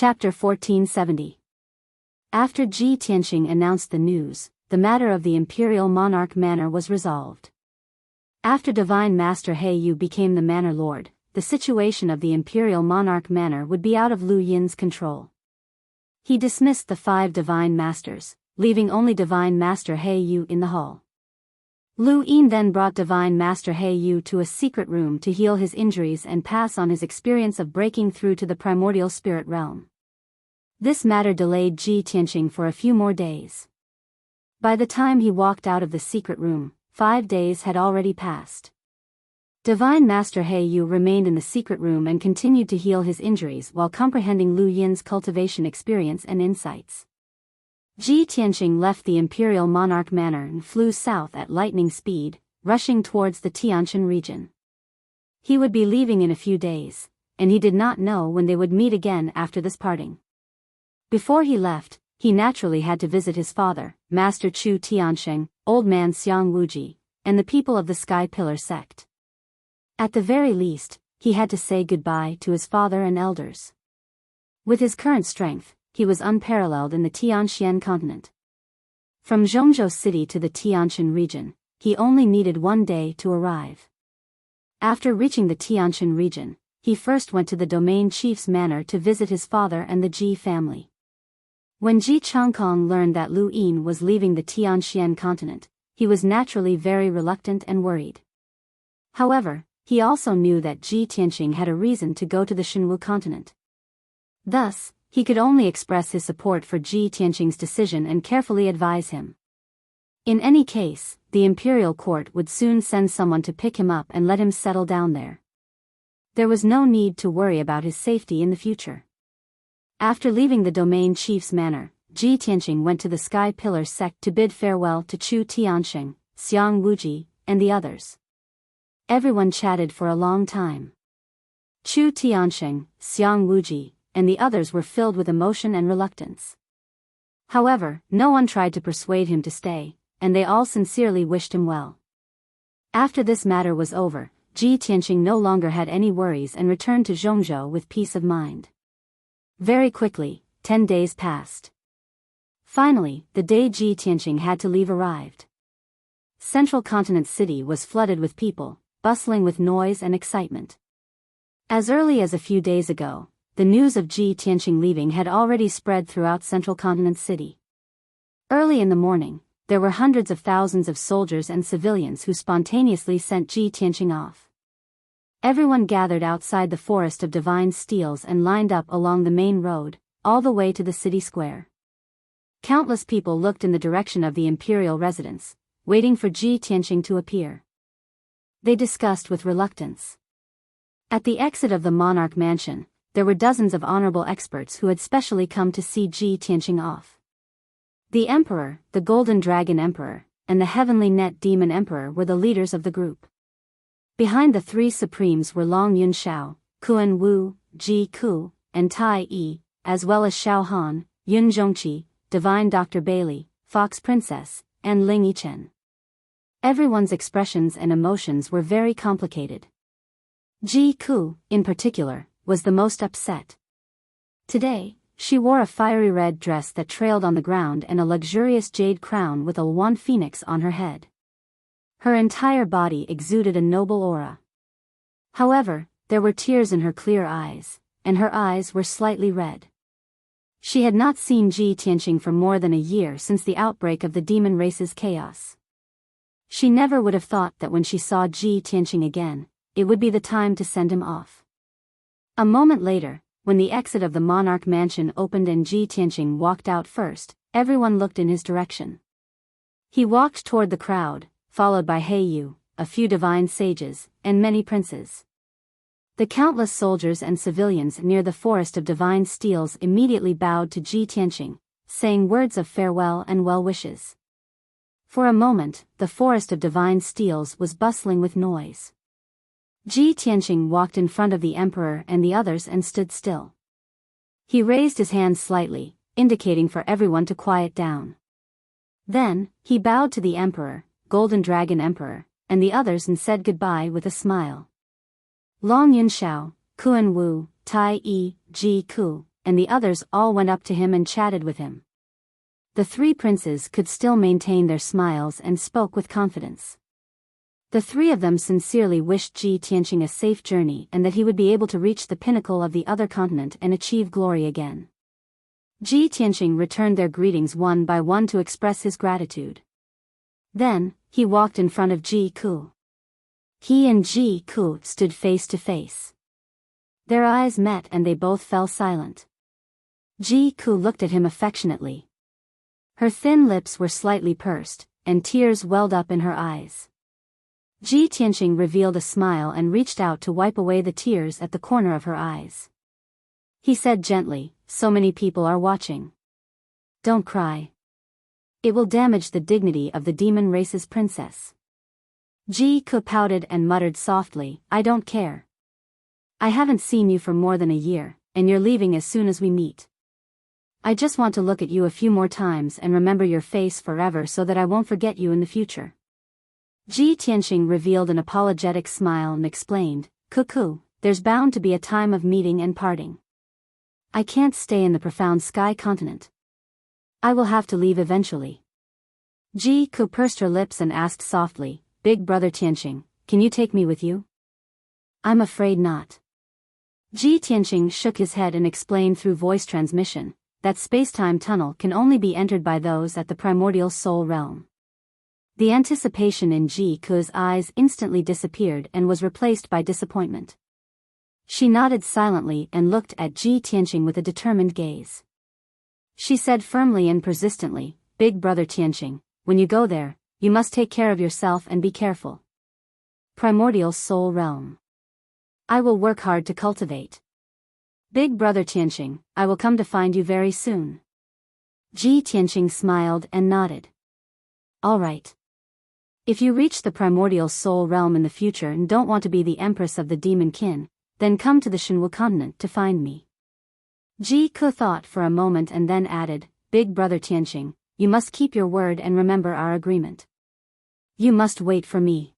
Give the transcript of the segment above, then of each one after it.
Chapter 1470. After Ji Tianqing announced the news, the matter of the imperial monarch manor was resolved. After Divine Master He Yu became the manor lord, the situation of the imperial monarch manor would be out of Lu Yin's control. He dismissed the 5 divine masters, leaving only Divine Master He Yu in the hall. Lu Yin then brought Divine Master He Yu to a secret room to heal his injuries and pass on his experience of breaking through to the primordial spirit realm. This matter delayed Ji Tianqing for a few more days. By the time he walked out of the secret room, 5 days had already passed. Divine Master He Yu remained in the secret room and continued to heal his injuries while comprehending Lu Yin's cultivation experience and insights. Ji Tianqing left the Imperial Monarch Manor and flew south at lightning speed, rushing towards the Tianshan region. He would be leaving in a few days, and he did not know when they would meet again after this parting. Before he left, he naturally had to visit his father, Master Chu Tiansheng, Old Man Xiang Wuji, and the people of the Sky Pillar sect. At the very least, he had to say goodbye to his father and elders. With his current strength, he was unparalleled in the Tianxian continent. From Zhongzhou City to the Tianshan region, he only needed 1 day to arrive. After reaching the Tianshan region, he first went to the domain chief's manor to visit his father and the Ji family. When Ji Changkong learned that Lu Yin was leaving the Tianxian continent, he was naturally very reluctant and worried. However, he also knew that Ji Tianqing had a reason to go to the Shenwu continent. Thus, he could only express his support for Ji Tianqing's decision and carefully advise him. In any case, the imperial court would soon send someone to pick him up and let him settle down there. There was no need to worry about his safety in the future. After leaving the domain chief's manor, Ji Tianqing went to the Sky Pillar sect to bid farewell to Chu Tiansheng, Xiang Wuji, and the others. Everyone chatted for a long time. Chu Tiansheng, Xiang Wuji, and the others were filled with emotion and reluctance. However, no one tried to persuade him to stay, and they all sincerely wished him well. After this matter was over, Ji Tianqing no longer had any worries and returned to Zhongzhou with peace of mind. Very quickly, 10 days passed. Finally, the day Ji Tianqing had to leave arrived. Central Continent City was flooded with people, bustling with noise and excitement. As early as a few days ago, the news of Ji Tianqing leaving had already spread throughout Central Continent City. Early in the morning, there were hundreds of thousands of soldiers and civilians who spontaneously sent Ji Tianqing off. Everyone gathered outside the Forest of Divine Steels and lined up along the main road, all the way to the city square. Countless people looked in the direction of the imperial residence, waiting for Ji Tianqing to appear. They discussed with reluctance. At the exit of the monarch mansion, there were dozens of honorable experts who had specially come to see Ji Tianqing off. The Emperor, the Golden Dragon Emperor, and the Heavenly Net Demon Emperor were the leaders of the group. Behind the 3 supremes were Long Yunxiao, Kuan Wu, Ji Ku, and Tai Yi, as well as Xiao Han, Yun Zhongqi, Divine Dr. Bailey, Fox Princess, and Ling Yichen. Everyone's expressions and emotions were very complicated. Ji Ku, in particular, was the most upset. Today, she wore a fiery red dress that trailed on the ground and a luxurious jade crown with a wan phoenix on her head. Her entire body exuded a noble aura. However, there were tears in her clear eyes, and her eyes were slightly red. She had not seen Ji Tianqing for more than a year since the outbreak of the demon race's chaos. She never would have thought that when she saw Ji Tianqing again, it would be the time to send him off. A moment later, when the exit of the monarch mansion opened and Ji Tianqing walked out first, everyone looked in his direction. He walked toward the crowd, followed by He Yu, a few divine sages, and many princes. The countless soldiers and civilians near the Forest of Divine Steels immediately bowed to Ji Tianqing, saying words of farewell and well wishes. For a moment, the Forest of Divine Steels was bustling with noise. Ji Tianqing walked in front of the Emperor and the others and stood still. He raised his hand slightly, indicating for everyone to quiet down. Then, he bowed to the Emperor, Golden Dragon Emperor, and the others and said goodbye with a smile. Long Yunxiao, Kuan Wu, Tai Yi, Ji Ku, and the others all went up to him and chatted with him. The three princes could still maintain their smiles and spoke with confidence. The three of them sincerely wished Ji Tianqing a safe journey and that he would be able to reach the pinnacle of the other continent and achieve glory again. Ji Tianqing returned their greetings one by one to express his gratitude. Then, he walked in front of Ji Ku. He and Ji Ku stood face to face. Their eyes met and they both fell silent. Ji Ku looked at him affectionately. Her thin lips were slightly pursed, and tears welled up in her eyes. Ji Tianqing revealed a smile and reached out to wipe away the tears at the corner of her eyes. He said gently, "So many people are watching. Don't cry. It will damage the dignity of the demon race's princess." Ji Ku pouted and muttered softly, "I don't care. I haven't seen you for more than a year, and you're leaving as soon as we meet. I just want to look at you a few more times and remember your face forever so that I won't forget you in the future." Ji Tianqing revealed an apologetic smile and explained, "Cuckoo, there's bound to be a time of meeting and parting. I can't stay in the profound sky continent. I will have to leave eventually." Ji Ku pursed her lips and asked softly, "Big brother Tianqing, can you take me with you?" "I'm afraid not." Ji Tianqing shook his head and explained through voice transmission that space-time tunnel can only be entered by those at the primordial soul realm. The anticipation in Ji Ku's eyes instantly disappeared and was replaced by disappointment. She nodded silently and looked at Ji Tianqing with a determined gaze. She said firmly and persistently, "Big brother Tianqing, when you go there, you must take care of yourself and be careful. Primordial soul realm. I will work hard to cultivate. Big brother Tianqing, I will come to find you very soon." Ji Tianqing smiled and nodded. "All right. If you reach the primordial soul realm in the future and don't want to be the empress of the demon kin, then come to the Shenwu continent to find me." Ji Ku thought for a moment and then added, "Big brother Tianqing, you must keep your word and remember our agreement. You must wait for me.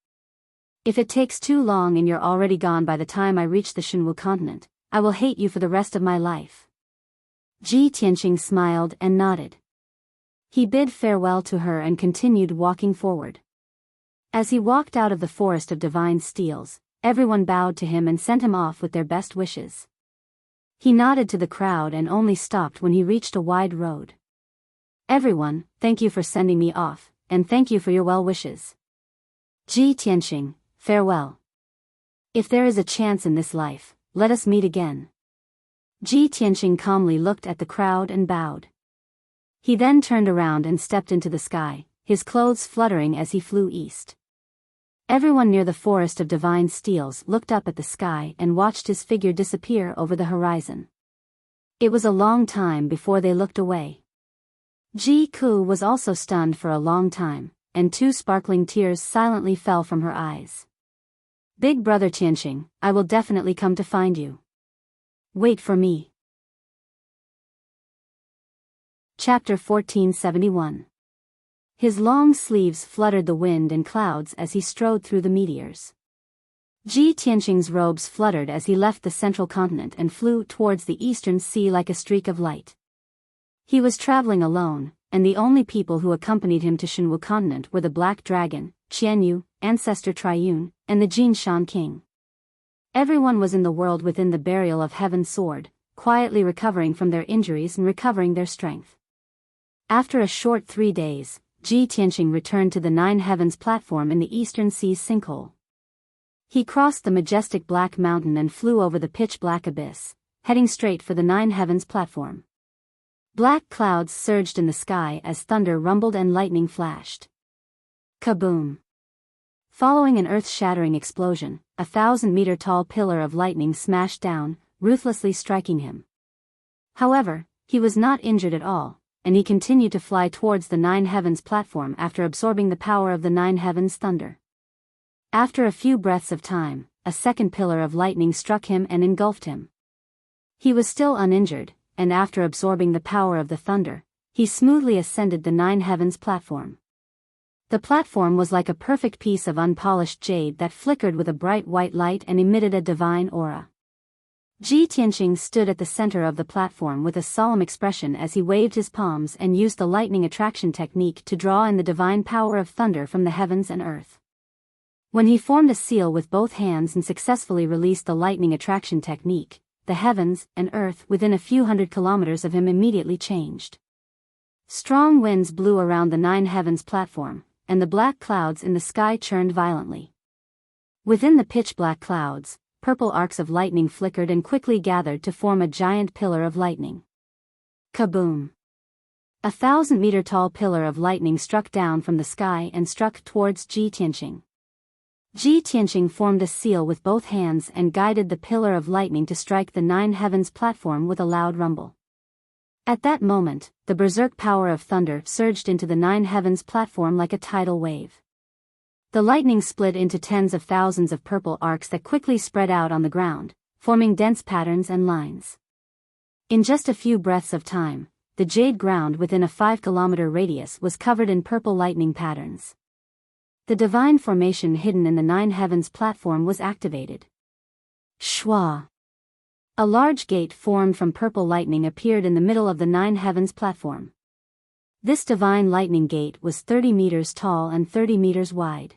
If it takes too long and you're already gone by the time I reach the Shenwu continent, I will hate you for the rest of my life." Ji Tianqing smiled and nodded. He bid farewell to her and continued walking forward. As he walked out of the forest of divine steels, everyone bowed to him and sent him off with their best wishes. He nodded to the crowd and only stopped when he reached a wide road. "Everyone, thank you for sending me off, and thank you for your well wishes. Ji Tianqing, farewell. If there is a chance in this life, let us meet again." Ji Tianqing calmly looked at the crowd and bowed. He then turned around and stepped into the sky, his clothes fluttering as he flew east. Everyone near the forest of divine steels looked up at the sky and watched his figure disappear over the horizon. It was a long time before they looked away. Ji Ku was also stunned for a long time, and 2 sparkling tears silently fell from her eyes. "Big brother Tianqing, I will definitely come to find you. Wait for me." Chapter 1471. His long sleeves fluttered the wind and clouds as he strode through the meteors. Ji Tianqing's robes fluttered as he left the central continent and flew towards the eastern sea like a streak of light. He was traveling alone, and the only people who accompanied him to Shenwu continent were the Black Dragon, Qianyu, Ancestor Triune, and the Jin Shan King. Everyone was in the world within the burial of Heaven's Sword, quietly recovering from their injuries and recovering their strength. After a short 3 days, Ji Tianqing returned to the 9 Heavens platform in the Eastern Sea's sinkhole. He crossed the majestic Black Mountain and flew over the pitch-black abyss, heading straight for the 9 Heavens platform. Black clouds surged in the sky as thunder rumbled and lightning flashed. Kaboom! Following an earth-shattering explosion, a 1,000-meter-tall pillar of lightning smashed down, ruthlessly striking him. However, he was not injured at all, and he continued to fly towards the 9 Heavens platform after absorbing the power of the 9 Heavens thunder. After a few breaths of time, a second pillar of lightning struck him and engulfed him. He was still uninjured, and after absorbing the power of the thunder, he smoothly ascended the 9 Heavens platform. The platform was like a perfect piece of unpolished jade that flickered with a bright white light and emitted a divine aura. Ji Tianqing stood at the center of the platform with a solemn expression as he waved his palms and used the lightning attraction technique to draw in the divine power of thunder from the heavens and earth. When he formed a seal with both hands and successfully released the lightning attraction technique, the heavens and earth within a few hundred kilometers of him immediately changed. Strong winds blew around the nine heavens platform, and the black clouds in the sky churned violently. Within the pitch-black clouds, purple arcs of lightning flickered and quickly gathered to form a giant pillar of lightning. Kaboom! A 1,000-meter-tall pillar of lightning struck down from the sky and struck towards Ji Tianqing. Ji Tianqing formed a seal with both hands and guided the pillar of lightning to strike the nine heavens platform with a loud rumble. At that moment, the berserk power of thunder surged into the nine heavens platform like a tidal wave. The lightning split into tens of thousands of purple arcs that quickly spread out on the ground, forming dense patterns and lines. In just a few breaths of time, the jade ground within a 5-kilometer radius was covered in purple lightning patterns. The divine formation hidden in the nine heavens platform was activated. Shwa! A large gate formed from purple lightning appeared in the middle of the nine heavens platform. This divine lightning gate was 30 meters tall and 30 meters wide.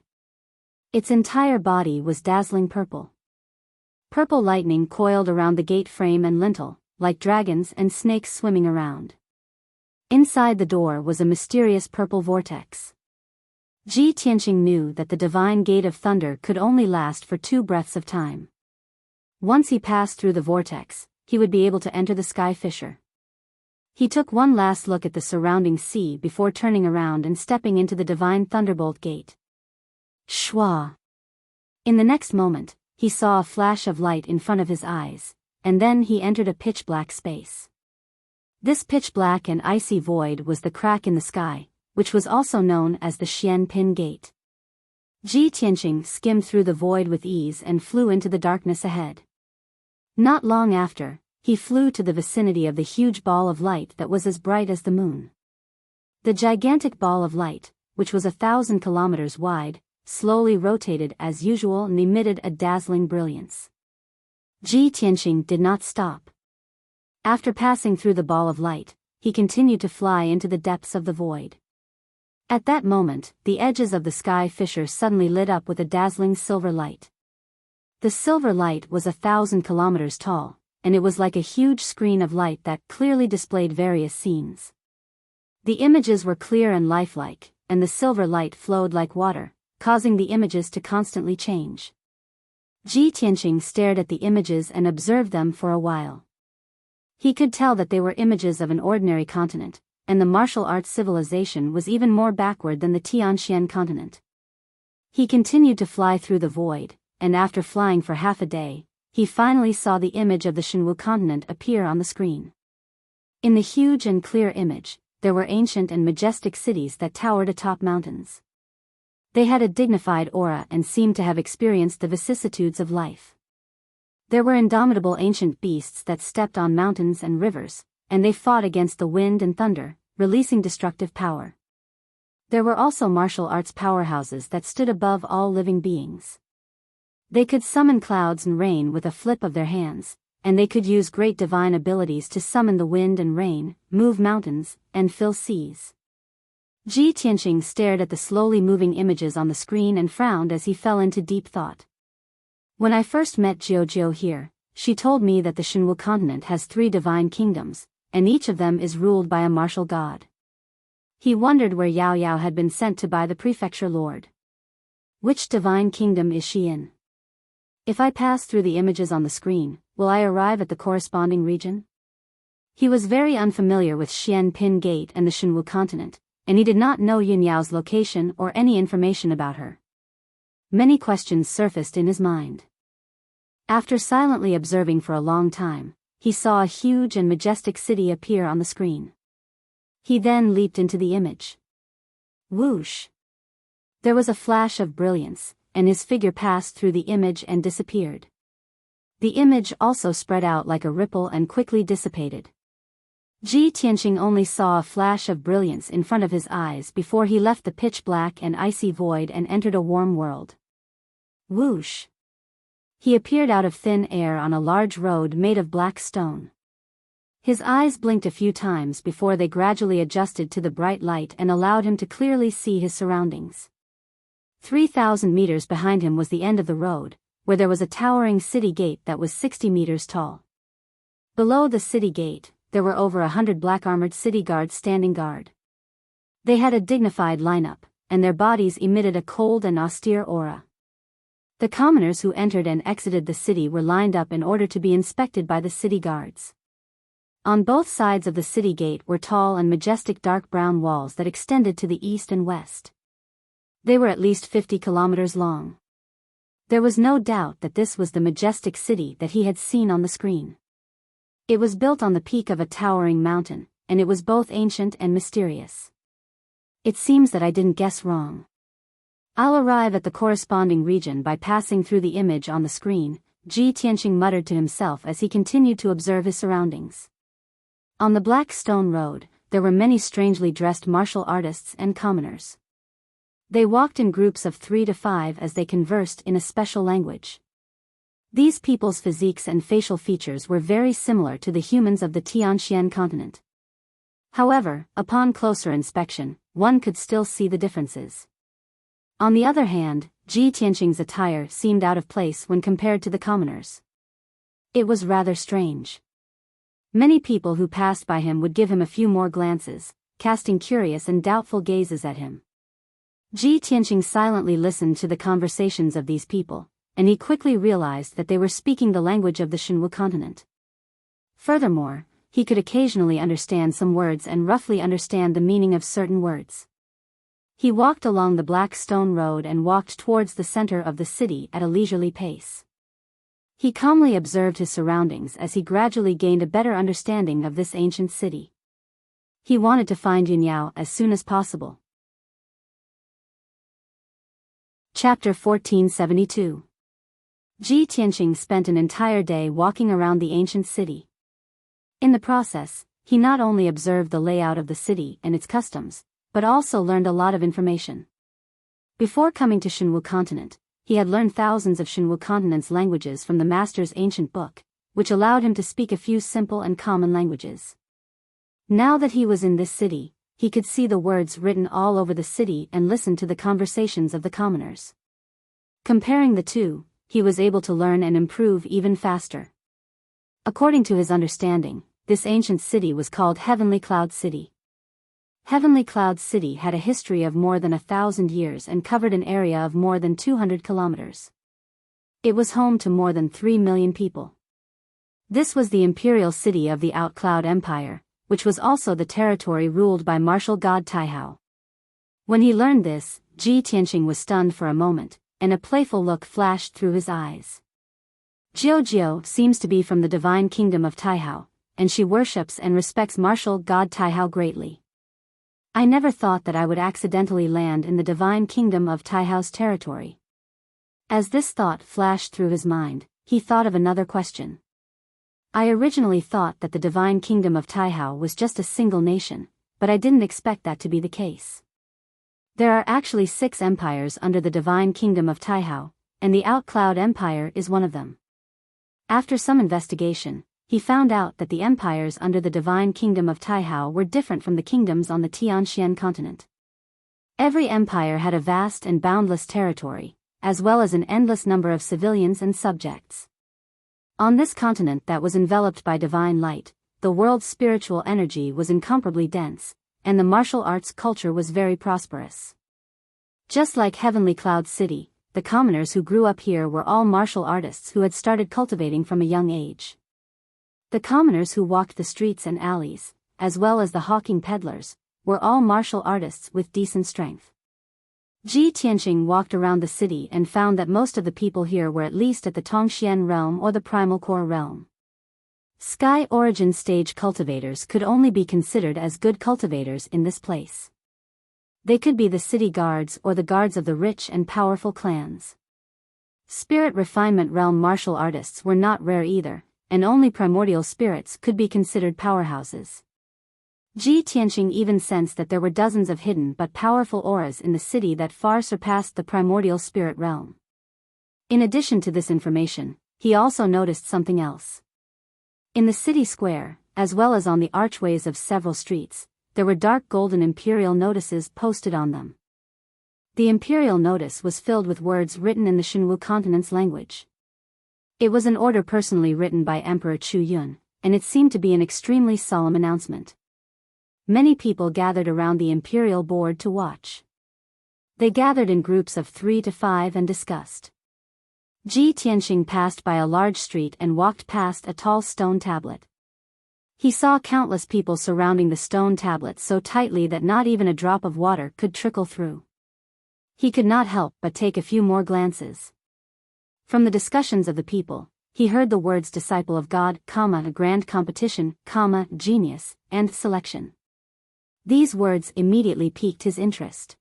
Its entire body was dazzling purple. Purple lightning coiled around the gate frame and lintel, like dragons and snakes swimming around. Inside the door was a mysterious purple vortex. Ji Tianqing knew that the divine gate of thunder could only last for 2 breaths of time. Once he passed through the vortex, he would be able to enter the sky fissure. He took one last look at the surrounding sea before turning around and stepping into the divine thunderbolt gate. Shwa! In the next moment, he saw a flash of light in front of his eyes, and then he entered a pitch-black space. This pitch-black and icy void was the crack in the sky, which was also known as the Xian Pin Gate. Ji Tianqing skimmed through the void with ease and flew into the darkness ahead. Not long after, he flew to the vicinity of the huge ball of light that was as bright as the moon. The gigantic ball of light, which was 1,000 kilometers wide, slowly rotated as usual and emitted a dazzling brilliance. Ji Tianqing did not stop. After passing through the ball of light, he continued to fly into the depths of the void. At that moment, the edges of the sky fissure suddenly lit up with a dazzling silver light. The silver light was 1,000 kilometers tall, and it was like a huge screen of light that clearly displayed various scenes. The images were clear and lifelike, and the silver light flowed like water, causing the images to constantly change. Ji Tianqing stared at the images and observed them for a while. He could tell that they were images of an ordinary continent, and the martial arts civilization was even more backward than the Tianxian continent. He continued to fly through the void, and after flying for half a day, he finally saw the image of the Shenwu continent appear on the screen. In the huge and clear image, there were ancient and majestic cities that towered atop mountains. They had a dignified aura and seemed to have experienced the vicissitudes of life. There were indomitable ancient beasts that stepped on mountains and rivers, and they fought against the wind and thunder, releasing destructive power. There were also martial arts powerhouses that stood above all living beings. They could summon clouds and rain with a flip of their hands, and they could use great divine abilities to summon the wind and rain, move mountains, and fill seas. Ji Tianqing stared at the slowly moving images on the screen and frowned as he fell into deep thought. When I first met Jiao here, she told me that the Shenwu continent has 3 divine kingdoms, and each of them is ruled by a martial god. He wondered where Yao had been sent to by the prefecture lord. Which divine kingdom is she in? If I pass through the images on the screen, will I arrive at the corresponding region? He was very unfamiliar with Xian Pin Gate and the Shenwu continent, and he did not know Yunyao's location or any information about her. Many questions surfaced in his mind. After silently observing for a long time, he saw a huge and majestic city appear on the screen. He then leaped into the image. Whoosh! There was a flash of brilliance, and his figure passed through the image and disappeared. The image also spread out like a ripple and quickly dissipated. Ji Tianqing only saw a flash of brilliance in front of his eyes before he left the pitch-black and icy void and entered a warm world. Whoosh! He appeared out of thin air on a large road made of black stone. His eyes blinked a few times before they gradually adjusted to the bright light and allowed him to clearly see his surroundings. 3,000 meters behind him was the end of the road, where there was a towering city gate that was 60 meters tall. Below the city gate, there were over 100 black-armored city guards standing guard. They had a dignified lineup, and their bodies emitted a cold and austere aura. The commoners who entered and exited the city were lined up in order to be inspected by the city guards. On both sides of the city gate were tall and majestic dark brown walls that extended to the east and west. They were at least 50 kilometers long. There was no doubt that this was the majestic city that he had seen on the screen. It was built on the peak of a towering mountain, and it was both ancient and mysterious. It seems that I didn't guess wrong. I'll arrive at the corresponding region by passing through the image on the screen, Ji Tianqing muttered to himself as he continued to observe his surroundings. On the black stone road, there were many strangely dressed martial artists and commoners. They walked in groups of 3 to 5 as they conversed in a special language. These people's physiques and facial features were very similar to the humans of the Tianxian continent. However, upon closer inspection, one could still see the differences. On the other hand, Ji Tianqing's attire seemed out of place when compared to the commoners. It was rather strange. Many people who passed by him would give him a few more glances, casting curious and doubtful gazes at him. Ji Tianqing silently listened to the conversations of these people, and he quickly realized that they were speaking the language of the Shenwu continent. Furthermore, he could occasionally understand some words and roughly understand the meaning of certain words. He walked along the black stone road and walked towards the center of the city at a leisurely pace. He calmly observed his surroundings as he gradually gained a better understanding of this ancient city. He wanted to find Yunyao as soon as possible. Chapter 1472. Ji Tianqing spent an entire day walking around the ancient city. In the process, he not only observed the layout of the city and its customs, but also learned a lot of information. Before coming to Shenwu continent, he had learned thousands of Shenwu continent's languages from the master's ancient book, which allowed him to speak a few simple and common languages. Now that he was in this city, he could see the words written all over the city and listen to the conversations of the commoners. Comparing the two, he was able to learn and improve even faster. According to his understanding, this ancient city was called Heavenly Cloud City. Heavenly Cloud City had a history of more than 1,000 years and covered an area of more than 200 kilometers. It was home to more than 3 million people. This was the imperial city of the Outcloud Empire, which was also the territory ruled by martial god Taihao. When he learned this, Ji Tianqing was stunned for a moment, and a playful look flashed through his eyes. Jiao seems to be from the divine kingdom of Taihao, and she worships and respects martial god Taihao greatly. I never thought that I would accidentally land in the divine kingdom of Taihao's territory. As this thought flashed through his mind, he thought of another question. I originally thought that the divine kingdom of Taihao was just a single nation, but I didn't expect that to be the case. There are actually 6 empires under the divine kingdom of Taihao, and the Outcloud Empire is one of them. After some investigation, he found out that the empires under the divine kingdom of Taihao were different from the kingdoms on the Tianxian continent. Every empire had a vast and boundless territory, as well as an endless number of civilians and subjects. On this continent that was enveloped by divine light, the world's spiritual energy was incomparably dense, and the martial arts culture was very prosperous. Just like Heavenly Cloud City, the commoners who grew up here were all martial artists who had started cultivating from a young age. The commoners who walked the streets and alleys, as well as the hawking peddlers, were all martial artists with decent strength. Ji Tianqing walked around the city and found that most of the people here were at least at the Tongxian realm or the Primal Core realm. Sky Origin stage cultivators could only be considered as good cultivators in this place. They could be the city guards or the guards of the rich and powerful clans. Spirit Refinement realm martial artists were not rare either, and only primordial spirits could be considered powerhouses. Ji Tianqing even sensed that there were dozens of hidden but powerful auras in the city that far surpassed the primordial spirit realm. In addition to this information, he also noticed something else. In the city square, as well as on the archways of several streets, there were dark golden imperial notices posted on them. The imperial notice was filled with words written in the Shinwu continent's language. It was an order personally written by Emperor Chu Yun, and it seemed to be an extremely solemn announcement. Many people gathered around the imperial board to watch. They gathered in groups of 3 to 5 and discussed. Ji Tianxing passed by a large street and walked past a tall stone tablet. He saw countless people surrounding the stone tablet so tightly that not even a drop of water could trickle through. He could not help but take a few more glances. From the discussions of the people, he heard the words disciple of God, a grand competition, genius, and selection. These words immediately piqued his interest.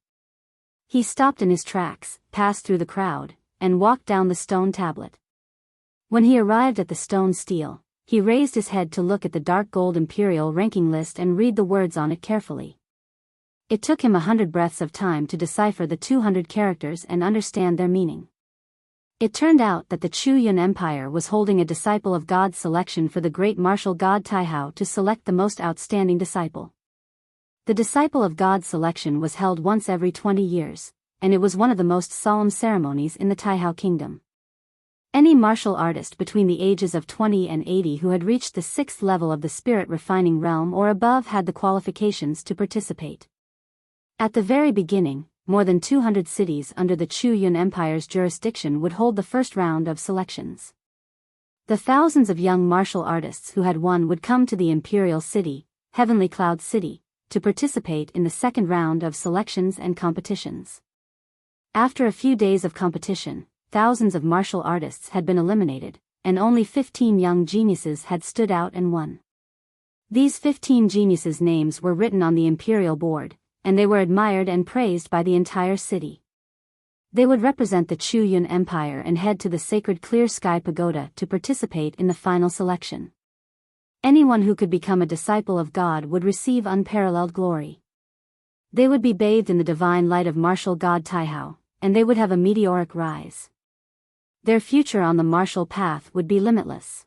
He stopped in his tracks, passed through the crowd, and walked down the stone tablet. When he arrived at the stone stele, he raised his head to look at the dark gold imperial ranking list and read the words on it carefully. It took him 100 breaths of time to decipher the 200 characters and understand their meaning. It turned out that the Chu Yun Empire was holding a disciple of God selection for the great martial god Taihao to select the most outstanding disciple. The disciple of God selection was held once every 20 years, and it was one of the most solemn ceremonies in the Taihao kingdom. Any martial artist between the ages of 20 and 80 who had reached the 6th level of the spirit refining realm or above had the qualifications to participate. At the very beginning, more than 200 cities under the Chu Yun Empire's jurisdiction would hold the first round of selections. The thousands of young martial artists who had won would come to the Imperial City, Heavenly Cloud City, to participate in the second round of selections and competitions. After a few days of competition, thousands of martial artists had been eliminated, and only 15 young geniuses had stood out and won. These 15 geniuses' names were written on the imperial board, and they were admired and praised by the entire city. They would represent the Chu Yun Empire and head to the sacred Clear Sky Pagoda to participate in the final selection. Anyone who could become a disciple of God would receive unparalleled glory. They would be bathed in the divine light of martial god Taihao, and they would have a meteoric rise. Their future on the martial path would be limitless.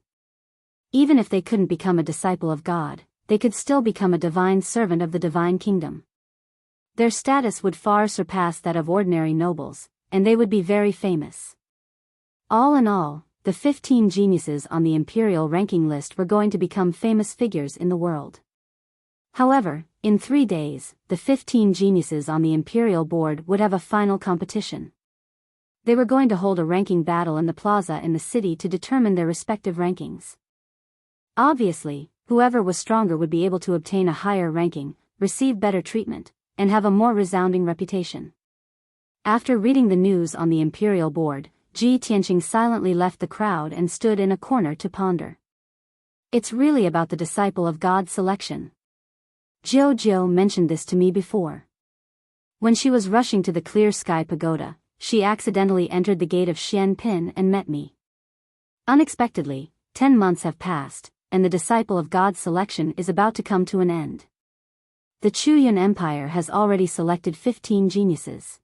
Even if they couldn't become a disciple of God, they could still become a divine servant of the divine kingdom. Their status would far surpass that of ordinary nobles, and they would be very famous. All in all, the 15 geniuses on the imperial ranking list were going to become famous figures in the world. However, in 3 days, the 15 geniuses on the imperial board would have a final competition. They were going to hold a ranking battle in the plaza in the city to determine their respective rankings. Obviously, whoever was stronger would be able to obtain a higher ranking, receive better treatment, and have a more resounding reputation. After reading the news on the imperial board, Ji Tianxing silently left the crowd and stood in a corner to ponder. It's really about the disciple of God selection. Jiao mentioned this to me before. When she was rushing to the Clear Sky Pagoda, she accidentally entered the gate of Xianpin and met me. Unexpectedly, 10 months have passed, and the disciple of God selection is about to come to an end. The Chu Yun Empire has already selected 15 geniuses.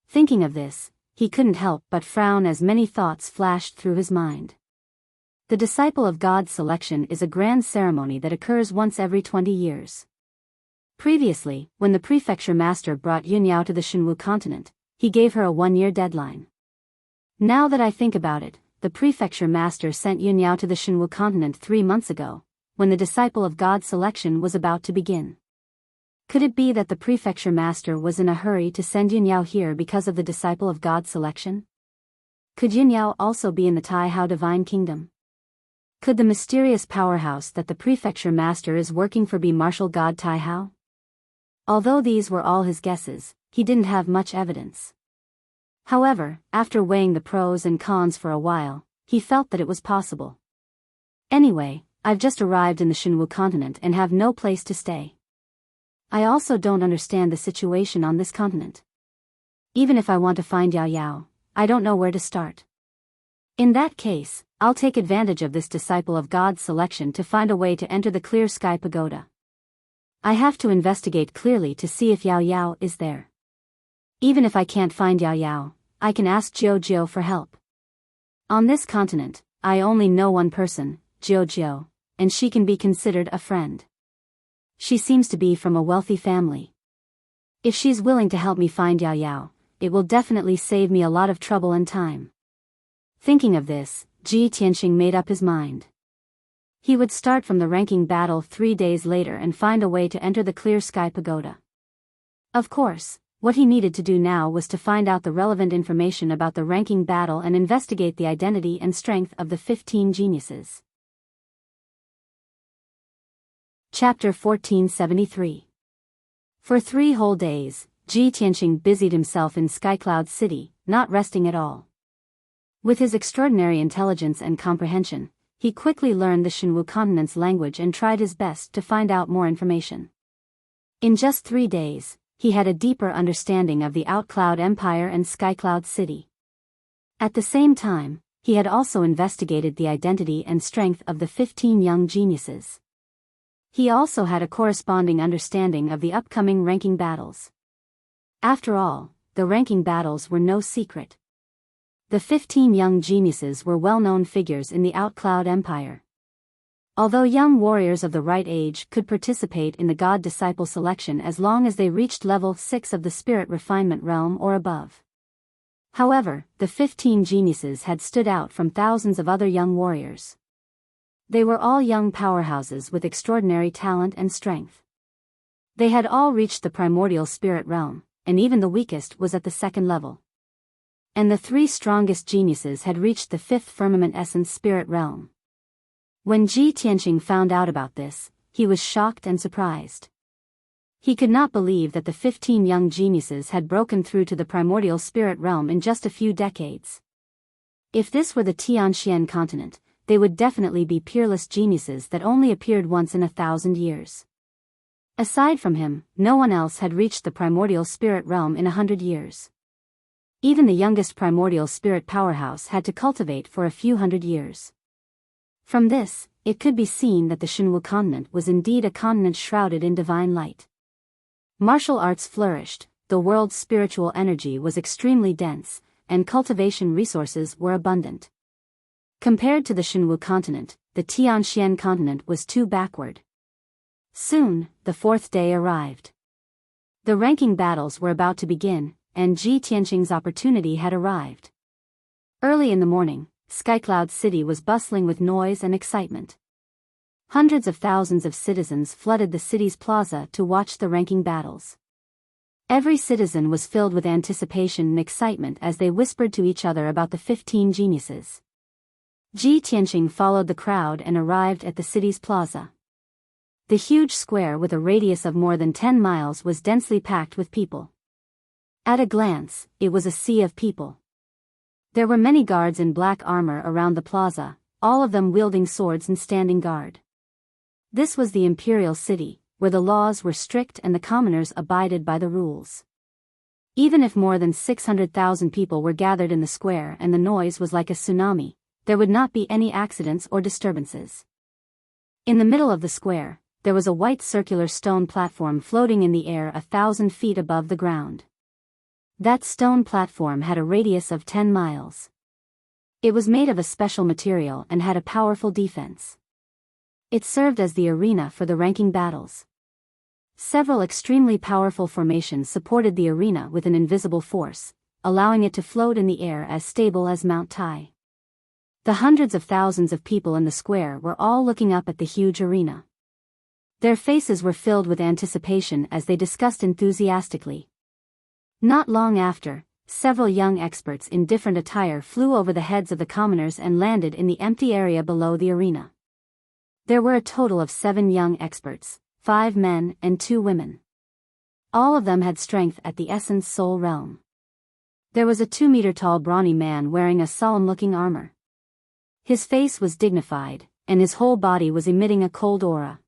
Thinking of this, he couldn't help but frown as many thoughts flashed through his mind. The disciple of God selection is a grand ceremony that occurs once every 20 years. Previously, when the prefecture master brought Yunyao to the Shinwu continent, he gave her a 1-year deadline. Now that I think about it, the prefecture master sent Yunyao to the Shinwu continent 3 months ago, when the disciple of God selection was about to begin. Could it be that the prefecture master was in a hurry to send Yunyao here because of the disciple of God selection? Could Yunyao also be in the Taihao divine kingdom? Could the mysterious powerhouse that the prefecture master is working for be martial god Taihao? Although these were all his guesses, he didn't have much evidence. However, after weighing the pros and cons for a while, he felt that it was possible. Anyway, I've just arrived in the Shinwu continent and have no place to stay. I also don't understand the situation on this continent. Even if I want to find Yao Yao, I don't know where to start. In that case, I'll take advantage of this disciple of God's selection to find a way to enter the Clear Sky Pagoda. I have to investigate clearly to see if Yao Yao is there. Even if I can't find Yao Yao, I can ask Jiao for help. On this continent, I only know one person, Jiao, and she can be considered a friend. She seems to be from a wealthy family. If she's willing to help me find Yao, it will definitely save me a lot of trouble and time. Thinking of this, Ji Tianxing made up his mind. He would start from the ranking battle 3 days later and find a way to enter the Clear Sky Pagoda. Of course, what he needed to do now was to find out the relevant information about the ranking battle and investigate the identity and strength of the 15 geniuses. Chapter 1473. For 3 whole days, Ji Tianxing busied himself in Skycloud City, not resting at all. With his extraordinary intelligence and comprehension, he quickly learned the Shenwu continent's language and tried his best to find out more information. In just 3 days, he had a deeper understanding of the Outcloud Empire and Skycloud City. At the same time, he had also investigated the identity and strength of the 15 young geniuses. He also had a corresponding understanding of the upcoming ranking battles. After all, the ranking battles were no secret. The 15 young geniuses were well-known figures in the Outcloud Empire. Although young warriors of the right age could participate in the God-disciple selection as long as they reached level 6 of the spirit refinement realm or above. However, the 15 geniuses had stood out from thousands of other young warriors. They were all young powerhouses with extraordinary talent and strength. They had all reached the primordial spirit realm, and even the weakest was at the 2nd level. And the 3 strongest geniuses had reached the 5th firmament essence spirit realm. When Ji Tianxing found out about this, he was shocked and surprised. He could not believe that the 15 young geniuses had broken through to the primordial spirit realm in just a few decades. If this were the Tianxian continent, they would definitely be peerless geniuses that only appeared once in 1,000 years. Aside from him, no one else had reached the primordial spirit realm in 100 years. Even the youngest primordial spirit powerhouse had to cultivate for a few hundred years. From this, it could be seen that the Shenwu continent was indeed a continent shrouded in divine light. Martial arts flourished, the world's spiritual energy was extremely dense, and cultivation resources were abundant. Compared to the Shenwu continent, the Tianxian continent was too backward. Soon, the 4th day arrived. The ranking battles were about to begin, and Ji Tianxing's opportunity had arrived. Early in the morning, Skycloud City was bustling with noise and excitement. Hundreds of thousands of citizens flooded the city's plaza to watch the ranking battles. Every citizen was filled with anticipation and excitement as they whispered to each other about the 15 geniuses. Ji Tianxing followed the crowd and arrived at the city's plaza. The huge square with a radius of more than 10 miles was densely packed with people. At a glance, it was a sea of people. There were many guards in black armor around the plaza, all of them wielding swords and standing guard. This was the imperial city, where the laws were strict and the commoners abided by the rules. Even if more than 600,000 people were gathered in the square and the noise was like a tsunami, there would not be any accidents or disturbances. In the middle of the square, there was a white circular stone platform floating in the air 1,000 feet above the ground. That stone platform had a radius of 10 miles. It was made of a special material and had a powerful defense. It served as the arena for the ranking battles. Several extremely powerful formations supported the arena with an invisible force, allowing it to float in the air as stable as Mount Tai. The hundreds of thousands of people in the square were all looking up at the huge arena. Their faces were filled with anticipation as they discussed enthusiastically. Not long after, several young experts in different attire flew over the heads of the commoners and landed in the empty area below the arena. There were a total of 7 young experts, 5 men and 2 women. All of them had strength at the essence soul realm. There was a 2-meter-tall brawny man wearing a solemn-looking armor. His face was dignified, and his whole body was emitting a cold aura.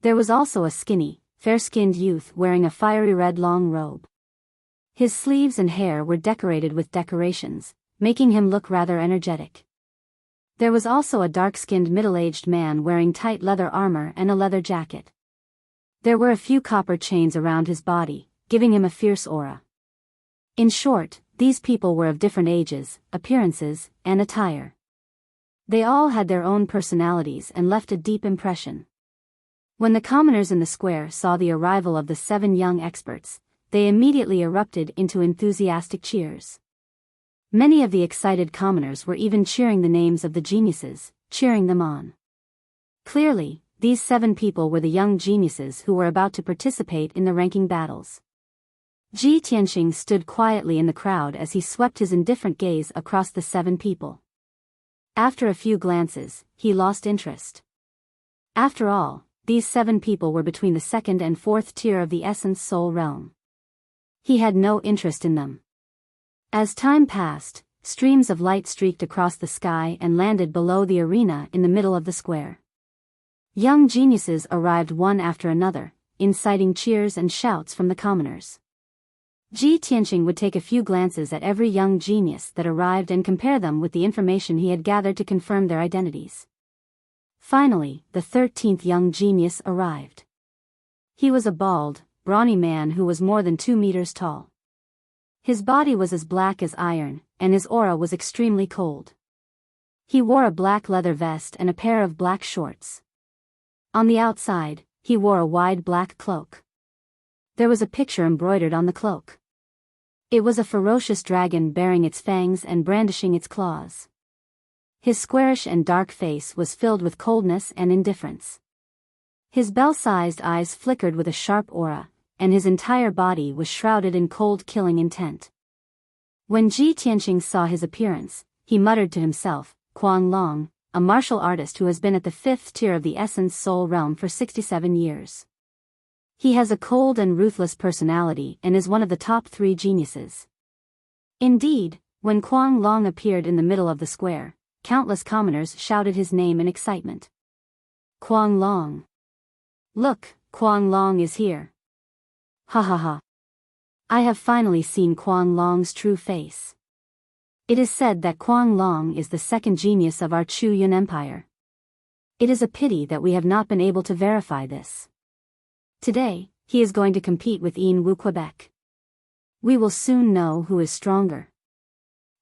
There was also a skinny, fair-skinned youth wearing a fiery red long robe. His sleeves and hair were decorated with decorations, making him look rather energetic. There was also a dark-skinned middle-aged man wearing tight leather armor and a leather jacket. There were a few copper chains around his body, giving him a fierce aura. In short, these people were of different ages, appearances, and attire. They all had their own personalities and left a deep impression. When the commoners in the square saw the arrival of the 7 young experts, they immediately erupted into enthusiastic cheers. Many of the excited commoners were even cheering the names of the geniuses, cheering them on. Clearly, these 7 people were the young geniuses who were about to participate in the ranking battles. Ji Tianxing stood quietly in the crowd as he swept his indifferent gaze across the 7 people. After a few glances, he lost interest. After all, these 7 people were between the 2nd and 4th tier of the Essence Soul realm. He had no interest in them. As time passed, streams of light streaked across the sky and landed below the arena in the middle of the square. Young geniuses arrived one after another, inciting cheers and shouts from the commoners. Ji Tianxing would take a few glances at every young genius that arrived and compare them with the information he had gathered to confirm their identities. Finally, the 13th young genius arrived. He was a bald, brawny man who was more than 2 meters tall. His body was as black as iron, and his aura was extremely cold. He wore a black leather vest and a pair of black shorts. On the outside, he wore a wide black cloak. There was a picture embroidered on the cloak. It was a ferocious dragon baring its fangs and brandishing its claws. His squarish and dark face was filled with coldness and indifference. His bell-sized eyes flickered with a sharp aura, and his entire body was shrouded in cold killing intent. When Ji Tianxing saw his appearance, he muttered to himself, "Kuang Long, a martial artist who has been at the 5th tier of the Essence Soul realm for 67 years. He has a cold and ruthless personality and is one of the top 3 geniuses." Indeed, when Kuang Long appeared in the middle of the square, countless commoners shouted his name in excitement. "Kuang Long! Look, Kuang Long is here! Ha ha ha! I have finally seen Kuang Long's true face. It is said that Kuang Long is the 2nd genius of our Chu Yun Empire. It is a pity that we have not been able to verify this. Today, he is going to compete with Yin Wu Quebec. We will soon know who is stronger."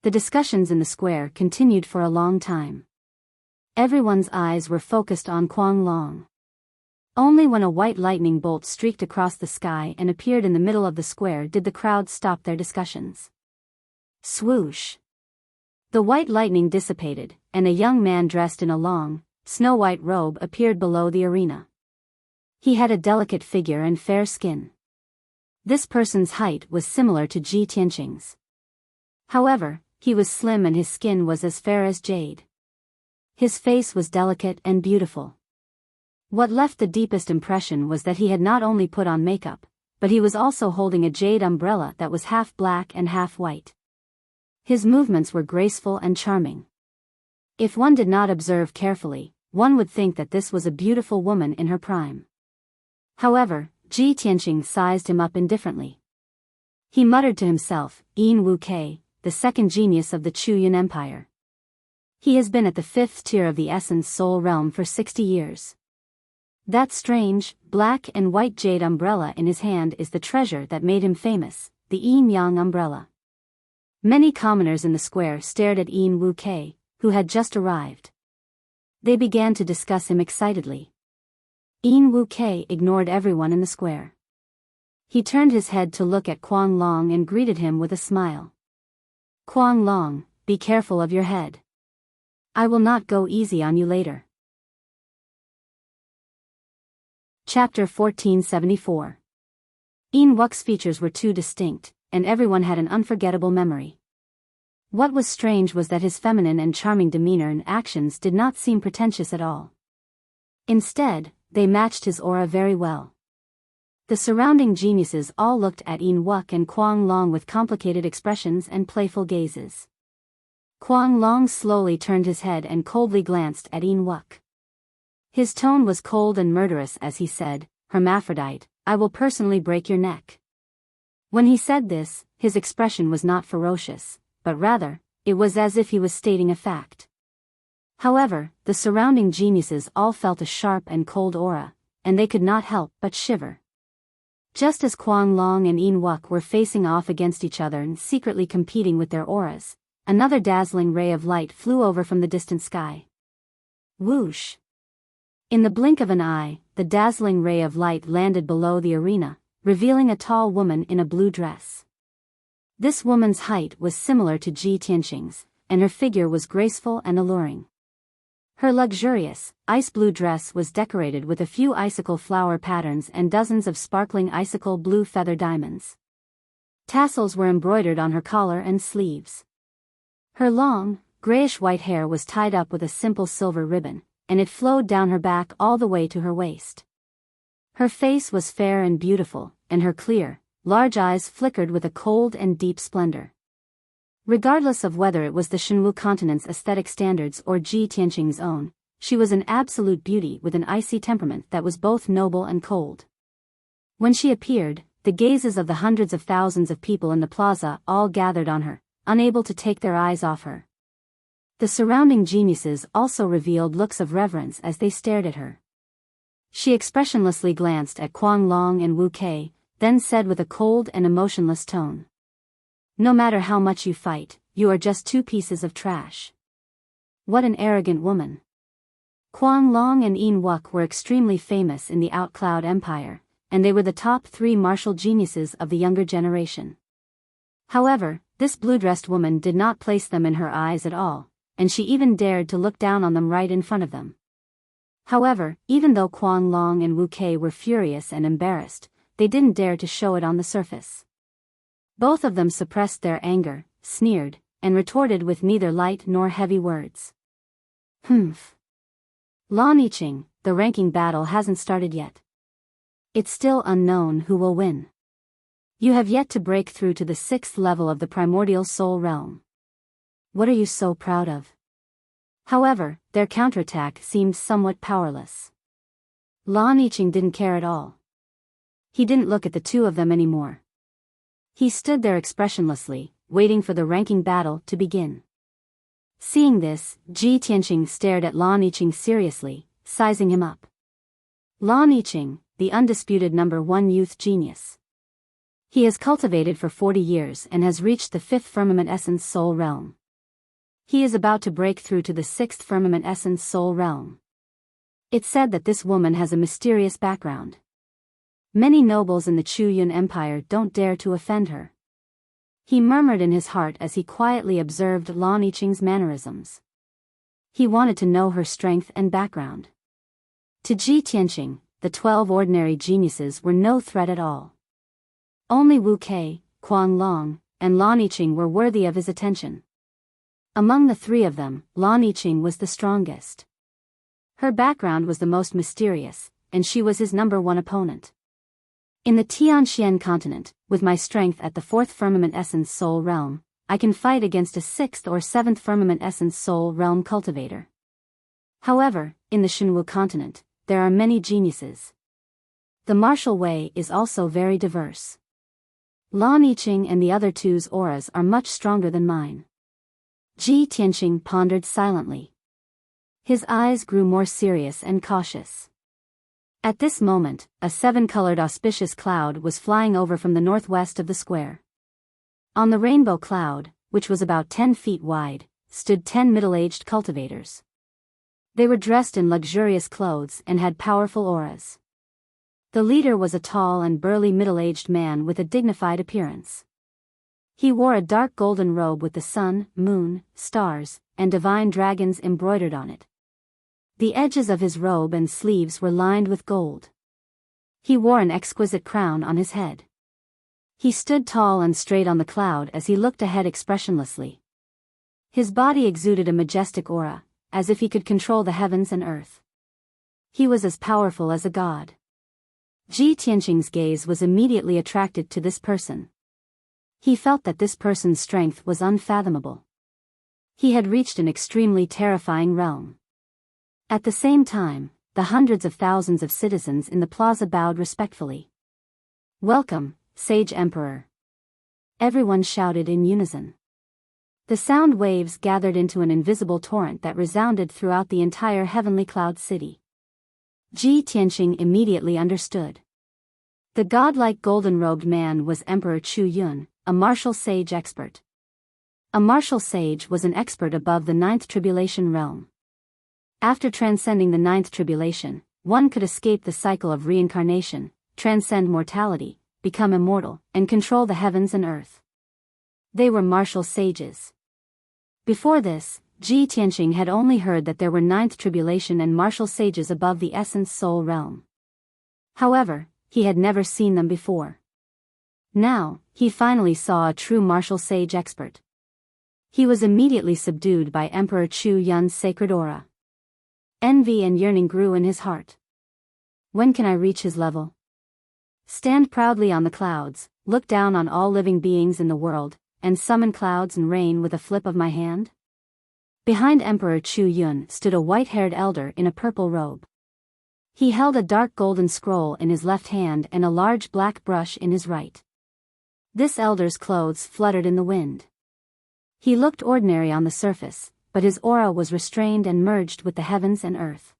The discussions in the square continued for a long time. Everyone's eyes were focused on Kuang Long. Only when a white lightning bolt streaked across the sky and appeared in the middle of the square did the crowd stop their discussions. Swoosh! The white lightning dissipated, and a young man dressed in a long, snow-white robe appeared below the arena. He had a delicate figure and fair skin. This person's height was similar to Ji Tianxing's. However, he was slim and his skin was as fair as jade. His face was delicate and beautiful. What left the deepest impression was that he had not only put on makeup, but he was also holding a jade umbrella that was half black and half white. His movements were graceful and charming. If one did not observe carefully, one would think that this was a beautiful woman in her prime. However, Ji Tianxing sized him up indifferently. He muttered to himself, "Yin Wu Ke, the 2nd genius of the Chu Yun Empire. He has been at the 5th tier of the Essence Soul realm for 60 years. That strange, black and white jade umbrella in his hand is the treasure that made him famous, the Yin Yang umbrella." Many commoners in the square stared at Yin Wu Ke, who had just arrived. They began to discuss him excitedly. Yin Wu Ke ignored everyone in the square. He turned his head to look at Kuang Long and greeted him with a smile. "Kuang Long, be careful of your head. I will not go easy on you later." Chapter 1474. Yin Wu's features were too distinct, and everyone had an unforgettable memory. What was strange was that his feminine and charming demeanor and actions did not seem pretentious at all. Instead, they matched his aura very well. The surrounding geniuses all looked at Yin Wu and Kuang Long with complicated expressions and playful gazes. Kuang Long slowly turned his head and coldly glanced at Yin Wu. His tone was cold and murderous as he said, "Hermaphrodite, I will personally break your neck." When he said this, his expression was not ferocious, but rather, it was as if he was stating a fact. However, the surrounding geniuses all felt a sharp and cold aura, and they could not help but shiver. Just as Kuang Long and Yin Wuk were facing off against each other and secretly competing with their auras, another dazzling ray of light flew over from the distant sky. Whoosh! In the blink of an eye, the dazzling ray of light landed below the arena, revealing a tall woman in a blue dress. This woman's height was similar to Ji Tianqing's, and her figure was graceful and alluring. Her luxurious, ice-blue dress was decorated with a few icicle flower patterns and dozens of sparkling icicle blue feather diamonds. Tassels were embroidered on her collar and sleeves. Her long, grayish-white hair was tied up with a simple silver ribbon, and it flowed down her back all the way to her waist. Her face was fair and beautiful, and her clear, large eyes flickered with a cold and deep splendor. Regardless of whether it was the Shenwu continent's aesthetic standards or Ji Tianqing's own, she was an absolute beauty with an icy temperament that was both noble and cold. When she appeared, the gazes of the hundreds of thousands of people in the plaza all gathered on her, unable to take their eyes off her. The surrounding geniuses also revealed looks of reverence as they stared at her. She expressionlessly glanced at Kuang Long and Wu Kei, then said with a cold and emotionless tone, "No matter how much you fight, you are just two pieces of trash." What an arrogant woman. Kuang Long and Yin Wuk were extremely famous in the Outcloud Empire, and they were the top 3 martial geniuses of the younger generation. However, this blue-dressed woman did not place them in her eyes at all, and she even dared to look down on them right in front of them. However, even though Kuang Long and Wu Kei were furious and embarrassed, they didn't dare to show it on the surface. Both of them suppressed their anger, sneered, and retorted with neither light nor heavy words. Humph. Lan Yiqing, the ranking battle hasn't started yet. It's still unknown who will win. You have yet to break through to the 6th level of the primordial soul realm. What are you so proud of? However, their counterattack seemed somewhat powerless. Lan Yiqing didn't care at all. He didn't look at the two of them anymore. He stood there expressionlessly, waiting for the ranking battle to begin. Seeing this, Ji Tianqing stared at Lan Yiqing seriously, sizing him up. Lan Yiqing, the undisputed #1 youth genius. He has cultivated for 40 years and has reached the 5th firmament essence soul realm. He is about to break through to the 6th firmament essence soul realm. It's said that this woman has a mysterious background. Many nobles in the Chuyun Empire don't dare to offend her. He murmured in his heart as he quietly observed Lan Yiqing's mannerisms. He wanted to know her strength and background. To Ji Tianqing, the 12 ordinary geniuses were no threat at all. Only Wu Kei, Kuang Long, and Lan Yiqing were worthy of his attention. Among the 3 of them, Lan Yiqing was the strongest. Her background was the most mysterious, and she was his #1 opponent. In the Tianxian continent, with my strength at the 4th firmament essence soul realm, I can fight against a 6th or 7th firmament essence soul realm cultivator. However, in the Shenwu continent, there are many geniuses. The martial way is also very diverse. Lan Yiqing and the other two's auras are much stronger than mine. Ji Tianqing pondered silently. His eyes grew more serious and cautious. At this moment, a 7-colored auspicious cloud was flying over from the northwest of the square. On the rainbow cloud, which was about 10 feet wide, stood 10 middle-aged cultivators. They were dressed in luxurious clothes and had powerful auras. The leader was a tall and burly middle-aged man with a dignified appearance. He wore a dark golden robe with the sun, moon, stars, and divine dragons embroidered on it. The edges of his robe and sleeves were lined with gold. He wore an exquisite crown on his head. He stood tall and straight on the cloud as he looked ahead expressionlessly. His body exuded a majestic aura, as if he could control the heavens and earth. He was as powerful as a god. Ji Tianqing's gaze was immediately attracted to this person. He felt that this person's strength was unfathomable. He had reached an extremely terrifying realm. At the same time, the hundreds of thousands of citizens in the plaza bowed respectfully. "Welcome, Sage Emperor!" Everyone shouted in unison. The sound waves gathered into an invisible torrent that resounded throughout the entire heavenly cloud city. Ji Tianqing immediately understood. The godlike golden-robed man was Emperor Chu Yun, a martial sage expert. A martial sage was an expert above the ninth tribulation realm. After transcending the ninth tribulation, one could escape the cycle of reincarnation, transcend mortality, become immortal, and control the heavens and earth. They were martial sages. Before this, Ji Tianqing had only heard that there were ninth tribulation and martial sages above the essence soul realm. However, he had never seen them before. Now, he finally saw a true martial sage expert. He was immediately subdued by Emperor Chu Yun's sacred aura. Envy and yearning grew in his heart. When can I reach his level? Stand proudly on the clouds, look down on all living beings in the world, and summon clouds and rain with a flip of my hand? Behind Emperor Chu Yun stood a white-haired elder in a purple robe. He held a dark golden scroll in his left hand and a large black brush in his right. This elder's clothes fluttered in the wind. He looked ordinary on the surface, but his aura was restrained and merged with the heavens and earth.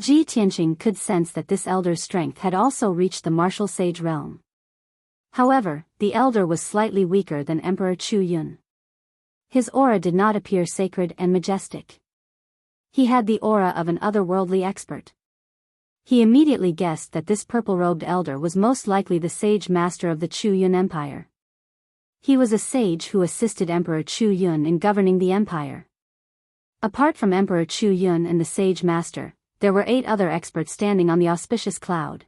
Ji Tianqing could sense that this elder's strength had also reached the martial sage realm. However, the elder was slightly weaker than Emperor Chu Yun. His aura did not appear sacred and majestic. He had the aura of an otherworldly expert. He immediately guessed that this purple-robed elder was most likely the sage master of the Chu Yun Empire. He was a sage who assisted Emperor Chu Yun in governing the empire. Apart from Emperor Chu Yun and the sage master, there were 8 other experts standing on the auspicious cloud.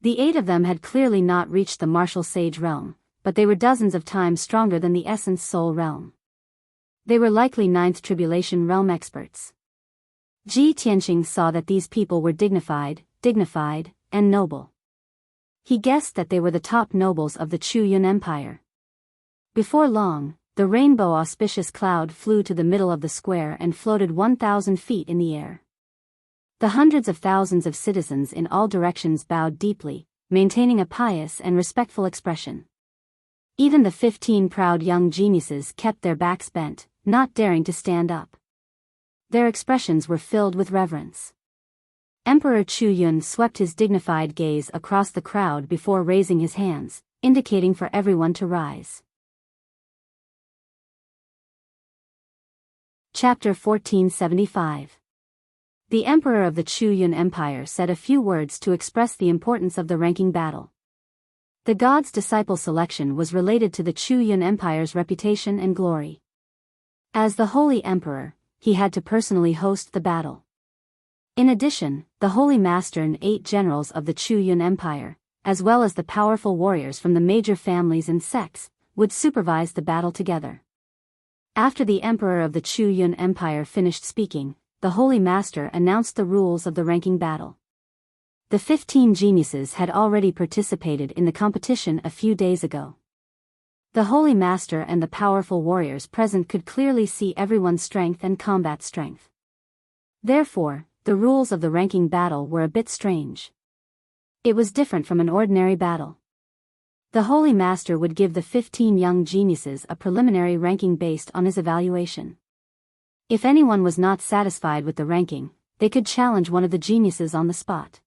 The 8 of them had clearly not reached the martial sage realm, but they were dozens of times stronger than the essence soul realm. They were likely ninth tribulation realm experts. Ji Tianqing saw that these people were dignified, and noble. He guessed that they were the top nobles of the Chu Yun Empire. Before long, the rainbow auspicious cloud flew to the middle of the square and floated 1,000 feet in the air. The hundreds of thousands of citizens in all directions bowed deeply, maintaining a pious and respectful expression. Even the 15 proud young geniuses kept their backs bent, not daring to stand up. Their expressions were filled with reverence. Emperor Chu Yun swept his dignified gaze across the crowd before raising his hands, indicating for everyone to rise. Chapter 1475. The Emperor of the Chu Yun Empire said a few words to express the importance of the ranking battle. The god's disciple selection was related to the Chu Yun Empire's reputation and glory. As the Holy Emperor, he had to personally host the battle. In addition, the Holy Master and 8 generals of the Chu Yun Empire, as well as the powerful warriors from the major families and sects, would supervise the battle together. After the Emperor of the Chu Yun Empire finished speaking, the Holy Master announced the rules of the ranking battle. The 15 geniuses had already participated in the competition a few days ago. The Holy Master and the powerful warriors present could clearly see everyone's strength and combat strength. Therefore, the rules of the ranking battle were a bit strange. It was different from an ordinary battle. The Holy Master would give the 15 young geniuses a preliminary ranking based on his evaluation. If anyone was not satisfied with the ranking, they could challenge one of the geniuses on the spot.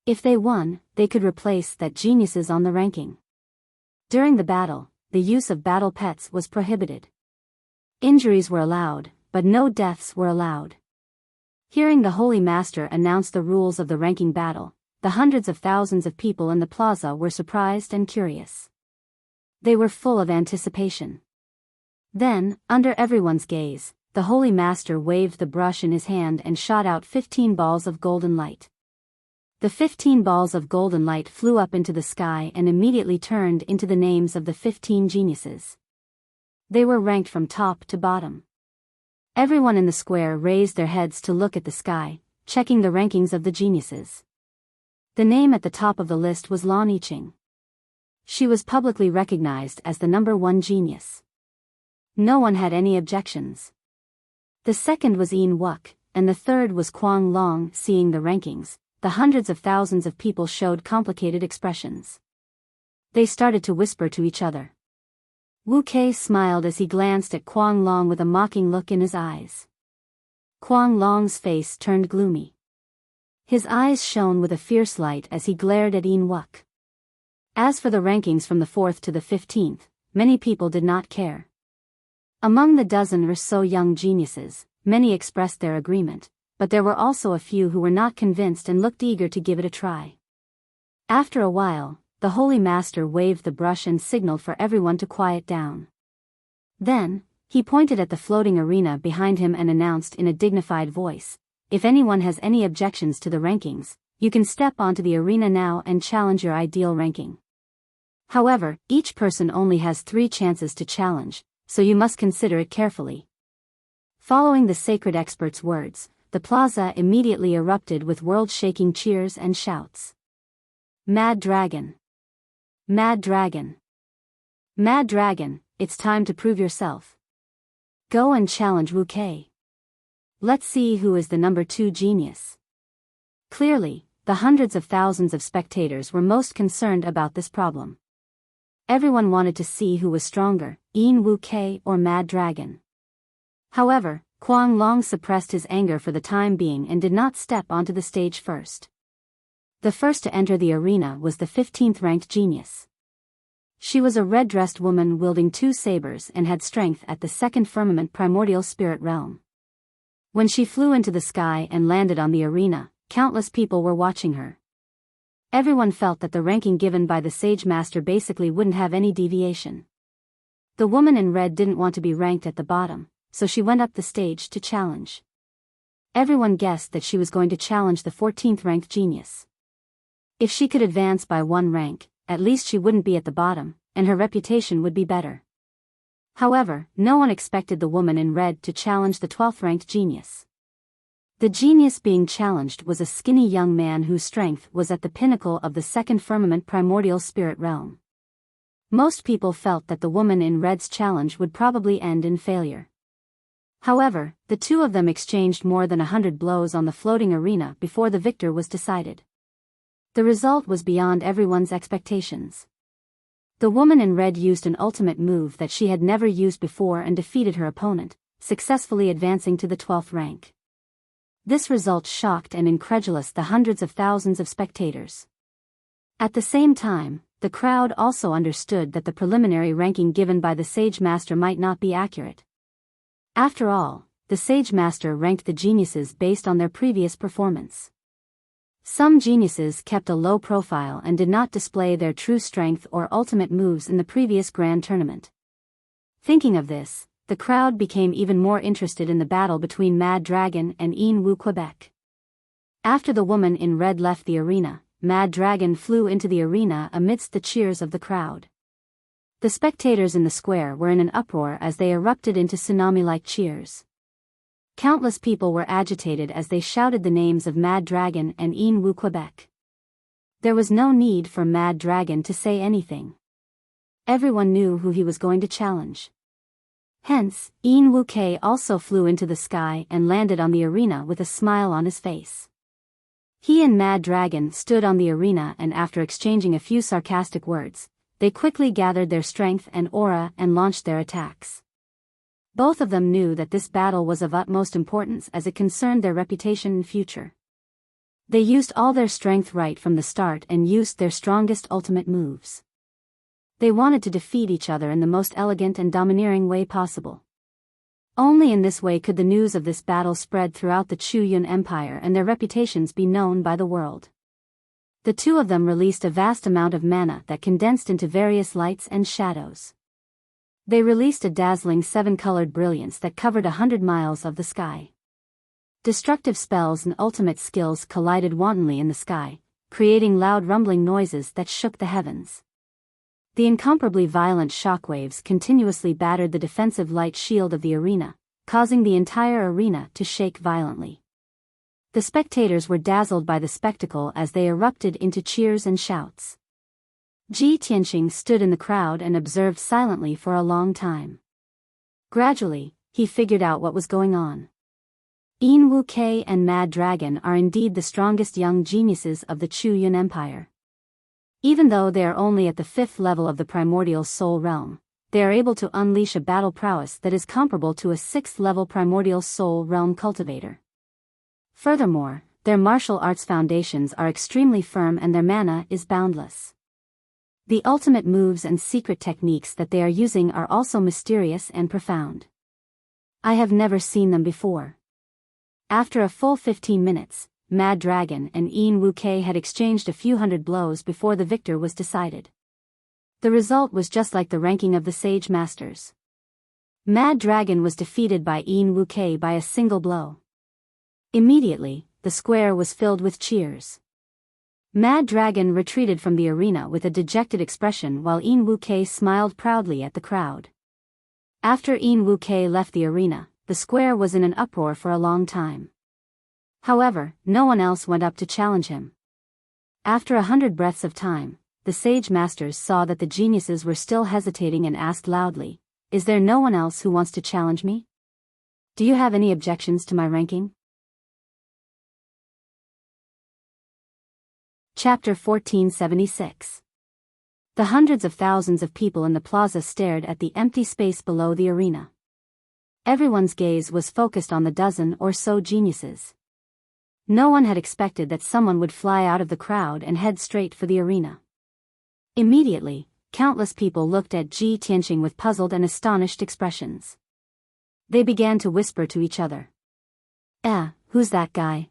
If they won, they could replace that geniuses on the ranking. During the battle, the use of battle pets was prohibited. Injuries were allowed, but no deaths were allowed. Hearing the Holy Master announce the rules of the ranking battle, the hundreds of thousands of people in the plaza were surprised and curious. They were full of anticipation. Then, under everyone's gaze, the Holy Master waved the brush in his hand and shot out 15 balls of golden light. The 15 balls of golden light flew up into the sky and immediately turned into the names of the 15 geniuses. They were ranked from top to bottom. Everyone in the square raised their heads to look at the sky, checking the rankings of the geniuses. The name at the top of the list was Lan Yiqing. She was publicly recognized as the number 1 genius. No one had any objections. The second was Yin Wuk, and the third was Quang Long. Seeing the rankings, the hundreds of thousands of people showed complicated expressions. They started to whisper to each other. Wu Kei smiled as he glanced at Quang Long with a mocking look in his eyes. Quang Long's face turned gloomy. His eyes shone with a fierce light as he glared at Wuk. As for the rankings from the 4th to the 15th, many people did not care. Among the dozen or so young geniuses, many expressed their agreement, but there were also a few who were not convinced and looked eager to give it a try. After a while, the Holy Master waved the brush and signaled for everyone to quiet down. Then, he pointed at the floating arena behind him and announced in a dignified voice, "If anyone has any objections to the rankings, you can step onto the arena now and challenge your ideal ranking. However, each person only has 3 chances to challenge, so you must consider it carefully." Following the sacred expert's words, the plaza immediately erupted with world-shaking cheers and shouts. "Mad Dragon! Mad Dragon! Mad Dragon, it's time to prove yourself. Go and challenge Wuxia. Let's see who is the number 2 genius." Clearly, the hundreds of thousands of spectators were most concerned about this problem. Everyone wanted to see who was stronger, Wuxia or Mad Dragon. However, Kuang Long suppressed his anger for the time being and did not step onto the stage first. The first to enter the arena was the 15th-ranked genius. She was a red-dressed woman wielding 2 sabers and had strength at the 2nd firmament primordial spirit realm. When she flew into the sky and landed on the arena, countless people were watching her. Everyone felt that the ranking given by the Sage Master basically wouldn't have any deviation. The woman in red didn't want to be ranked at the bottom, so she went up the stage to challenge. Everyone guessed that she was going to challenge the 14th-ranked genius. If she could advance by 1 rank, at least she wouldn't be at the bottom, and her reputation would be better. However, no one expected the woman in red to challenge the 12th-ranked genius. The genius being challenged was a skinny young man whose strength was at the pinnacle of the 2nd firmament primordial spirit realm. Most people felt that the woman in red's challenge would probably end in failure. However, the 2 of them exchanged more than 100 blows on the floating arena before the victor was decided. The result was beyond everyone's expectations. The woman in red used an ultimate move that she had never used before and defeated her opponent, successfully advancing to the 12th rank. This result shocked and incredulous the hundreds of thousands of spectators. At the same time, the crowd also understood that the preliminary ranking given by the Sage Master might not be accurate. After all, the Sage Master ranked the geniuses based on their previous performance. Some geniuses kept a low profile and did not display their true strength or ultimate moves in the previous grand tournament. Thinking of this, the crowd became even more interested in the battle between Mad Dragon and Wuxia. After the woman in red left the arena, Mad Dragon flew into the arena amidst the cheers of the crowd. The spectators in the square were in an uproar as they erupted into tsunami-like cheers. Countless people were agitated as they shouted the names of Mad Dragon and Wuxia. There was no need for Mad Dragon to say anything. Everyone knew who he was going to challenge. Hence, Wuxia also flew into the sky and landed on the arena with a smile on his face. He and Mad Dragon stood on the arena and after exchanging a few sarcastic words, they quickly gathered their strength and aura and launched their attacks. Both of them knew that this battle was of utmost importance as it concerned their reputation and future. They used all their strength right from the start and used their strongest ultimate moves. They wanted to defeat each other in the most elegant and domineering way possible. Only in this way could the news of this battle spread throughout the Chu Yun Empire and their reputations be known by the world. The 2 of them released a vast amount of mana that condensed into various lights and shadows. They released a dazzling 7-colored brilliance that covered 100 miles of the sky. Destructive spells and ultimate skills collided wantonly in the sky, creating loud rumbling noises that shook the heavens. The incomparably violent shockwaves continuously battered the defensive light shield of the arena, causing the entire arena to shake violently. The spectators were dazzled by the spectacle as they erupted into cheers and shouts. Ji Tianqing stood in the crowd and observed silently for a long time. Gradually, he figured out what was going on. Wuxia and Mad Dragon are indeed the strongest young geniuses of the Chu Yun Empire. Even though they are only at the 5th level of the primordial soul realm, they are able to unleash a battle prowess that is comparable to a 6th level primordial soul realm cultivator. Furthermore, their martial arts foundations are extremely firm and their mana is boundless. The ultimate moves and secret techniques that they are using are also mysterious and profound. I have never seen them before. After a full 15 minutes, Mad Dragon and Yin Wu-Kei had exchanged a few hundred blows before the victor was decided. The result was just like the ranking of the Sage Masters. Mad Dragon was defeated by Yin Wu-Kei by a single blow. Immediately, the square was filled with cheers. Mad Dragon retreated from the arena with a dejected expression while Yin Wu-Kei smiled proudly at the crowd. After Yin Wu-Kei left the arena, the square was in an uproar for a long time. However, no one else went up to challenge him. After 100 breaths of time, the Sage Masters saw that the geniuses were still hesitating and asked loudly, "Is there no one else who wants to challenge me? Do you have any objections to my ranking?" Chapter 1476. The hundreds of thousands of people in the plaza stared at the empty space below the arena. Everyone's gaze was focused on the dozen or so geniuses. No one had expected that someone would fly out of the crowd and head straight for the arena. Immediately, countless people looked at Ji Tianqing with puzzled and astonished expressions. They began to whisper to each other. Who's that guy?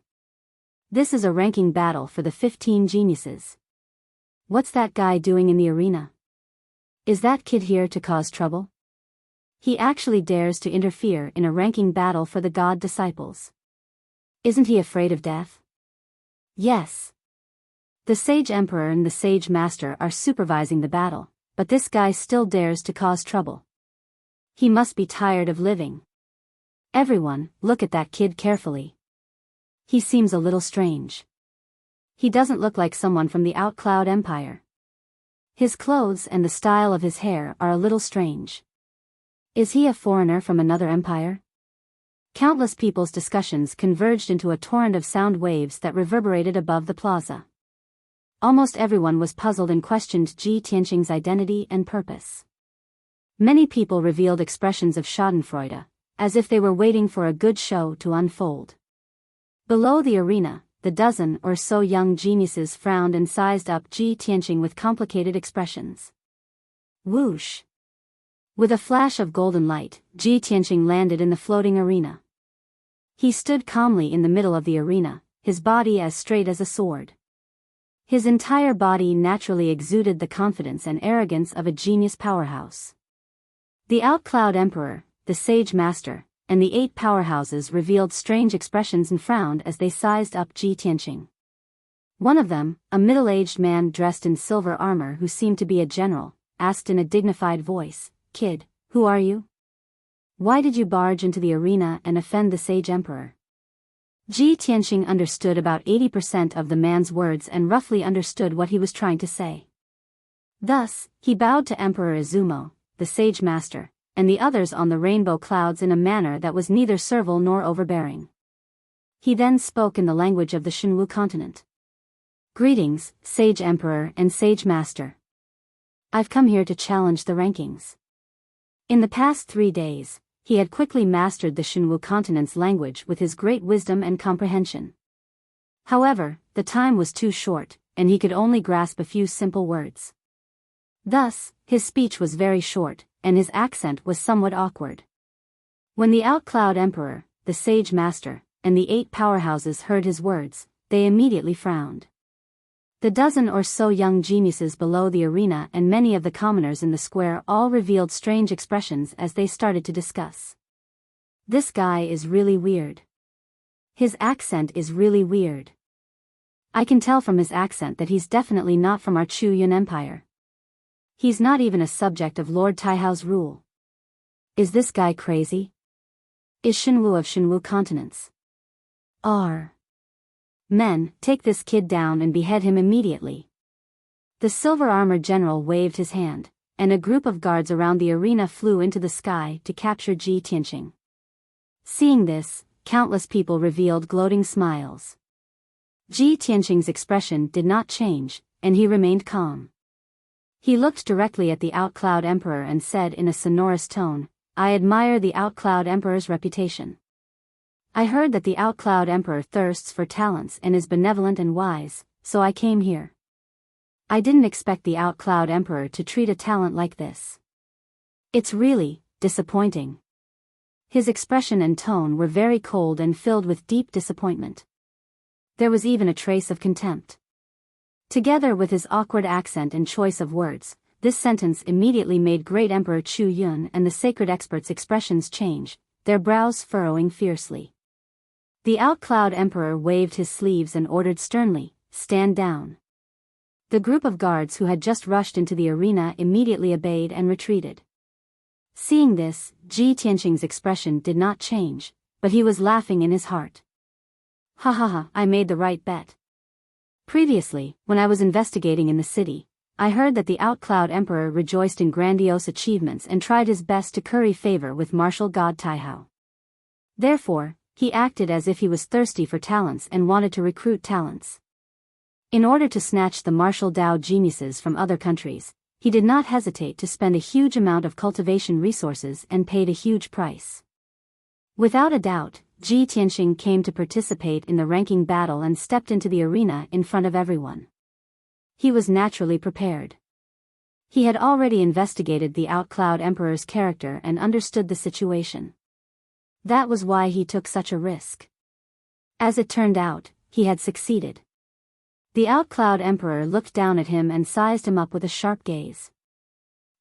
This is a ranking battle for the 15 geniuses. What's that guy doing in the arena? Is that kid here to cause trouble? He actually dares to interfere in a ranking battle for the god disciples. Isn't he afraid of death? Yes. The Sage Emperor and the Sage Master are supervising the battle, but this guy still dares to cause trouble. He must be tired of living. Everyone, look at that kid carefully. He seems a little strange. He doesn't look like someone from the Outcloud Empire. His clothes and the style of his hair are a little strange. Is he a foreigner from another empire? Countless people's discussions converged into a torrent of sound waves that reverberated above the plaza. Almost everyone was puzzled and questioned Ji Tianqing's identity and purpose. Many people revealed expressions of schadenfreude, as if they were waiting for a good show to unfold. Below the arena, the dozen or so young geniuses frowned and sized up Ji Tianqing with complicated expressions. Whoosh! With a flash of golden light, Ji Tianqing landed in the floating arena. He stood calmly in the middle of the arena, his body as straight as a sword. His entire body naturally exuded the confidence and arrogance of a genius powerhouse. The Outcloud Emperor, the Sage Master, and the 8 powerhouses revealed strange expressions and frowned as they sized up Ji Tianqing. One of them, a middle-aged man dressed in silver armor who seemed to be a general, asked in a dignified voice, "Kid, who are you? Why did you barge into the arena and offend the Sage Emperor?" Ji Tianqing understood about 80% of the man's words and roughly understood what he was trying to say. Thus, he bowed to Emperor Izumo, the Sage Master, and the others on the rainbow clouds in a manner that was neither servile nor overbearing. He then spoke in the language of the Shenwu continent. "Greetings, Sage Emperor and Sage Master. I've come here to challenge the rankings." In the past 3 days, he had quickly mastered the Shenwu continent's language with his great wisdom and comprehension. However, the time was too short, and he could only grasp a few simple words. Thus, his speech was very short, and his accent was somewhat awkward. When the Outcloud Emperor, the Sage Master, and the 8 powerhouses heard his words, they immediately frowned. The dozen or so young geniuses below the arena and many of the commoners in the square all revealed strange expressions as they started to discuss. "This guy is really weird. His accent is really weird. I can tell from his accent that he's definitely not from our Chu Yun Empire. He's not even a subject of Lord Taihao's rule. Is this guy crazy? Is Shenwu of Shenwu continents? Men, take this kid down and behead him immediately." The silver-armored general waved his hand, and a group of guards around the arena flew into the sky to capture Ji Tianqing. Seeing this, countless people revealed gloating smiles. Ji Tianqing's expression did not change, and he remained calm. He looked directly at the Outcloud Emperor and said in a sonorous tone, "I admire the Outcloud Emperor's reputation. I heard that the Outcloud Emperor thirsts for talents and is benevolent and wise, so I came here. I didn't expect the Outcloud Emperor to treat a talent like this. It's really disappointing. His expression and tone were very cold and filled with deep disappointment. There was even a trace of contempt. Together with his awkward accent and choice of words, this sentence immediately made Great Emperor Chu Yun and the sacred expert's expressions change, their brows furrowing fiercely. The Outcloud Emperor waved his sleeves and ordered sternly, "Stand down." The group of guards who had just rushed into the arena immediately obeyed and retreated. Seeing this, Ji Tianqing's expression did not change, but he was laughing in his heart. Ha ha ha, I made the right bet. Previously, when I was investigating in the city, I heard that the Outcloud Emperor rejoiced in grandiose achievements and tried his best to curry favor with martial god Taihao. Therefore, he acted as if he was thirsty for talents and wanted to recruit talents. In order to snatch the martial Dao geniuses from other countries, he did not hesitate to spend a huge amount of cultivation resources and paid a huge price. Without a doubt, Ji Tianqing came to participate in the ranking battle and stepped into the arena in front of everyone. He was naturally prepared. He had already investigated the Outcloud Emperor's character and understood the situation. That was why he took such a risk. As it turned out, he had succeeded. The Outcloud Emperor looked down at him and sized him up with a sharp gaze.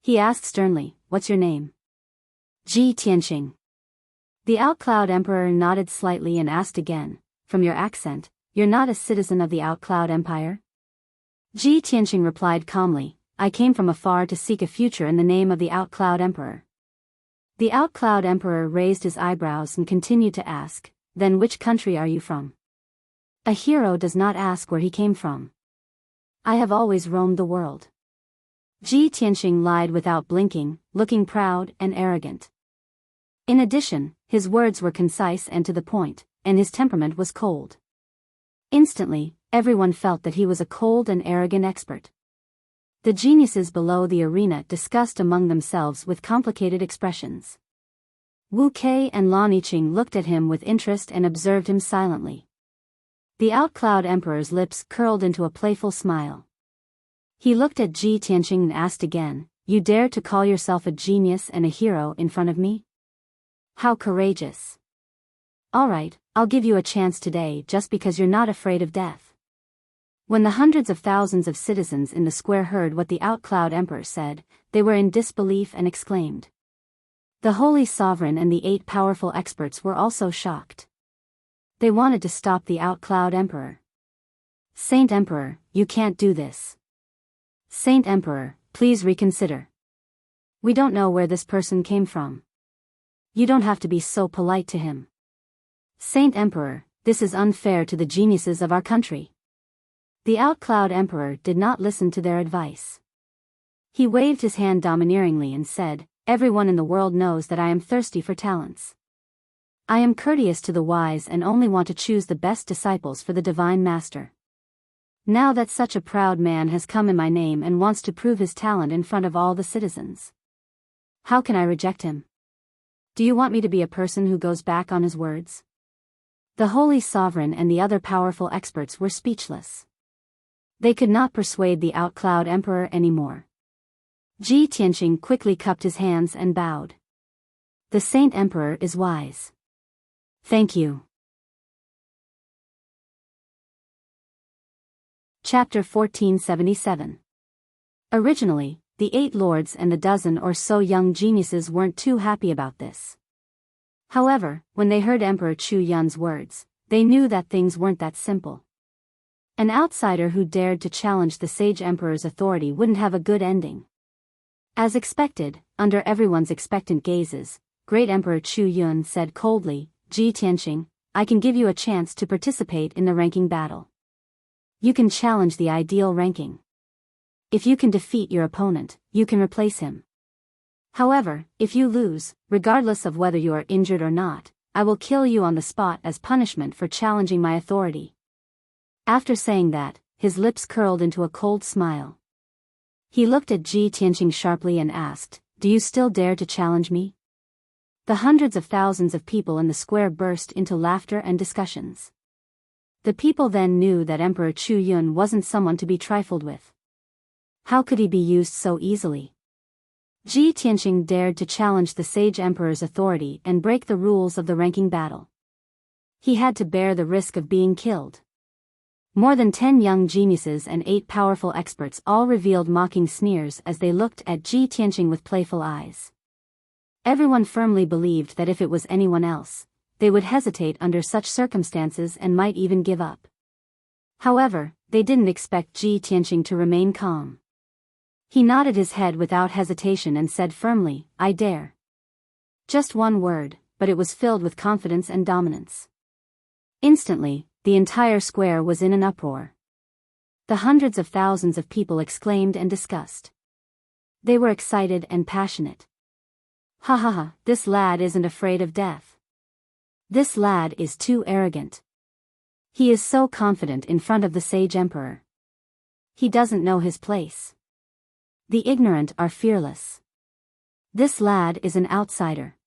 He asked sternly, "What's your name?" "Ji Tianqing." The Outcloud Emperor nodded slightly and asked again, "From your accent, you're not a citizen of the Outcloud Empire?" Ji Tianqing replied calmly, "I came from afar to seek a future in the name of the Outcloud Emperor." The Outcloud Emperor raised his eyebrows and continued to ask, "Then which country are you from?" A hero does not ask where he came from. I have always roamed the world. Ji Tianqing lied without blinking, looking proud and arrogant. In addition, his words were concise and to the point, and his temperament was cold. Instantly, everyone felt that he was a cold and arrogant expert. The geniuses below the arena discussed among themselves with complicated expressions. Wu Kei and Lan Yiqing looked at him with interest and observed him silently. The Outcloud Emperor's lips curled into a playful smile. He looked at Ji Tianqing and asked again, "You dare to call yourself a genius and a hero in front of me? How courageous. All right, I'll give you a chance today just because you're not afraid of death." When the hundreds of thousands of citizens in the square heard what the Outcloud Emperor said, they were in disbelief and exclaimed. The Holy Sovereign and the 8 powerful experts were also shocked. They wanted to stop the Outcloud Emperor. "Saint Emperor, you can't do this. Saint Emperor, please reconsider. We don't know where this person came from. You don't have to be so polite to him. Saint Emperor, this is unfair to the geniuses of our country." The Outcloud Emperor did not listen to their advice. He waved his hand domineeringly and said, "Everyone in the world knows that I am thirsty for talents. I am courteous to the wise and only want to choose the best disciples for the Divine Master. Now that such a proud man has come in my name and wants to prove his talent in front of all the citizens, how can I reject him? Do you want me to be a person who goes back on his words?" The Holy Sovereign and the other powerful experts were speechless. They could not persuade the Outcloud Emperor anymore. Ji Tianqing quickly cupped his hands and bowed. "The Saint Emperor is wise. Thank you." Chapter 1477. Originally, the 8 lords and the dozen or so young geniuses weren't too happy about this. However, when they heard Emperor Chu Yun's words, they knew that things weren't that simple. An outsider who dared to challenge the sage emperor's authority wouldn't have a good ending. As expected, under everyone's expectant gazes, Great Emperor Chu Yun said coldly, "Ji Tianqing, I can give you a chance to participate in the ranking battle. You can challenge the ideal ranking. If you can defeat your opponent, you can replace him. However, if you lose, regardless of whether you are injured or not, I will kill you on the spot as punishment for challenging my authority." After saying that, his lips curled into a cold smile. He looked at Ji Tianqing sharply and asked, "Do you still dare to challenge me?" The hundreds of thousands of people in the square burst into laughter and discussions. The people then knew that Emperor Chu Yun wasn't someone to be trifled with. How could he be used so easily? Ji Tianqing dared to challenge the sage emperor's authority and break the rules of the ranking battle. He had to bear the risk of being killed. More than 10 young geniuses and 8 powerful experts all revealed mocking sneers as they looked at Ji Tianqing with playful eyes. Everyone firmly believed that if it was anyone else, they would hesitate under such circumstances and might even give up. However, they didn't expect Ji Tianqing to remain calm. He nodded his head without hesitation and said firmly, "I dare." Just one word, but it was filled with confidence and dominance. Instantly, the entire square was in an uproar. The hundreds of thousands of people exclaimed and discussed. They were excited and passionate. "Ha ha ha, this lad isn't afraid of death. This lad is too arrogant. He is so confident in front of the sage emperor. He doesn't know his place. The ignorant are fearless. This lad is an outsider.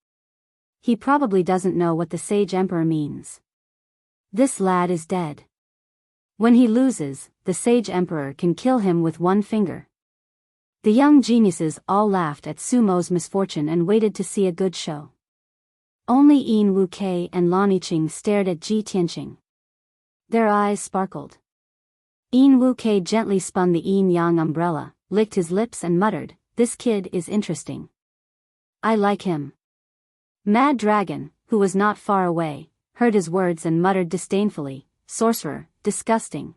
He probably doesn't know what the sage emperor means. This lad is dead. When he loses, the sage emperor can kill him with one finger." The young geniuses all laughed at Sumo's misfortune and waited to see a good show. Only Yin Wuke and Lan Yiqing stared at Ji Tianqing. Their eyes sparkled. Yin Wuke gently spun the yin-yang umbrella, licked his lips and muttered, "This kid is interesting. I like him." Mad Dragon, who was not far away, heard his words and muttered disdainfully, "Sorcerer, disgusting."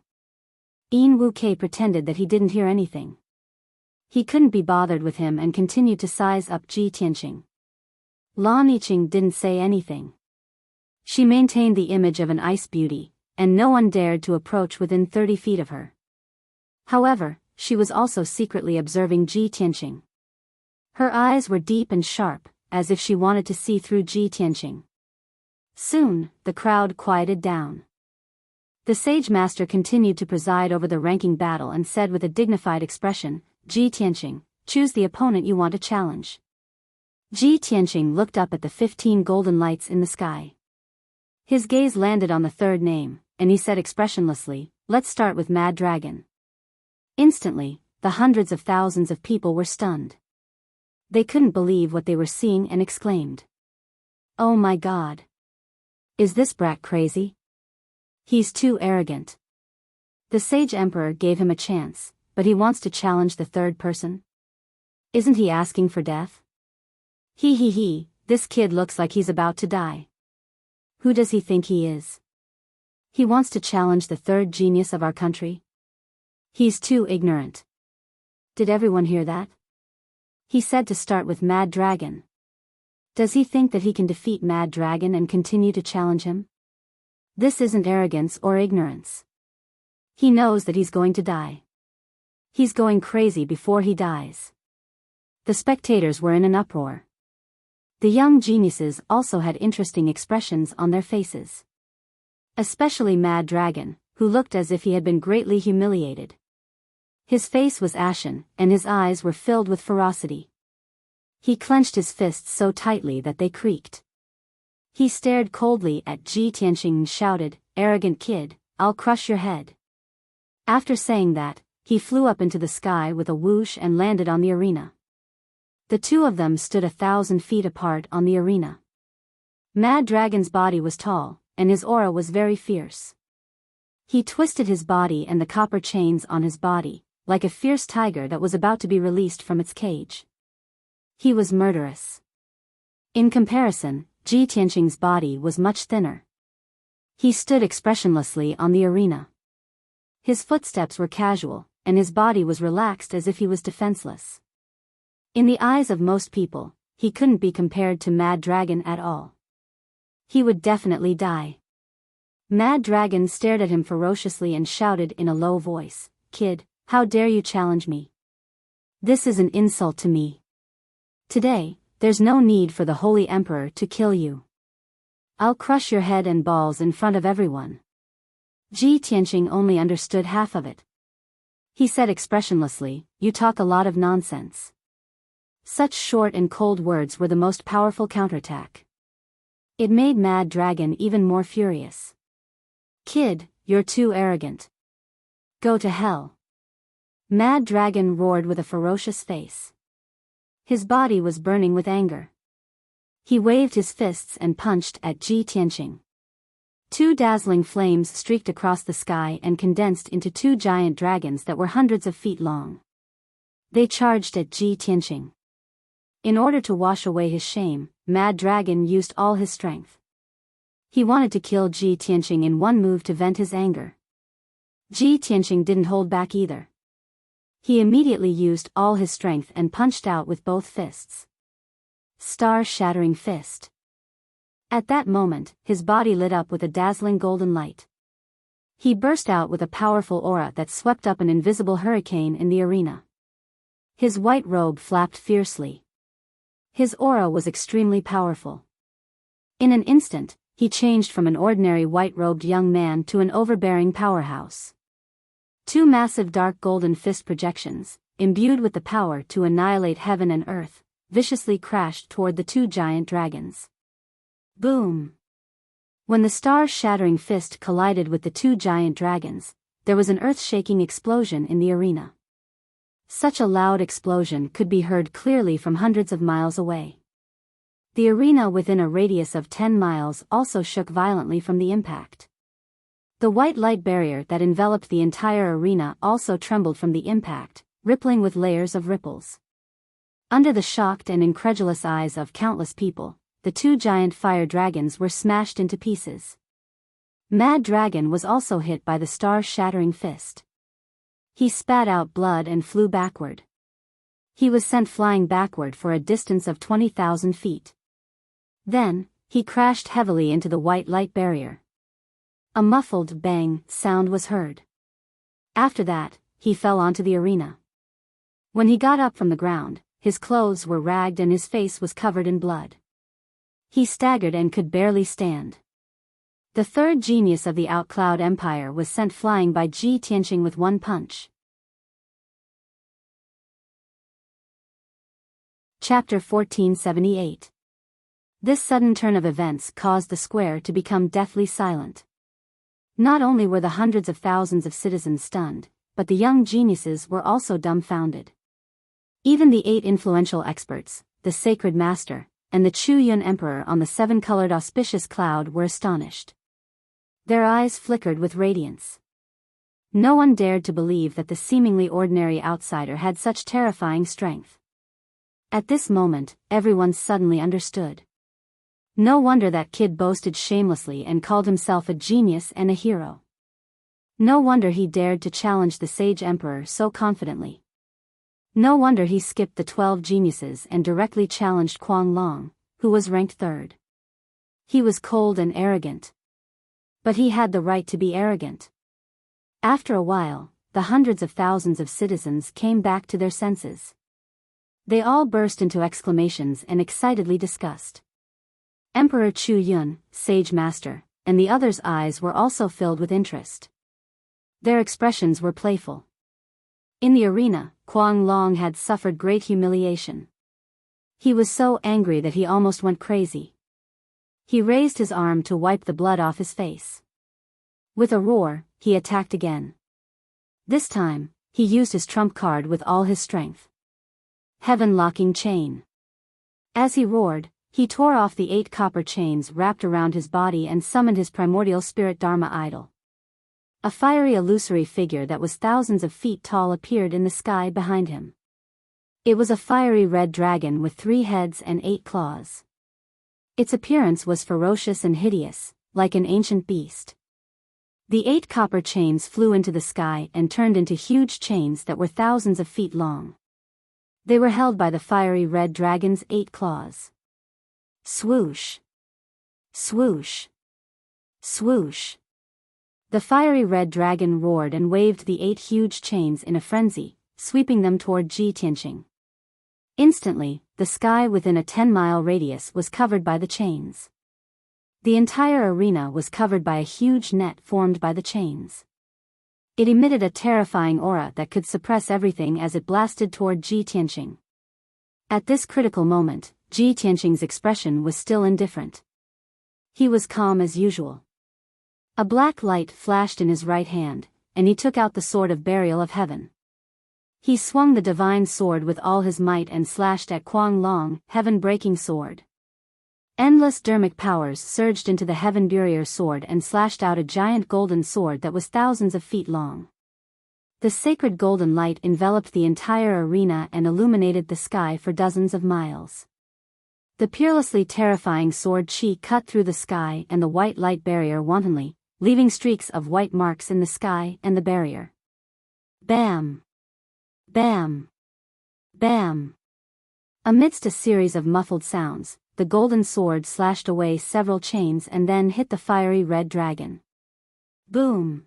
Yin Wuke pretended that he didn't hear anything. He couldn't be bothered with him and continued to size up Ji Tianqing. Lan Yiqing didn't say anything. She maintained the image of an ice beauty, and no one dared to approach within 30 feet of her. However, she was also secretly observing Ji Tianqing. Her eyes were deep and sharp, as if she wanted to see through Ji Tianqing. Soon, the crowd quieted down. The sage master continued to preside over the ranking battle and said with a dignified expression, "Ji Tianqing, choose the opponent you want to challenge." Ji Tianqing looked up at the 15 golden lights in the sky. His gaze landed on the third name, and he said expressionlessly, "Let's start with Mad Dragon." Instantly, the hundreds of thousands of people were stunned. They couldn't believe what they were seeing and exclaimed, "Oh my God! Is this brat crazy? He's too arrogant." The sage emperor gave him a chance, but he wants to challenge the third person? Isn't he asking for death? He, this kid looks like he's about to die. Who does he think he is? He wants to challenge the third genius of our country? He's too ignorant. Did everyone hear that? He said to start with Mad Dragon. Does he think that he can defeat Mad Dragon and continue to challenge him? This isn't arrogance or ignorance. He knows that he's going to die. He's going crazy before he dies. The spectators were in an uproar. The young geniuses also had interesting expressions on their faces. Especially Mad Dragon, who looked as if he had been greatly humiliated. His face was ashen, and his eyes were filled with ferocity. He clenched his fists so tightly that they creaked. He stared coldly at Ji Tianqing and shouted, "Arrogant kid, I'll crush your head." After saying that, he flew up into the sky with a whoosh and landed on the arena. The two of them stood 1,000 feet apart on the arena. Mad Dragon's body was tall, and his aura was very fierce. He twisted his body and the copper chains on his body, like a fierce tiger that was about to be released from its cage. He was murderous. In comparison, Ji Tianqing's body was much thinner. He stood expressionlessly on the arena. His footsteps were casual, and his body was relaxed as if he was defenseless. In the eyes of most people, he couldn't be compared to Mad Dragon at all. He would definitely die. Mad Dragon stared at him ferociously and shouted in a low voice, "Kid, how dare you challenge me? This is an insult to me. Today, there's no need for the Holy Emperor to kill you. I'll crush your head and balls in front of everyone." Ji Tianqing only understood half of it. He said expressionlessly, "You talk a lot of nonsense. Such short and cold words were the most powerful counterattack. It made Mad Dragon even more furious. "Kid, you're too arrogant. Go to hell." Mad Dragon roared with a ferocious face. His body was burning with anger. He waved his fists and punched at Ji Tianqing. Two dazzling flames streaked across the sky and condensed into two giant dragons that were hundreds of feet long. They charged at Ji Tianqing. In order to wash away his shame, Mad Dragon used all his strength. He wanted to kill Ji Tianqing in one move to vent his anger. Ji Tianqing didn't hold back either. He immediately used all his strength and punched out with both fists. Star-shattering fist. At that moment, his body lit up with a dazzling golden light. He burst out with a powerful aura that swept up an invisible hurricane in the arena. His white robe flapped fiercely. His aura was extremely powerful. In an instant, he changed from an ordinary white-robed young man to an overbearing powerhouse. Two massive dark golden fist projections, imbued with the power to annihilate heaven and earth, viciously crashed toward the two giant dragons. Boom! When the star-shattering fist collided with the two giant dragons, there was an earth-shaking explosion in the arena. Such a loud explosion could be heard clearly from hundreds of miles away. The arena within a radius of 10 miles also shook violently from the impact. The white light barrier that enveloped the entire arena also trembled from the impact, rippling with layers of ripples. Under the shocked and incredulous eyes of countless people, the two giant fire dragons were smashed into pieces. Mad Dragon was also hit by the star-shattering fist. He spat out blood and flew backward. He was sent flying backward for a distance of 20,000 feet. Then, he crashed heavily into the white light barrier. A muffled bang sound was heard. After that, he fell onto the arena. When he got up from the ground, his clothes were ragged and his face was covered in blood. He staggered and could barely stand. The third genius of the Outcloud Empire was sent flying by Ji Tianqing with one punch. Chapter 1478. This sudden turn of events caused the square to become deathly silent. Not only were the hundreds of thousands of citizens stunned, but the young geniuses were also dumbfounded. Even the 8 influential experts, the Sacred Master, and the Chu Yun Emperor on the 7-colored auspicious cloud were astonished. Their eyes flickered with radiance. No one dared to believe that the seemingly ordinary outsider had such terrifying strength. At this moment, everyone suddenly understood. No wonder that kid boasted shamelessly and called himself a genius and a hero. No wonder he dared to challenge the sage emperor so confidently. No wonder he skipped the 12 geniuses and directly challenged Kuang Long, who was ranked 3rd. He was cold and arrogant. But he had the right to be arrogant. After a while, the hundreds of thousands of citizens came back to their senses. They all burst into exclamations and excitedly discussed. Emperor Chu Yun, Sage Master, and the others' eyes were also filled with interest. Their expressions were playful. In the arena, Kuang Long had suffered great humiliation. He was so angry that he almost went crazy. He raised his arm to wipe the blood off his face. With a roar, he attacked again. This time, he used his trump card with all his strength. Heaven-locking chain. As he roared, he tore off the 8 copper chains wrapped around his body and summoned his primordial spirit Dharma idol. A fiery illusory figure that was thousands of feet tall appeared in the sky behind him. It was a fiery red dragon with 3 heads and 8 claws. Its appearance was ferocious and hideous, like an ancient beast. The 8 copper chains flew into the sky and turned into huge chains that were thousands of feet long. They were held by the fiery red dragon's 8 claws. Swoosh! Swoosh! Swoosh! The fiery red dragon roared and waved the 8 huge chains in a frenzy, sweeping them toward Ji Tianqing. Instantly, the sky within a 10-mile radius was covered by the chains. The entire arena was covered by a huge net formed by the chains. It emitted a terrifying aura that could suppress everything as it blasted toward Ji Tianqing. At this critical moment, Ji Tianqing's expression was still indifferent. He was calm as usual. A black light flashed in his right hand, and he took out the sword of burial of heaven. He swung the divine sword with all his might and slashed at Kuang Long, heaven-breaking sword. Endless dermic powers surged into the heaven burier sword and slashed out a giant golden sword that was thousands of feet long. The sacred golden light enveloped the entire arena and illuminated the sky for dozens of miles. The peerlessly terrifying sword chi cut through the sky and the white light barrier wantonly, leaving streaks of white marks in the sky and the barrier. Bam! Bam! Bam! Amidst a series of muffled sounds, the golden sword slashed away several chains and then hit the fiery red dragon. Boom!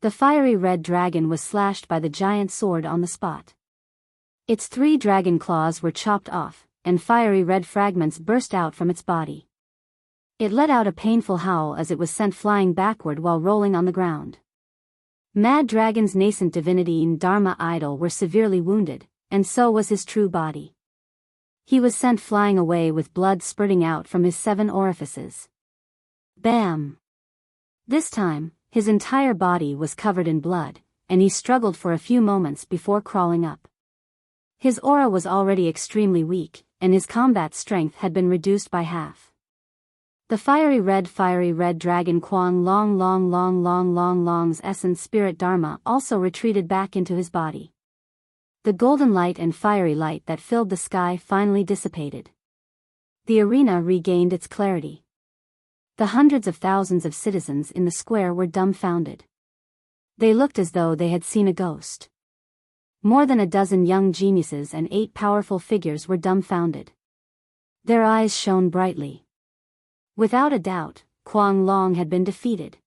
The fiery red dragon was slashed by the giant sword on the spot. Its 3 dragon claws were chopped off, and fiery red fragments burst out from its body. It let out a painful howl as it was sent flying backward while rolling on the ground. Mad Dragon's nascent divinity and Dharma idol were severely wounded, and so was his true body. He was sent flying away with blood spurting out from his 7 orifices. Bam! This time, his entire body was covered in blood, and he struggled for a few moments before crawling up. His aura was already extremely weak, and his combat strength had been reduced by half. The fiery red dragon Kuang Long's essence spirit Dharma also retreated back into his body. The golden light and fiery light that filled the sky finally dissipated. The arena regained its clarity. The hundreds of thousands of citizens in the square were dumbfounded. They looked as though they had seen a ghost. More than a dozen young geniuses and 8 powerful figures were dumbfounded. Their eyes shone brightly. Without a doubt, Kuang Long had been defeated.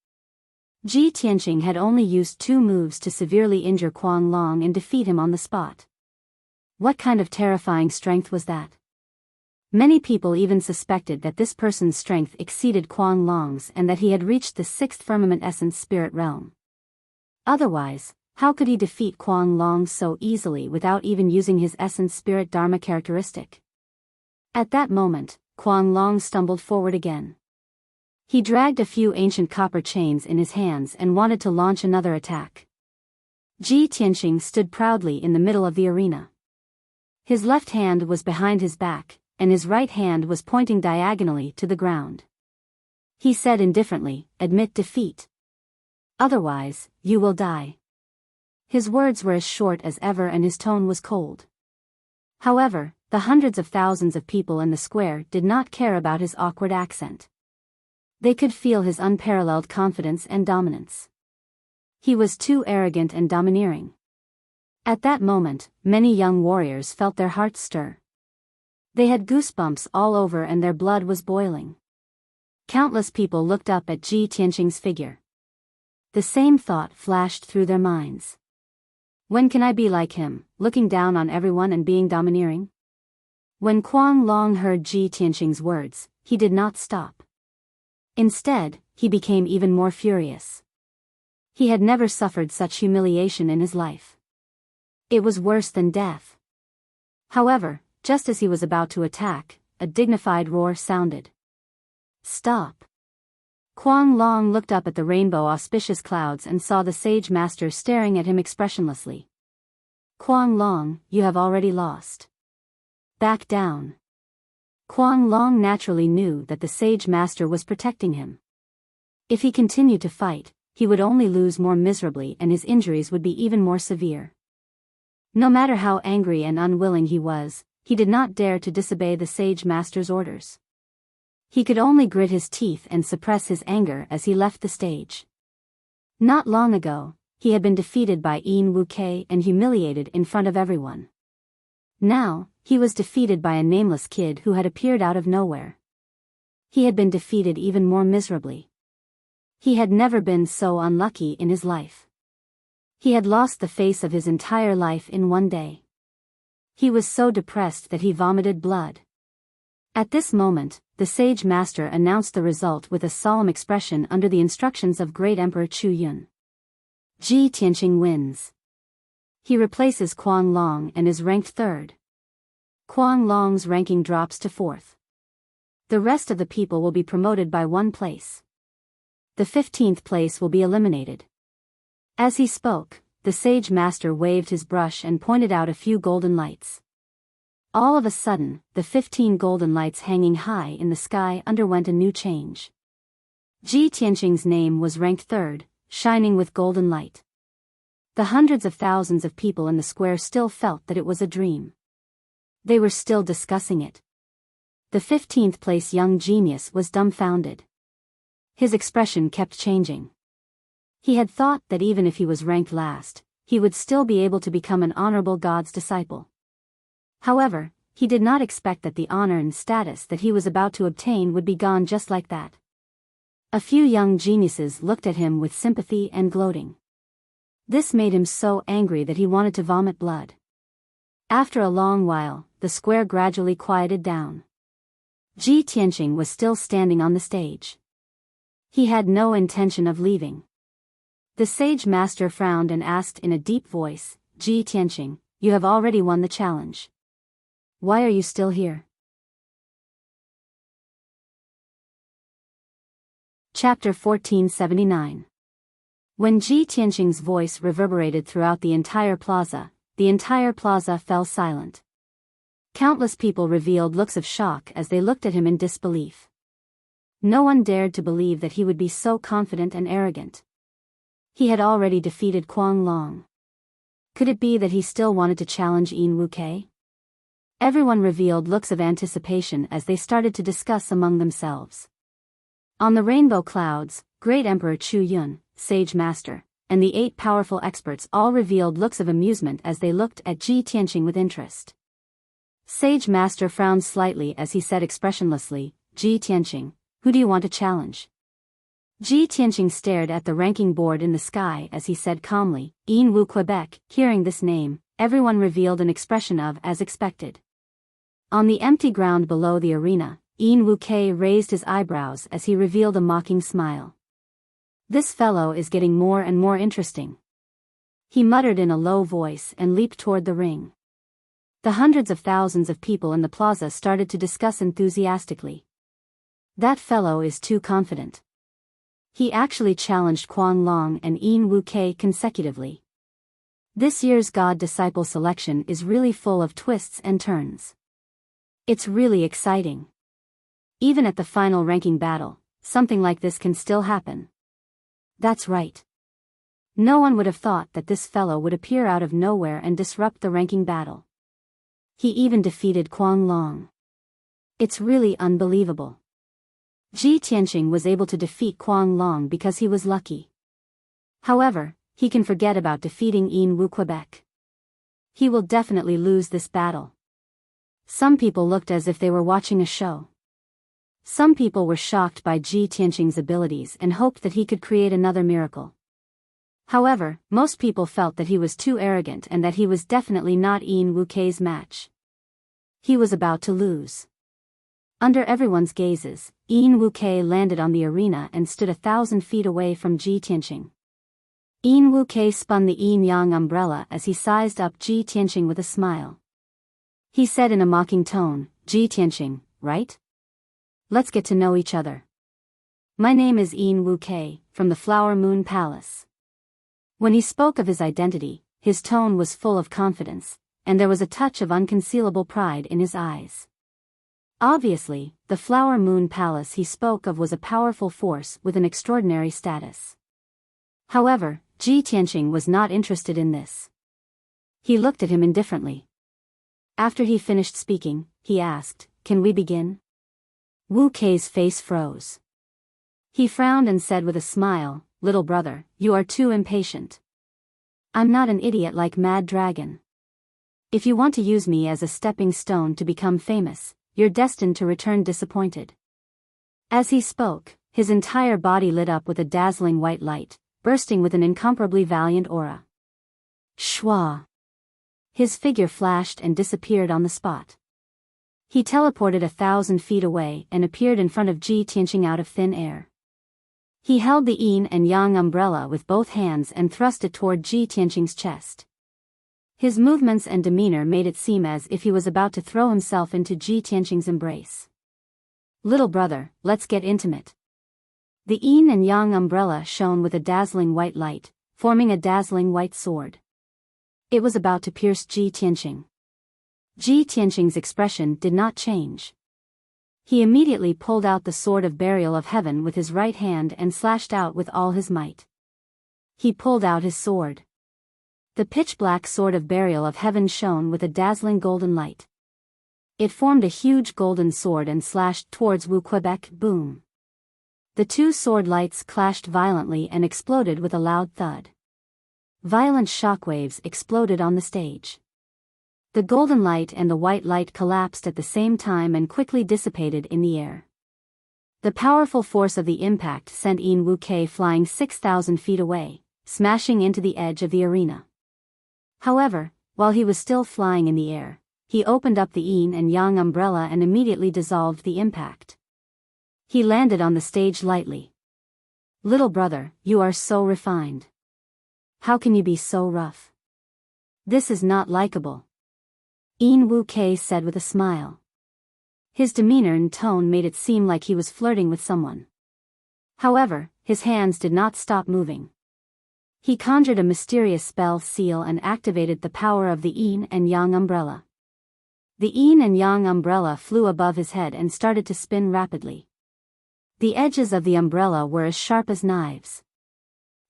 Ji Tianqing had only used 2 moves to severely injure Kuang Long and defeat him on the spot. What kind of terrifying strength was that? Many people even suspected that this person's strength exceeded Kuang Long's and that he had reached the 6th firmament essence spirit realm. Otherwise, how could he defeat Kuang Long so easily without even using his essence spirit Dharma characteristic? At that moment, Kuang Long stumbled forward again. He dragged a few ancient copper chains in his hands and wanted to launch another attack. Ji Tianqing stood proudly in the middle of the arena. His left hand was behind his back, and his right hand was pointing diagonally to the ground. He said indifferently, "Admit defeat. Otherwise, you will die." His words were as short as ever and his tone was cold. However, the hundreds of thousands of people in the square did not care about his awkward accent. They could feel his unparalleled confidence and dominance. He was too arrogant and domineering. At that moment, many young warriors felt their hearts stir. They had goosebumps all over and their blood was boiling. Countless people looked up at Ji Tianqing's figure. The same thought flashed through their minds. When can I be like him, looking down on everyone and being domineering? When Kuang Long heard Ji Tianqing's words, he did not stop. Instead, he became even more furious. He had never suffered such humiliation in his life. It was worse than death. However, just as he was about to attack, a dignified roar sounded. Stop! Kuang Long looked up at the rainbow auspicious clouds and saw the sage master staring at him expressionlessly. Kuang Long, you have already lost. Back down. Kuang Long naturally knew that the sage master was protecting him. If he continued to fight, he would only lose more miserably and his injuries would be even more severe. No matter how angry and unwilling he was, he did not dare to disobey the sage master's orders. He could only grit his teeth and suppress his anger as he left the stage. Not long ago, he had been defeated by Yin Wuke and humiliated in front of everyone. Now, he was defeated by a nameless kid who had appeared out of nowhere. He had been defeated even more miserably. He had never been so unlucky in his life. He had lost the face of his entire life in one day. He was so depressed that he vomited blood. At this moment, the sage master announced the result with a solemn expression under the instructions of Great Emperor Chu Yun. Ji Tianqing wins. He replaces Kuang Long and is ranked 3rd. Kuang Long's ranking drops to 4th. The rest of the people will be promoted by 1 place. The 15th place will be eliminated. As he spoke, the sage master waved his brush and pointed out a few golden lights. All of a sudden, the 15 golden lights hanging high in the sky underwent a new change. Ji Tianqing's name was ranked 3rd, shining with golden light. The hundreds of thousands of people in the square still felt that it was a dream. They were still discussing it. The 15th place young genius was dumbfounded. His expression kept changing. He had thought that even if he was ranked last, he would still be able to become an honorable god's disciple. However, he did not expect that the honor and status that he was about to obtain would be gone just like that. A few young geniuses looked at him with sympathy and gloating. This made him so angry that he wanted to vomit blood. After a long while, the square gradually quieted down. Ji Tianqing was still standing on the stage. He had no intention of leaving. The sage master frowned and asked in a deep voice, "Ji Tianqing, you have already won the challenge. Why are you still here?" Chapter 1479. When Ji Tianqing's voice reverberated throughout the entire plaza fell silent. Countless people revealed looks of shock as they looked at him in disbelief. No one dared to believe that he would be so confident and arrogant. He had already defeated Kuang Long. Could it be that he still wanted to challenge Yin Wuke? Everyone revealed looks of anticipation as they started to discuss among themselves. On the rainbow clouds, Great Emperor Chu Yun, Sage Master, and the 8 powerful experts all revealed looks of amusement as they looked at Ji Tianqing with interest. Sage Master frowned slightly as he said expressionlessly, "Ji Tianqing, who do you want to challenge?" Ji Tianqing stared at the ranking board in the sky as he said calmly, "Yin Wu Quebec." Hearing this name, everyone revealed an expression of as expected. On the empty ground below the arena, Yin Wuke raised his eyebrows as he revealed a mocking smile. "This fellow is getting more and more interesting," he muttered in a low voice and leaped toward the ring. The hundreds of thousands of people in the plaza started to discuss enthusiastically. "That fellow is too confident. He actually challenged Kuang Long and Yin Wuke consecutively. This year's God-disciple selection is really full of twists and turns. It's really exciting. Even at the final ranking battle, something like this can still happen." That's right. No one would have thought that this fellow would appear out of nowhere and disrupt the ranking battle. He even defeated Kuang Long. It's really unbelievable. Ji Tianqing was able to defeat Kuang Long because he was lucky. However, he can forget about defeating Yin Wu Quebec. He will definitely lose this battle. Some people looked as if they were watching a show. Some people were shocked by Ji Tianqing's abilities and hoped that he could create another miracle. However, most people felt that he was too arrogant and that he was definitely not Yin Wuke's match. He was about to lose. Under everyone's gazes, Yin Wuke landed on the arena and stood 1,000 feet away from Ji Tianqing. Yin Wuke spun the yin-yang umbrella as he sized up Ji Tianqing with a smile. He said in a mocking tone, "Ji Tianqing, right? Let's get to know each other. My name is Yin Wuke, from the Flower Moon Palace." When he spoke of his identity, his tone was full of confidence, and there was a touch of unconcealable pride in his eyes. Obviously, the Flower Moon Palace he spoke of was a powerful force with an extraordinary status. However, Ji Tianqing was not interested in this. He looked at him indifferently. After he finished speaking, he asked, "Can we begin?" Wu Kei's face froze. He frowned and said with a smile, "Little brother, you are too impatient. I'm not an idiot like Mad Dragon. If you want to use me as a stepping stone to become famous, you're destined to return disappointed." As he spoke, his entire body lit up with a dazzling white light, bursting with an incomparably valiant aura. Shwa! His figure flashed and disappeared on the spot. He teleported 1,000 feet away and appeared in front of Ji Tianqing out of thin air. He held the yin and yang umbrella with both hands and thrust it toward Ji Tianqing's chest. His movements and demeanor made it seem as if he was about to throw himself into Ji Tianqing's embrace. "Little brother, let's get intimate." The yin and yang umbrella shone with a dazzling white light, forming a dazzling white sword. It was about to pierce Ji Tianqing. Ji Tianqing's expression did not change. He immediately pulled out the sword of burial of heaven with his right hand and slashed out with all his might. He pulled out his sword. The pitch-black sword of burial of heaven shone with a dazzling golden light. It formed a huge golden sword and slashed towards Wu Quebec. Boom. The two sword lights clashed violently and exploded with a loud thud. Violent shockwaves exploded on the stage. The golden light and the white light collapsed at the same time and quickly dissipated in the air. The powerful force of the impact sent Yin Wuke flying 6,000 feet away, smashing into the edge of the arena. However, while he was still flying in the air, he opened up the yin and yang umbrella and immediately dissolved the impact. He landed on the stage lightly. "Little brother, you are so refined. How can you be so rough? This is not likable," Yin Wuke said with a smile. His demeanor and tone made it seem like he was flirting with someone. However, his hands did not stop moving. He conjured a mysterious spell seal and activated the power of the yin and yang umbrella. The yin and yang umbrella flew above his head and started to spin rapidly. The edges of the umbrella were as sharp as knives.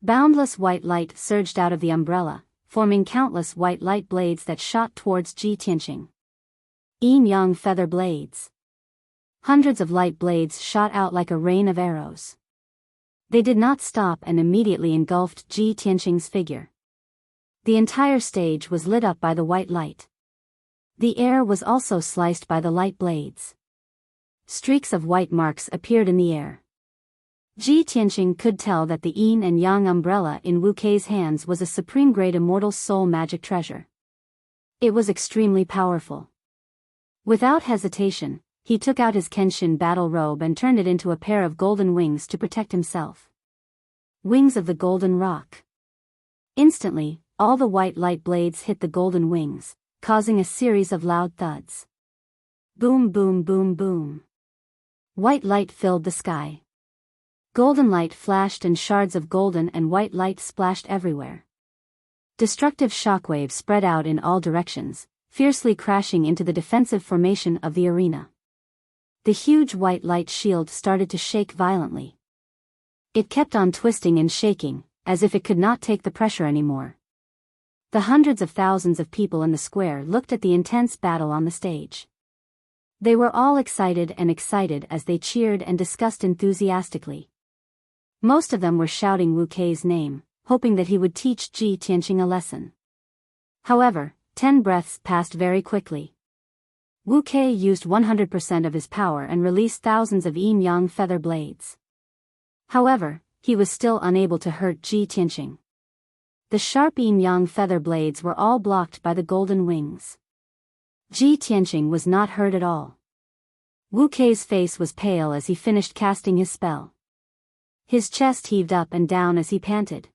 Boundless white light surged out of the umbrella, forming countless white light blades that shot towards Ji Tianqing. Yin-yang feather blades. Hundreds of light blades shot out like a rain of arrows. They did not stop and immediately engulfed Ji Tianqing's figure. The entire stage was lit up by the white light. The air was also sliced by the light blades. Streaks of white marks appeared in the air. Ji Tianqing could tell that the yin and yang umbrella in Wu Kei's hands was a supreme-grade immortal soul magic treasure. It was extremely powerful. Without hesitation, he took out his Kenshin battle robe and turned it into a pair of golden wings to protect himself. Wings of the Golden Rock. Instantly, all the white light blades hit the golden wings, causing a series of loud thuds. Boom, boom, boom, boom. White light filled the sky. Golden light flashed and shards of golden and white light splashed everywhere. Destructive shockwaves spread out in all directions, fiercely crashing into the defensive formation of the arena. The huge white light shield started to shake violently. It kept on twisting and shaking, as if it could not take the pressure anymore. The hundreds of thousands of people in the square looked at the intense battle on the stage. They were all excited as they cheered and discussed enthusiastically. Most of them were shouting Wu Kei's name, hoping that he would teach Ji Tianqing a lesson. However, 10 breaths passed very quickly. Wu Kei used 100% of his power and released thousands of yin-yang feather blades. However, he was still unable to hurt Ji Tianqing. The sharp yin-yang feather blades were all blocked by the golden wings. Ji Tianqing was not hurt at all. Wu Kei's face was pale as he finished casting his spell. His chest heaved up and down as he panted.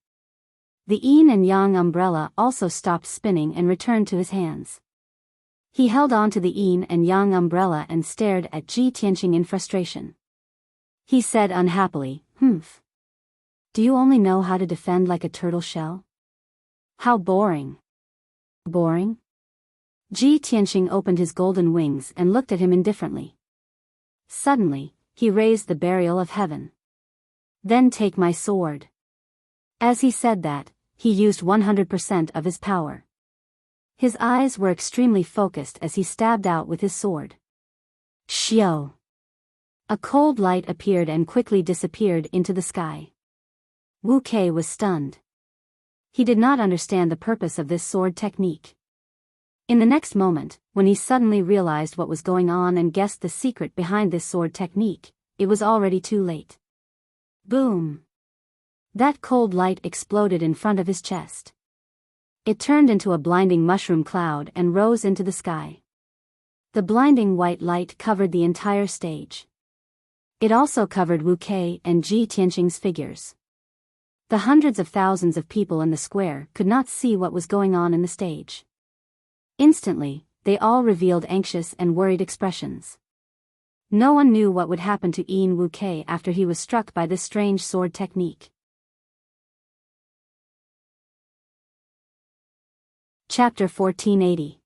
The yin and yang umbrella also stopped spinning and returned to his hands. He held on to the yin and yang umbrella and stared at Ji Tianqing in frustration. He said unhappily, "Humph. Do you only know how to defend like a turtle shell? How boring." "Boring?" Ji Tianqing opened his golden wings and looked at him indifferently. Suddenly, he raised the burial of heaven. "Then take my sword." As he said that, he used 100% of his power. His eyes were extremely focused as he stabbed out with his sword. Xiao! A cold light appeared and quickly disappeared into the sky. Wu Kei was stunned. He did not understand the purpose of this sword technique. In the next moment, when he suddenly realized what was going on and guessed the secret behind this sword technique, it was already too late. Boom! That cold light exploded in front of his chest. It turned into a blinding mushroom cloud and rose into the sky. The blinding white light covered the entire stage. It also covered Wu Kei and Ji Tianqing's figures. The hundreds of thousands of people in the square could not see what was going on in the stage. Instantly, they all revealed anxious and worried expressions. No one knew what would happen to Yin Wuke after he was struck by this strange sword technique. Chapter 1480.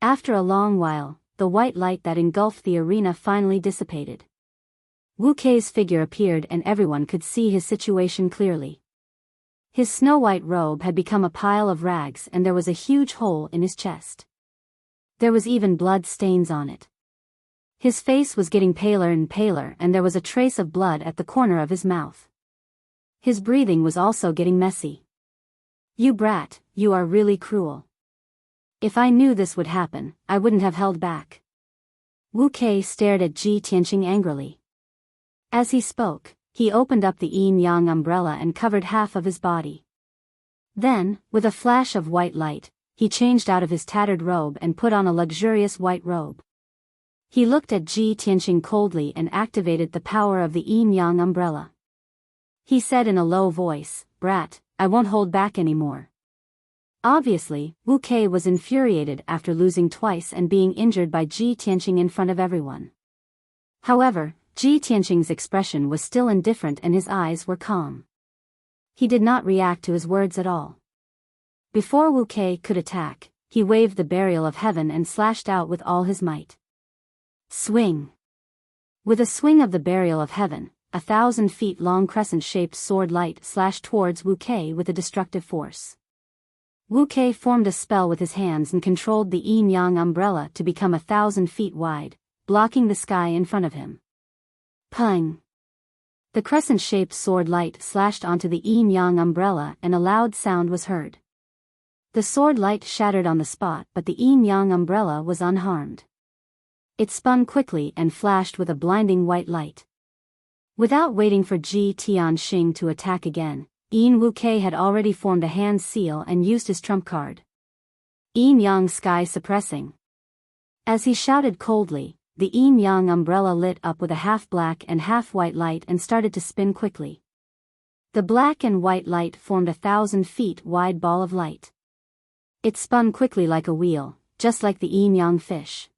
After a long while, the white light that engulfed the arena finally dissipated. Wuke's figure appeared and everyone could see his situation clearly. His snow-white robe had become a pile of rags and there was a huge hole in his chest. There was even blood stains on it. His face was getting paler and paler and there was a trace of blood at the corner of his mouth. His breathing was also getting messy. "You brat, you are really cruel. If I knew this would happen, I wouldn't have held back." Wuke stared at Ji Tianqing angrily. As he spoke, he opened up the yin-yang umbrella and covered half of his body. Then, with a flash of white light, he changed out of his tattered robe and put on a luxurious white robe. He looked at Ji Tianqing coldly and activated the power of the yin-yang umbrella. He said in a low voice, "Brat, I won't hold back anymore." Obviously, Wuke was infuriated after losing twice and being injured by Ji Tianqing in front of everyone. However, Ji Tianqing's expression was still indifferent and his eyes were calm. He did not react to his words at all. Before Wuke could attack, he waved the burial of heaven and slashed out with all his might. Swing! With a swing of the burial of heaven, 1,000 feet long crescent-shaped sword light slashed towards Wuke with a destructive force. Wuke formed a spell with his hands and controlled the yin-yang umbrella to become 1,000 feet wide, blocking the sky in front of him. Pang! The crescent-shaped sword light slashed onto the yin-yang umbrella and a loud sound was heard. The sword light shattered on the spot but the yin-yang umbrella was unharmed. It spun quickly and flashed with a blinding white light. Without waiting for Ji Tianqing to attack again, Yin Wuke had already formed a hand seal and used his trump card. Yin-yang sky suppressing. As he shouted coldly, the yin-yang umbrella lit up with a half-black and half-white light and started to spin quickly. The black and white light formed 1,000 feet wide ball of light. It spun quickly like a wheel, just like the yin-yang fish.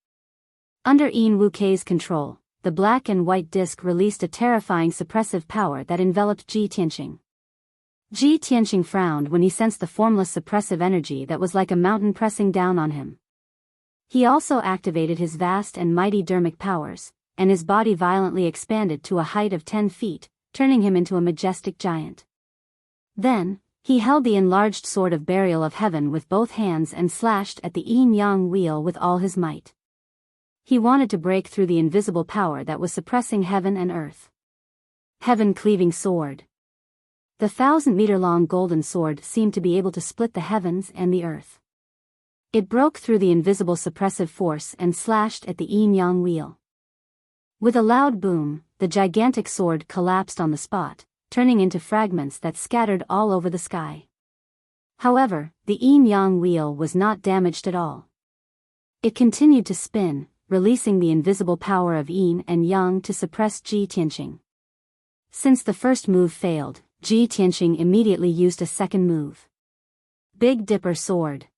Under Yin Wuke's control, the black and white disc released a terrifying suppressive power that enveloped Ji Tianqing. Ji Tianqing frowned when he sensed the formless suppressive energy that was like a mountain pressing down on him. He also activated his vast and mighty dermic powers, and his body violently expanded to a height of 10 feet, turning him into a majestic giant. Then, he held the enlarged sword of burial of heaven with both hands and slashed at the yin-yang wheel with all his might. He wanted to break through the invisible power that was suppressing heaven and earth. Heaven-cleaving sword. The 1,000-meter-long golden sword seemed to be able to split the heavens and the earth. It broke through the invisible suppressive force and slashed at the yin-yang wheel. With a loud boom, the gigantic sword collapsed on the spot, turning into fragments that scattered all over the sky. However, the yin-yang wheel was not damaged at all. It continued to spin, releasing the invisible power of yin and yang to suppress Ji Tianqing. Since the first move failed, Ji Tianqing immediately used a second move. Big Dipper Sword.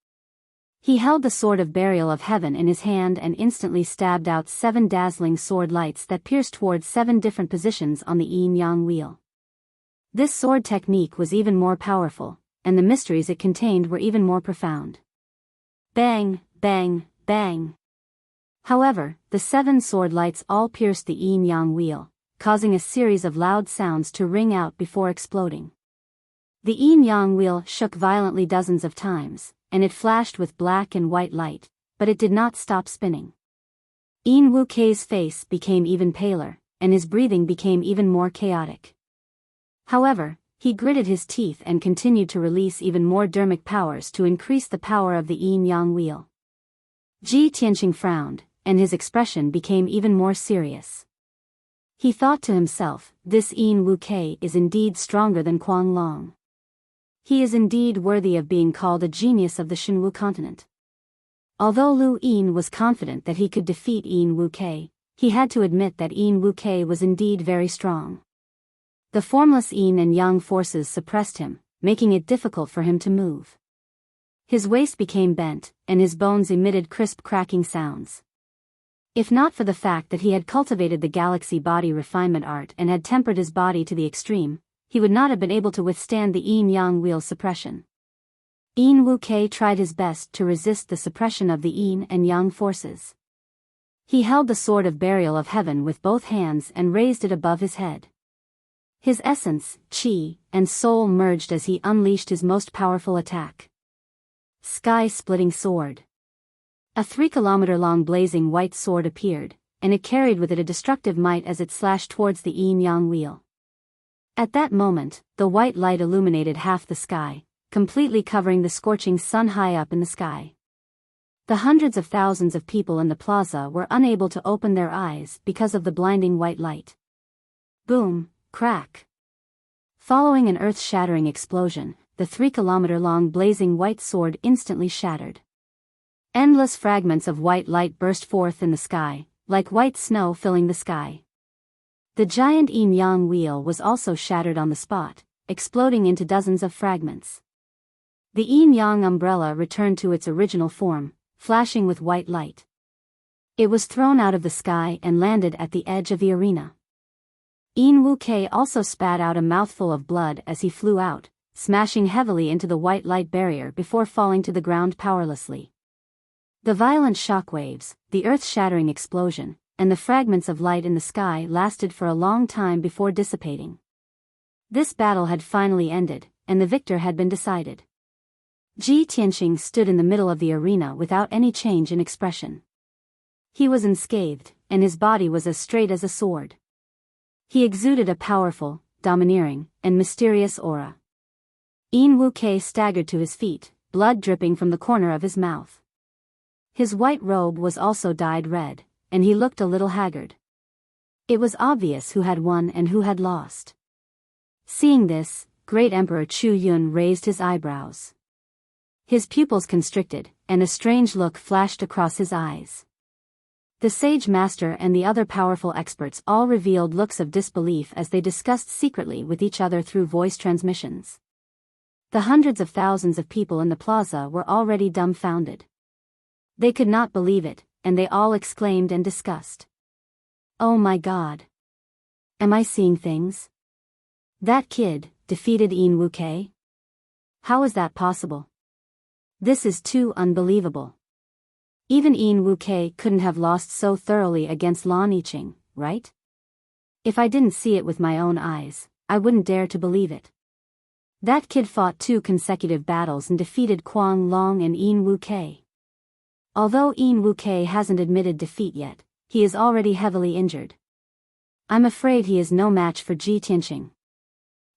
He held the sword of burial of heaven in his hand and instantly stabbed out 7 dazzling sword lights that pierced towards 7 different positions on the yin-yang wheel. This sword technique was even more powerful, and the mysteries it contained were even more profound. Bang, bang, bang. However, the 7 sword lights all pierced the yin-yang wheel, causing a series of loud sounds to ring out before exploding. The yin-yang wheel shook violently dozens of times, and it flashed with black and white light, but it did not stop spinning. Yin Wuke's face became even paler, and his breathing became even more chaotic. However, he gritted his teeth and continued to release even more dermic powers to increase the power of the yin-yang wheel. Ji Tianqing frowned, and his expression became even more serious. He thought to himself, this Yin Wuke is indeed stronger than Kuang Long. He is indeed worthy of being called a genius of the Shenwu continent. Although Lu Yin was confident that he could defeat Yin Wuke, he had to admit that Yin Wuke was indeed very strong. The formless yin and yang forces suppressed him, making it difficult for him to move. His waist became bent, and his bones emitted crisp cracking sounds. If not for the fact that he had cultivated the galaxy body refinement art and had tempered his body to the extreme, he would not have been able to withstand the yin-yang wheel suppression. Yin Wuke tried his best to resist the suppression of the yin and yang forces. He held the sword of burial of heaven with both hands and raised it above his head. His essence, chi, and soul merged as he unleashed his most powerful attack. Sky-splitting sword. A 3-kilometer-long blazing white sword appeared, and it carried with it a destructive might as it slashed towards the yin-yang wheel. At that moment, the white light illuminated half the sky, completely covering the scorching sun high up in the sky. The hundreds of thousands of people in the plaza were unable to open their eyes because of the blinding white light. Boom, crack. Following an earth-shattering explosion, the 3-kilometer-long blazing white sword instantly shattered. Endless fragments of white light burst forth in the sky, like white snow filling the sky. The giant yin-yang wheel was also shattered on the spot, exploding into dozens of fragments. The yin-yang umbrella returned to its original form, flashing with white light. It was thrown out of the sky and landed at the edge of the arena. Yin Wuke also spat out a mouthful of blood as he flew out, smashing heavily into the white light barrier before falling to the ground powerlessly. The violent shockwaves, the earth-shattering explosion, and the fragments of light in the sky lasted for a long time before dissipating. This battle had finally ended, and the victor had been decided. Ji Tianqing stood in the middle of the arena without any change in expression. He was unscathed, and his body was as straight as a sword. He exuded a powerful, domineering, and mysterious aura. Yin Wuke staggered to his feet, blood dripping from the corner of his mouth. His white robe was also dyed red, and he looked a little haggard. It was obvious who had won and who had lost. Seeing this, Great Emperor Chu Yun raised his eyebrows. His pupils constricted, and a strange look flashed across his eyes. The sage master and the other powerful experts all revealed looks of disbelief as they discussed secretly with each other through voice transmissions. The hundreds of thousands of people in the plaza were already dumbfounded. They could not believe it, and they all exclaimed and discussed. Oh my God! Am I seeing things? That kid defeated Yin Wuke? How is that possible? This is too unbelievable. Even Yin Wuke couldn't have lost so thoroughly against Lan Yiqing, right? If I didn't see it with my own eyes, I wouldn't dare to believe it. That kid fought 2 consecutive battles and defeated Quang Long and Yin Wuke. Although Yin Wuke hasn't admitted defeat yet, he is already heavily injured. I'm afraid he is no match for Ji Tianqing.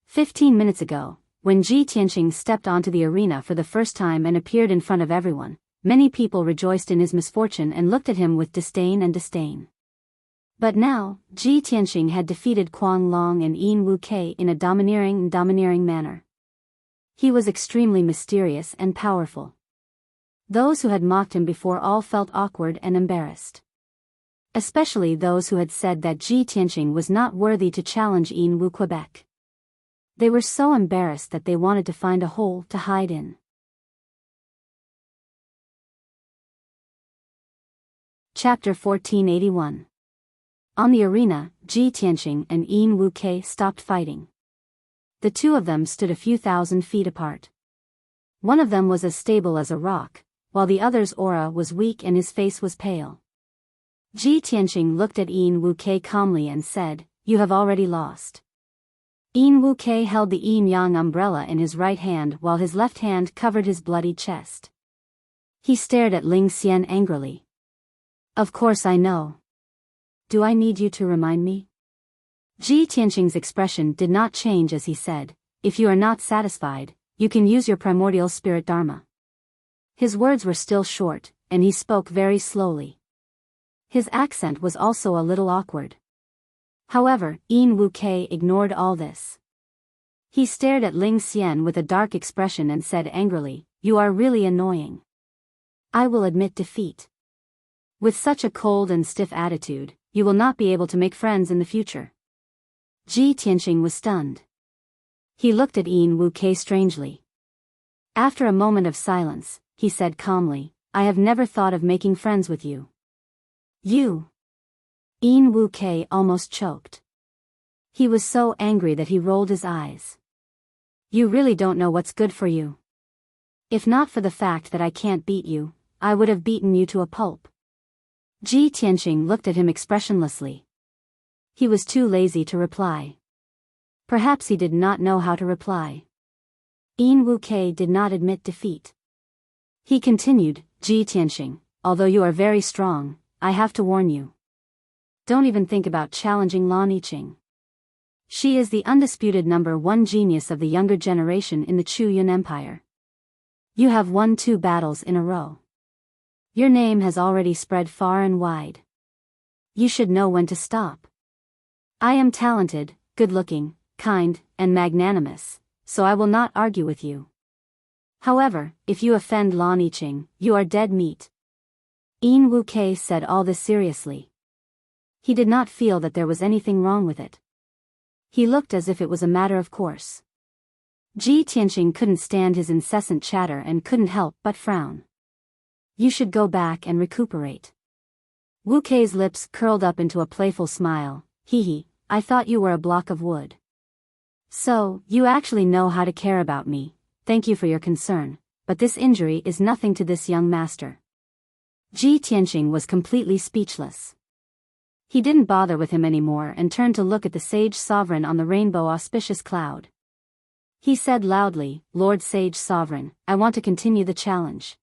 15 minutes ago, when Ji Tianqing stepped onto the arena for the first time and appeared in front of everyone, many people rejoiced in his misfortune and looked at him with disdain. But now, Ji Tianqing had defeated Quang Long and Yin Wuke in a domineering manner. He was extremely mysterious and powerful. Those who had mocked him before all felt awkward and embarrassed. Especially those who had said that Ji Tianqing was not worthy to challenge Yin Wuke. They were so embarrassed that they wanted to find a hole to hide in. Chapter 1481. On the arena, Ji Tianqing and Yin Wuke stopped fighting. The two of them stood a few thousand feet apart. One of them was as stable as a rock, while the other's aura was weak and his face was pale. Ji Tianqing looked at Yin Wuke calmly and said, "You have already lost." Yin Wuke held the yin-yang umbrella in his right hand while his left hand covered his bloody chest. He stared at Ling Xian angrily. "Of course I know. Do I need you to remind me?" Ji Tianqing's expression did not change as he said, "If you are not satisfied, you can use your primordial spirit dharma." His words were still short, and he spoke very slowly. His accent was also a little awkward. However, Yin Wuke ignored all this. He stared at Ling Xian with a dark expression and said angrily, "You are really annoying. I will admit defeat. With such a cold and stiff attitude, you will not be able to make friends in the future." Ji Tianqing was stunned. He looked at Yin Wuke strangely. After a moment of silence, he said calmly, I have never thought of making friends with you. You. Yin Wuke almost choked. He was so angry that he rolled his eyes. You really don't know what's good for you. If not for the fact that I can't beat you, I would have beaten you to a pulp. Ji Tianqing looked at him expressionlessly. He was too lazy to reply. Perhaps he did not know how to reply. Yin Wuke did not admit defeat. He continued, Ji Tianqing, although you are very strong, I have to warn you. Don't even think about challenging Lan Yiqing. She is the undisputed #1 genius of the younger generation in the Chu Yun Empire. You have won 2 battles in a row. Your name has already spread far and wide. You should know when to stop. I am talented, good-looking, kind, and magnanimous, so I will not argue with you. However, if you offend Lan Yiqing, you are dead meat. Yin Wuke said all this seriously. He did not feel that there was anything wrong with it. He looked as if it was a matter of course. Ji Tianqing couldn't stand his incessant chatter and couldn't help but frown. You should go back and recuperate. Wuke's lips curled up into a playful smile. Hee, I thought you were a block of wood. So, you actually know how to care about me, thank you for your concern, but this injury is nothing to this young master. Ji Tianqing was completely speechless. He didn't bother with him anymore and turned to look at the Sage Sovereign on the rainbow auspicious cloud. He said loudly, Lord Sage Sovereign, I want to continue the challenge.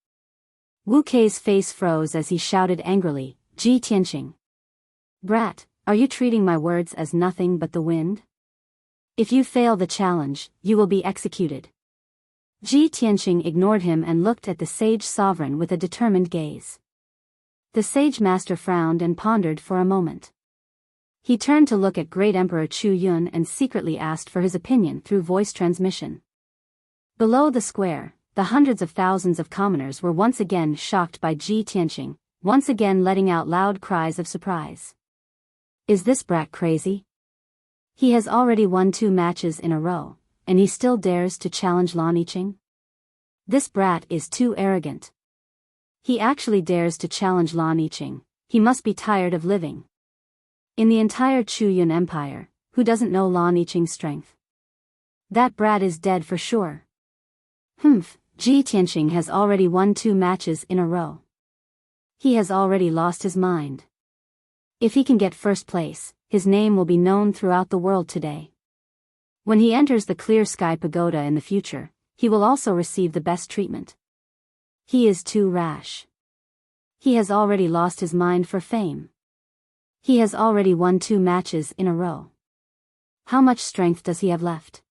Wuke's face froze as he shouted angrily, Ji Tianqing. Brat, are you treating my words as nothing but the wind? If you fail the challenge, you will be executed. Ji Tianqing ignored him and looked at the Sage Sovereign with a determined gaze. The Sage Master frowned and pondered for a moment. He turned to look at Great Emperor Chu Yun and secretly asked for his opinion through voice transmission. Below the square, the hundreds of thousands of commoners were once again shocked by Ji Tianqing, once again letting out loud cries of surprise. Is this brat crazy? He has already won 2 matches in a row, and he still dares to challenge Lan Yiqing? This brat is too arrogant. He actually dares to challenge Lan Yiqing. He must be tired of living. In the entire Chu Yun Empire, who doesn't know Lan Yiqing's strength? That brat is dead for sure. Ji Tianqing has already won 2 matches in a row. He has already lost his mind. If he can get first place, his name will be known throughout the world today. When he enters the Clear Sky Pagoda in the future, he will also receive the best treatment. He is too rash. He has already lost his mind for fame. He has already won 2 matches in a row. How much strength does he have left?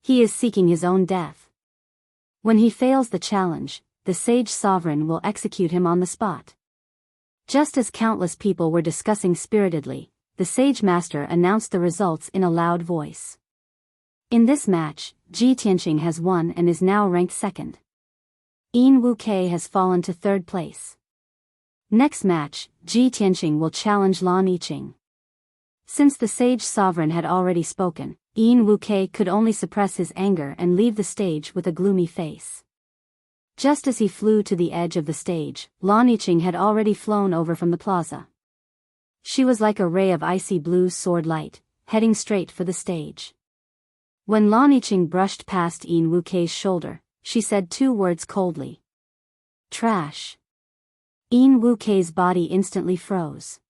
He is seeking his own death. When he fails the challenge, the Sage Sovereign will execute him on the spot. Just as countless people were discussing spiritedly, the Sage Master announced the results in a loud voice. In this match, Ji Tianqing has won and is now ranked 2nd. Yin Wuke has fallen to 3rd place. Next match, Ji Tianqing will challenge Lan Yiqing. Since the Sage Sovereign had already spoken, Yin Wuke could only suppress his anger and leave the stage with a gloomy face. Just as he flew to the edge of the stage, Lan Yiqing had already flown over from the plaza. She was like a ray of icy blue sword light, heading straight for the stage. When Lan Yiqing brushed past Yin Wuke's shoulder, she said 2 words coldly. Trash. Yin Wuke's body instantly froze.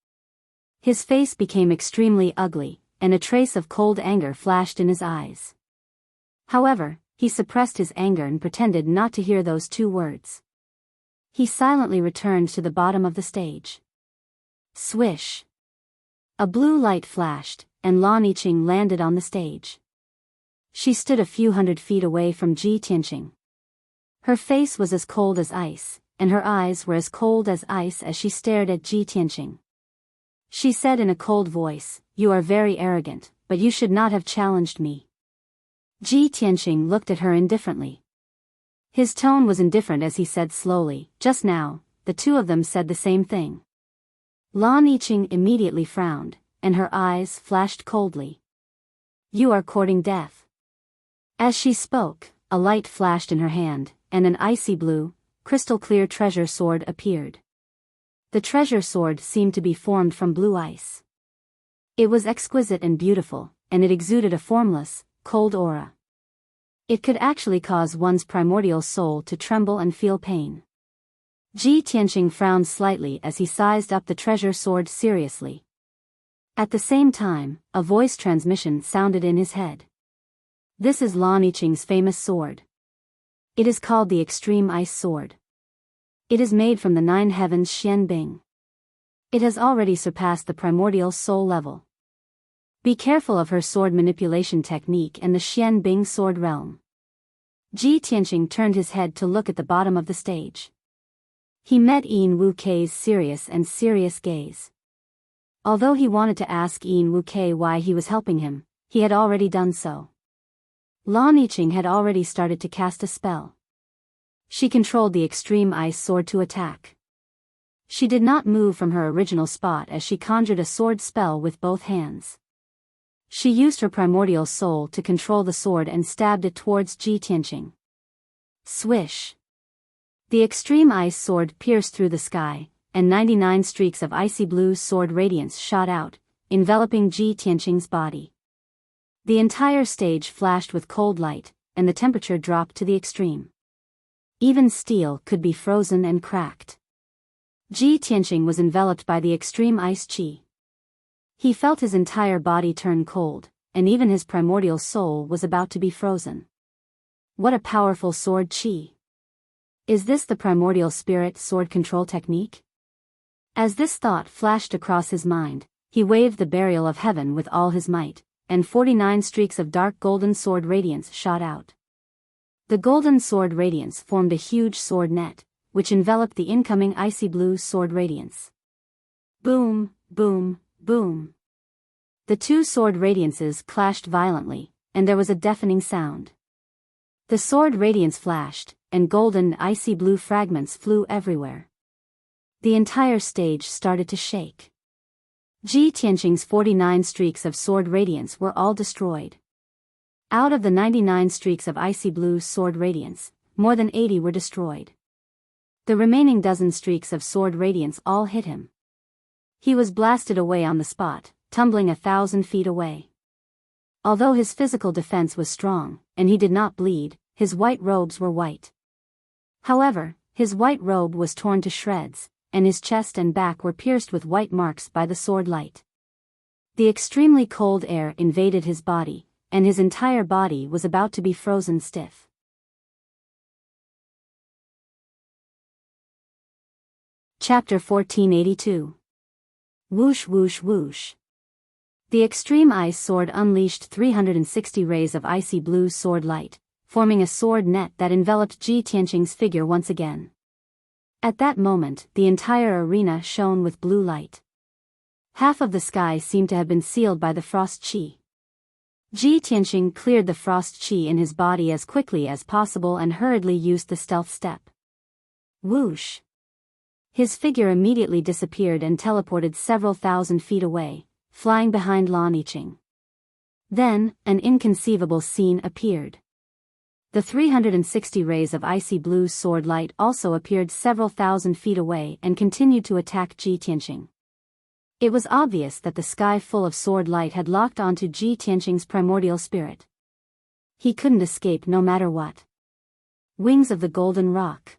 His face became extremely ugly, and a trace of cold anger flashed in his eyes. However, he suppressed his anger and pretended not to hear those 2 words. He silently returned to the bottom of the stage. Swish. A blue light flashed, and Lan Yiqing landed on the stage. She stood a few hundred feet away from Ji Tianqing. Her face was as cold as ice, and her eyes were as cold as ice as she stared at Ji Tianqing. She said in a cold voice, You are very arrogant, but you should not have challenged me. Ji Tianqing looked at her indifferently. His tone was indifferent as he said slowly, Just now, the 2 of them said the same thing. Lan Yiqing immediately frowned, and her eyes flashed coldly. You are courting death. As she spoke, a light flashed in her hand, and an icy blue, crystal-clear treasure sword appeared. The treasure sword seemed to be formed from blue ice. It was exquisite and beautiful, and it exuded a formless, cold aura. It could actually cause one's primordial soul to tremble and feel pain. Ji Tianqing frowned slightly as he sized up the treasure sword seriously. At the same time, a voice transmission sounded in his head. This is Lan Yiqing's famous sword. It is called the Extreme Ice Sword. It is made from the 9 heavens Xian Bing. It has already surpassed the primordial soul level. Be careful of her sword manipulation technique and the Xian Bing sword realm. Ji Tianqing turned his head to look at the bottom of the stage. He met Yin Wu Kei's serious gaze. Although he wanted to ask Yin Wu Kei why he was helping him, he had already done so. Lan Yiqing had already started to cast a spell. She controlled the extreme ice sword to attack. She did not move from her original spot as she conjured a sword spell with both hands. She used her primordial soul to control the sword and stabbed it towards Ji Tianqing. Swish! The extreme ice sword pierced through the sky, and 99 streaks of icy blue sword radiance shot out, enveloping Ji Tianqing's body. The entire stage flashed with cold light, and the temperature dropped to the extreme. Even steel could be frozen and cracked. Ji Tianqing was enveloped by the extreme ice qi. He felt his entire body turn cold, and even his primordial soul was about to be frozen. What a powerful sword qi! Is this the primordial spirit sword control technique? As this thought flashed across his mind, he waved the burial of heaven with all his might, and 49 streaks of dark golden sword radiance shot out. The golden sword radiance formed a huge sword net, which enveloped the incoming icy blue sword radiance. Boom, boom, boom. The two sword radiances clashed violently, and there was a deafening sound. The sword radiance flashed, and golden icy blue fragments flew everywhere. The entire stage started to shake. Ji Tianqing's 49 streaks of sword radiance were all destroyed. Out of the 99 streaks of icy blue sword radiance, more than 80 were destroyed. The remaining dozen streaks of sword radiance all hit him. He was blasted away on the spot, tumbling 1,000 feet away. Although his physical defense was strong, and he did not bleed, his white robes were white. However, his white robe was torn to shreds, and his chest and back were pierced with white marks by the sword light. The extremely cold air invaded his body, and his entire body was about to be frozen stiff. Chapter 1482. Whoosh whoosh whoosh. The extreme ice sword unleashed 360 rays of icy blue sword light, forming a sword net that enveloped Ji Tianqing's figure once again. At that moment, the entire arena shone with blue light. Half of the sky seemed to have been sealed by the frost qi. Ji Tianqing cleared the frost qi in his body as quickly as possible and hurriedly used the stealth step. Whoosh! His figure immediately disappeared and teleported several thousand feet away, flying behind Lan Yiqing. Then, an inconceivable scene appeared. The 360 rays of icy blue sword light also appeared several thousand feet away and continued to attack Ji Tianqing. It was obvious that the sky full of sword light had locked onto Ji Tianqing's primordial spirit. He couldn't escape no matter what. Wings of the Golden Rock.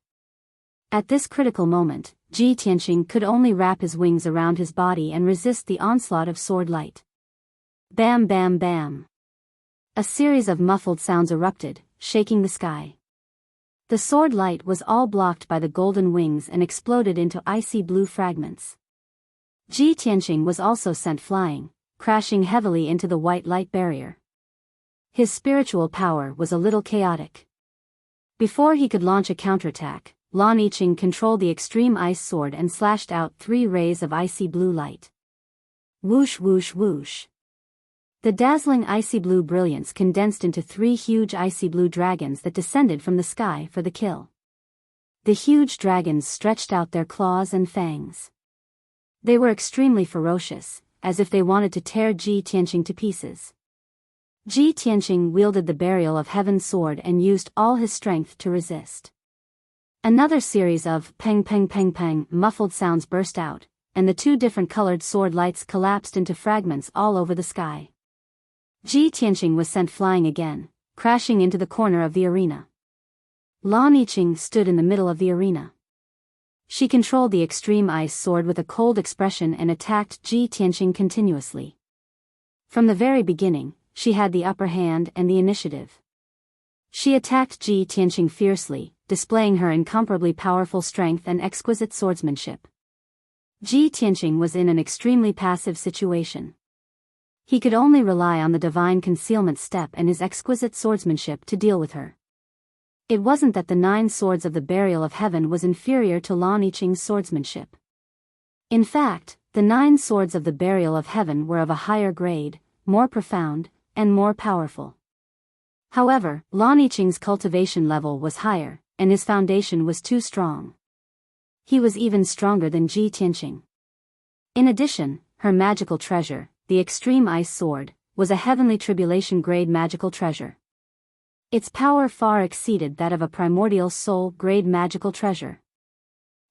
At this critical moment, Ji Tianqing could only wrap his wings around his body and resist the onslaught of sword light. Bam bam bam. A series of muffled sounds erupted, shaking the sky. The sword light was all blocked by the golden wings and exploded into icy blue fragments. Ji Tianqing was also sent flying, crashing heavily into the white light barrier. His spiritual power was a little chaotic. Before he could launch a counterattack, Lan Yiqing controlled the extreme ice sword and slashed out 3 rays of icy blue light. Whoosh whoosh whoosh. The dazzling icy blue brilliance condensed into 3 huge icy blue dragons that descended from the sky for the kill. The huge dragons stretched out their claws and fangs. They were extremely ferocious, as if they wanted to tear Ji Tianqing to pieces. Ji Tianqing wielded the Burial of Heaven sword and used all his strength to resist. Another series of peng peng peng peng muffled sounds burst out, and the two different colored sword lights collapsed into fragments all over the sky. Ji Tianqing was sent flying again, crashing into the corner of the arena. Lan Yiqing stood in the middle of the arena. She controlled the extreme ice sword with a cold expression and attacked Ji Tianqing continuously. From the very beginning, she had the upper hand and the initiative. She attacked Ji Tianqing fiercely, displaying her incomparably powerful strength and exquisite swordsmanship. Ji Tianqing was in an extremely passive situation. He could only rely on the divine concealment step and his exquisite swordsmanship to deal with her. It wasn't that the 9 swords of the Burial of Heaven was inferior to Lan Yiqing's swordsmanship. In fact, the 9 swords of the Burial of Heaven were of a higher grade, more profound, and more powerful. However, Lan Yiqing's cultivation level was higher, and his foundation was too strong. He was even stronger than Ji Tianqing. In addition, her magical treasure, the extreme ice sword, was a heavenly tribulation grade magical treasure. Its power far exceeded that of a primordial soul grade magical treasure.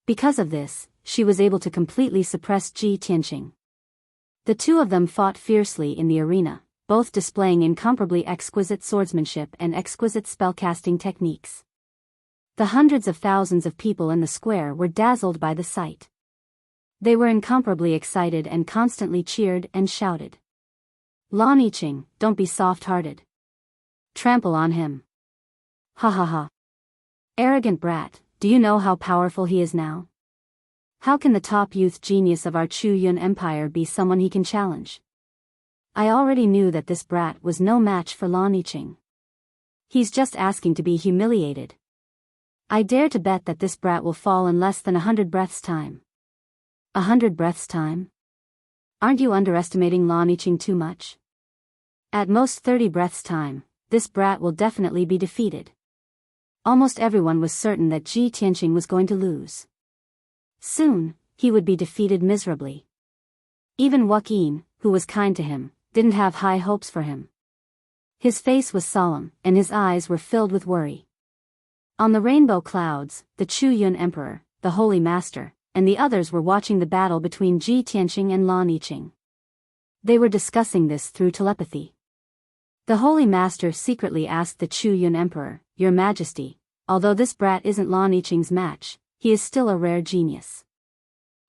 Because of this, she was able to completely suppress Ji Tianqing. The two of them fought fiercely in the arena, both displaying incomparably exquisite swordsmanship and exquisite spellcasting techniques. The hundreds of thousands of people in the square were dazzled by the sight. They were incomparably excited and constantly cheered and shouted. Lan Yiqing, don't be soft-hearted. Trample on him. Ha ha ha. Arrogant brat, do you know how powerful he is now? How can the top youth genius of our Chu Yun Empire be someone he can challenge? I already knew that this brat was no match for Lan Yiqing. He's just asking to be humiliated. I dare to bet that this brat will fall in less than 100 breaths' time. 100 breaths' time? Aren't you underestimating Lan Yiqing too much? At most 30 breaths' time, this brat will definitely be defeated. Almost everyone was certain that Ji Tianqing was going to lose. Soon, he would be defeated miserably. Even Wuxia, who was kind to him, didn't have high hopes for him. His face was solemn, and his eyes were filled with worry. On the rainbow clouds, the Chu Yun Emperor, the Holy Master, and the others were watching the battle between Ji Tianqing and Lan Yiqing. They were discussing this through telepathy. The Holy Master secretly asked the Chu Yun Emperor, Your Majesty, although this brat isn't Lan Yiqing's match, he is still a rare genius.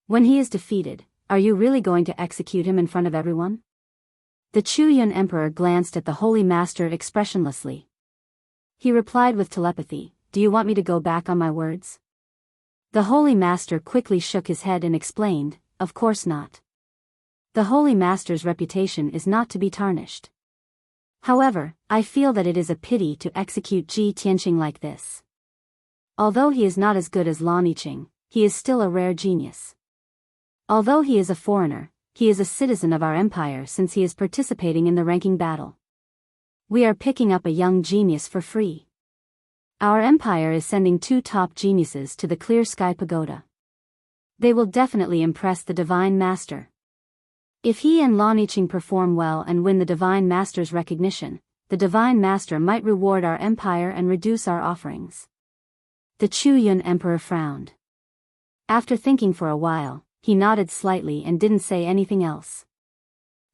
When he is defeated, are you really going to execute him in front of everyone? The Chu Yun Emperor glanced at the Holy Master expressionlessly. He replied with telepathy, Do you want me to go back on my words? The Holy Master quickly shook his head and explained, Of course not. The Holy Master's reputation is not to be tarnished. However, I feel that it is a pity to execute Ji Tianqing like this. Although he is not as good as Lan Yiqing, he is still a rare genius. Although he is a foreigner, he is a citizen of our empire since he is participating in the ranking battle. We are picking up a young genius for free. Our empire is sending 2 top geniuses to the Clear Sky Pagoda. They will definitely impress the Divine Master. If he and Lan Yiqing perform well and win the Divine Master's recognition, the Divine Master might reward our empire and reduce our offerings. The Chu Yun Emperor frowned. After thinking for a while, he nodded slightly and didn't say anything else.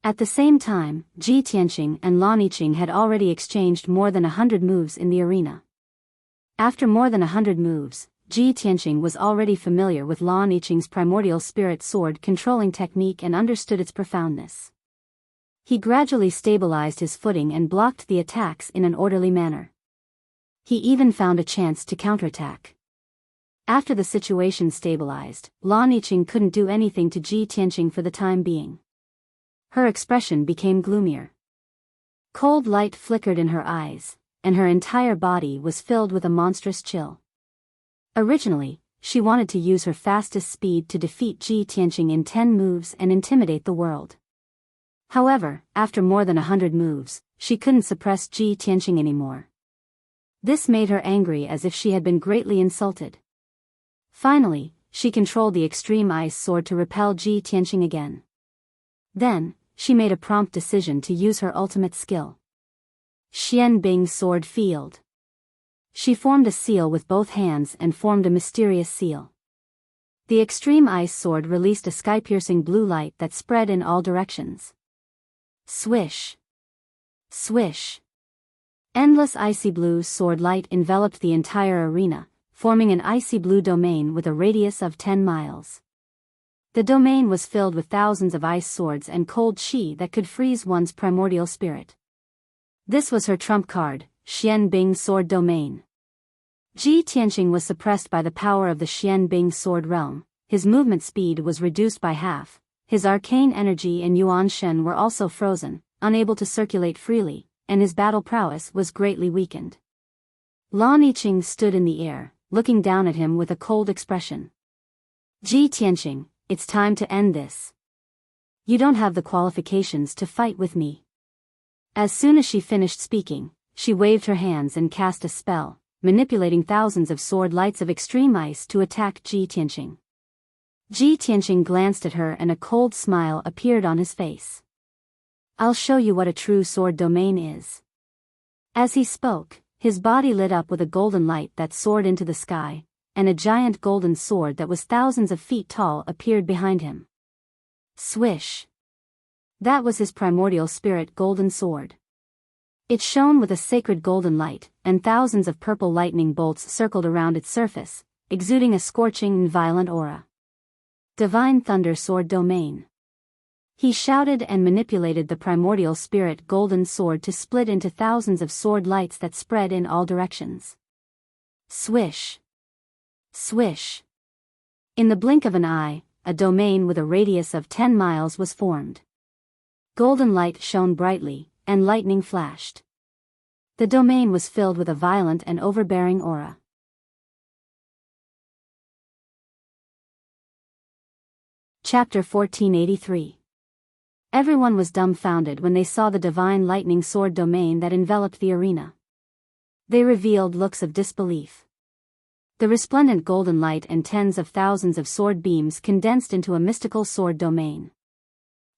At the same time, Ji Tianqing and Lan Yiqing had already exchanged more than 100 moves in the arena. After more than 100 moves, Ji Tianqing was already familiar with Lan Yiqing's primordial spirit sword controlling technique and understood its profoundness. He gradually stabilized his footing and blocked the attacks in an orderly manner. He even found a chance to counterattack. After the situation stabilized, Lan Yiqing couldn't do anything to Ji Tianqing for the time being. Her expression became gloomier. Cold light flickered in her eyes, and her entire body was filled with a monstrous chill. Originally, she wanted to use her fastest speed to defeat Ji Tianqing in 10 moves and intimidate the world. However, after more than 100 moves, she couldn't suppress Ji Tianqing anymore. This made her angry as if she had been greatly insulted. Finally, she controlled the extreme ice sword to repel Ji Tianqing again. Then, she made a prompt decision to use her ultimate skill. Xian Bing's sword field. She formed a seal with both hands and formed a mysterious seal. The extreme ice sword released a sky-piercing blue light that spread in all directions. Swish. Swish. Endless icy blue sword light enveloped the entire arena, forming an icy blue domain with a radius of 10 miles. The domain was filled with thousands of ice swords and cold qi that could freeze one's primordial spirit. This was her trump card, Xian Bing Sword Domain. Ji Tianqing was suppressed by the power of the Xian Bing Sword Realm, his movement speed was reduced by half, his arcane energy and Yuan Shen were also frozen, unable to circulate freely, and his battle prowess was greatly weakened. Lan Yiqing stood in the air, looking down at him with a cold expression. Ji Tianqing, it's time to end this. You don't have the qualifications to fight with me. As soon as she finished speaking, she waved her hands and cast a spell, manipulating thousands of sword lights of extreme ice to attack Ji Tianqing. Ji Tianqing glanced at her and a cold smile appeared on his face. I'll show you what a true sword domain is. As he spoke, his body lit up with a golden light that soared into the sky, and a giant golden sword that was thousands of feet tall appeared behind him. Swish. That was his primordial spirit golden sword. It shone with a sacred golden light, and thousands of purple lightning bolts circled around its surface, exuding a scorching and violent aura. Divine Thunder Sword Domain. He shouted and manipulated the primordial spirit golden sword to split into thousands of sword lights that spread in all directions. Swish. Swish. In the blink of an eye, a domain with a radius of 10 miles was formed. Golden light shone brightly, and lightning flashed. The domain was filled with a violent and overbearing aura. Chapter 1483. Everyone was dumbfounded when they saw the divine lightning sword domain that enveloped the arena. They revealed looks of disbelief. The resplendent golden light and tens of thousands of sword beams condensed into a mystical sword domain.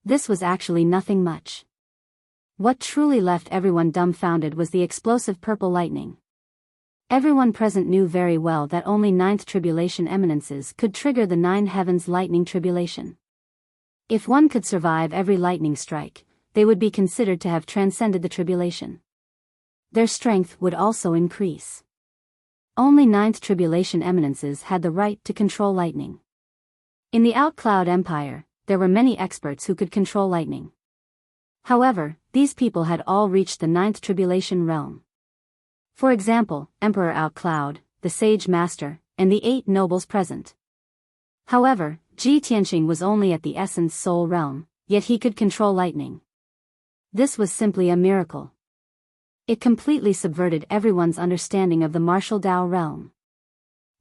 This was actually nothing much. What truly left everyone dumbfounded was the explosive purple lightning. Everyone present knew very well that only ninth tribulation eminences could trigger the 9 heavens lightning tribulation. If one could survive every lightning strike, they would be considered to have transcended the tribulation. Their strength would also increase. Only ninth tribulation eminences had the right to control lightning. In the Outcloud Empire, there were many experts who could control lightning. However, these people had all reached the ninth tribulation realm. For example, Emperor Outcloud, the Sage Master, and the 8 nobles present. However, Ji Tianqing was only at the Essence Soul realm, yet he could control lightning. This was simply a miracle. It completely subverted everyone's understanding of the martial Dao realm.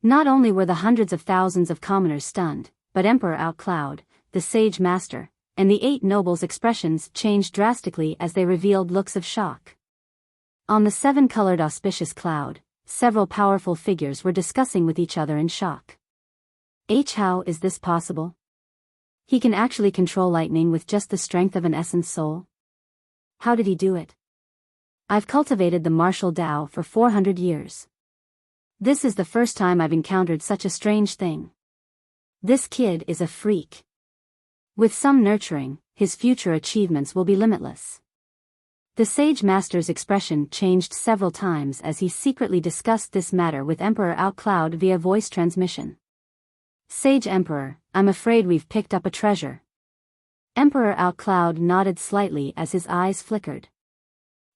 Not only were the hundreds of thousands of commoners stunned, but Emperor Outcloud, the Sage Master, and the 8 nobles' expressions changed drastically as they revealed looks of shock. On the 7-colored auspicious cloud, several powerful figures were discussing with each other in shock. How is this possible? He can actually control lightning with just the strength of an essence soul? How did he do it? I've cultivated the martial Dao for 400 years. This is the first time I've encountered such a strange thing. This kid is a freak. With some nurturing, his future achievements will be limitless. The Sage Master's expression changed several times as he secretly discussed this matter with Emperor Outcloud via voice transmission. Sage Emperor, I'm afraid we've picked up a treasure. Emperor Outcloud nodded slightly as his eyes flickered.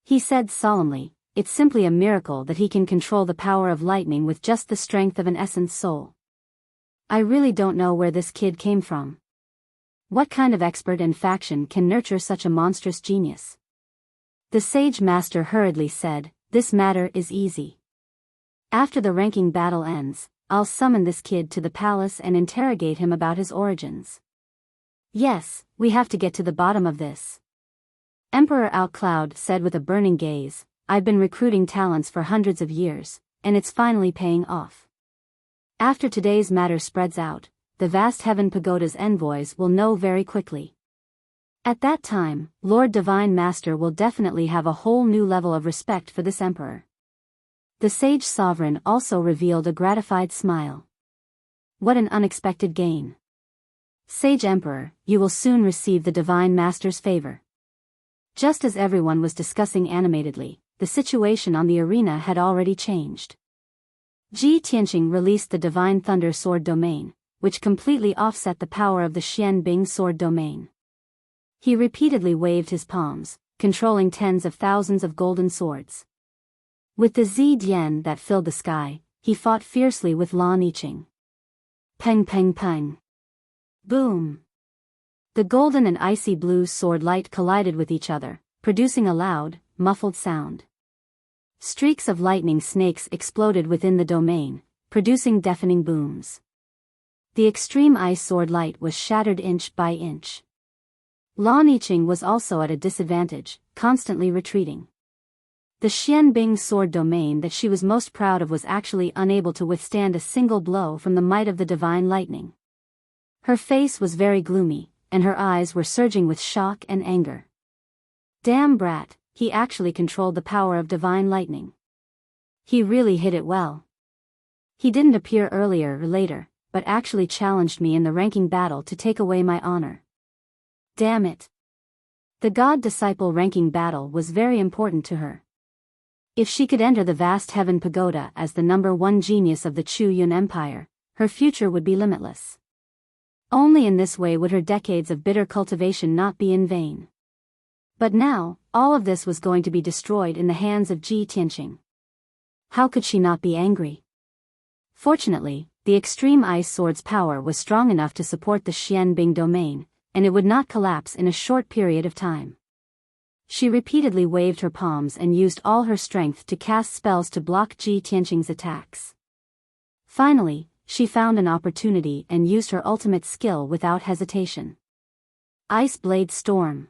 He said solemnly, it's simply a miracle that he can control the power of lightning with just the strength of an essence soul. I really don't know where this kid came from. What kind of expert and faction can nurture such a monstrous genius? The Sage Master hurriedly said, this matter is easy. After the ranking battle ends, I'll summon this kid to the palace and interrogate him about his origins. Yes, we have to get to the bottom of this. Emperor Outcloud said with a burning gaze, I've been recruiting talents for hundreds of years, and it's finally paying off. After today's matter spreads out, the vast Heaven Pagoda's envoys will know very quickly. At that time, Lord Divine Master will definitely have a whole new level of respect for this emperor. The sage sovereign also revealed a gratified smile. What an unexpected gain. Sage Emperor, you will soon receive the Divine Master's favor. Just as everyone was discussing animatedly, the situation on the arena had already changed. Ji Tianqing released the Divine Thunder Sword domain, which completely offset the power of the Xian Bing Sword domain. He repeatedly waved his palms, controlling tens of thousands of golden swords. With the Zi Dian that filled the sky, he fought fiercely with Lan Yiqing. Peng peng peng. Boom. The golden and icy blue sword light collided with each other, producing a loud, muffled sound. Streaks of lightning snakes exploded within the domain, producing deafening booms. The extreme ice sword light was shattered inch by inch. Lan Yiqing was also at a disadvantage, constantly retreating. The Xian Bing sword domain that she was most proud of was actually unable to withstand a single blow from the might of the divine lightning. Her face was very gloomy, and her eyes were surging with shock and anger. Damn brat, he actually controlled the power of divine lightning. He really hit it well. He didn't appear earlier or later, but actually challenged me in the ranking battle to take away my honor. Damn it. The God-disciple ranking battle was very important to her. If she could enter the vast heaven pagoda as the #1 genius of the Chu Yun Empire, her future would be limitless. Only in this way would her decades of bitter cultivation not be in vain. But now, all of this was going to be destroyed in the hands of Ji Tianqing. How could she not be angry? Fortunately, the extreme ice sword's power was strong enough to support the Xian Bing domain, and it would not collapse in a short period of time. She repeatedly waved her palms and used all her strength to cast spells to block Ji Tianqing's attacks. Finally, she found an opportunity and used her ultimate skill without hesitation. Ice Blade Storm.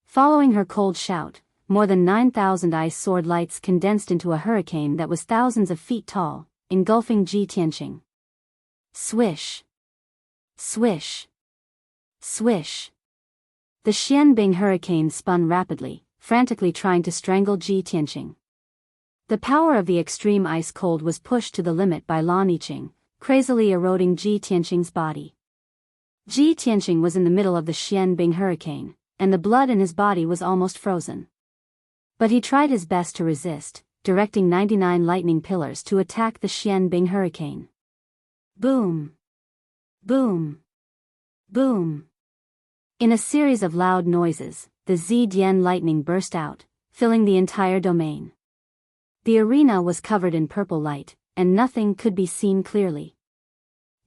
Following her cold shout, more than 9,000 ice sword lights condensed into a hurricane that was thousands of feet tall, engulfing Ji Tianqing. Swish. Swish. Swish. The Xian Bing hurricane spun rapidly, frantically trying to strangle Ji Tianqing. The power of the extreme ice cold was pushed to the limit by Lan Yiqing, crazily eroding Ji Tianqing's body. Ji Tianqing was in the middle of the Xian Bing hurricane, and the blood in his body was almost frozen. But he tried his best to resist, directing 99 lightning pillars to attack the Xian Bing hurricane. Boom! Boom! Boom! In a series of loud noises, the Zidian lightning burst out, filling the entire domain. The arena was covered in purple light, and nothing could be seen clearly.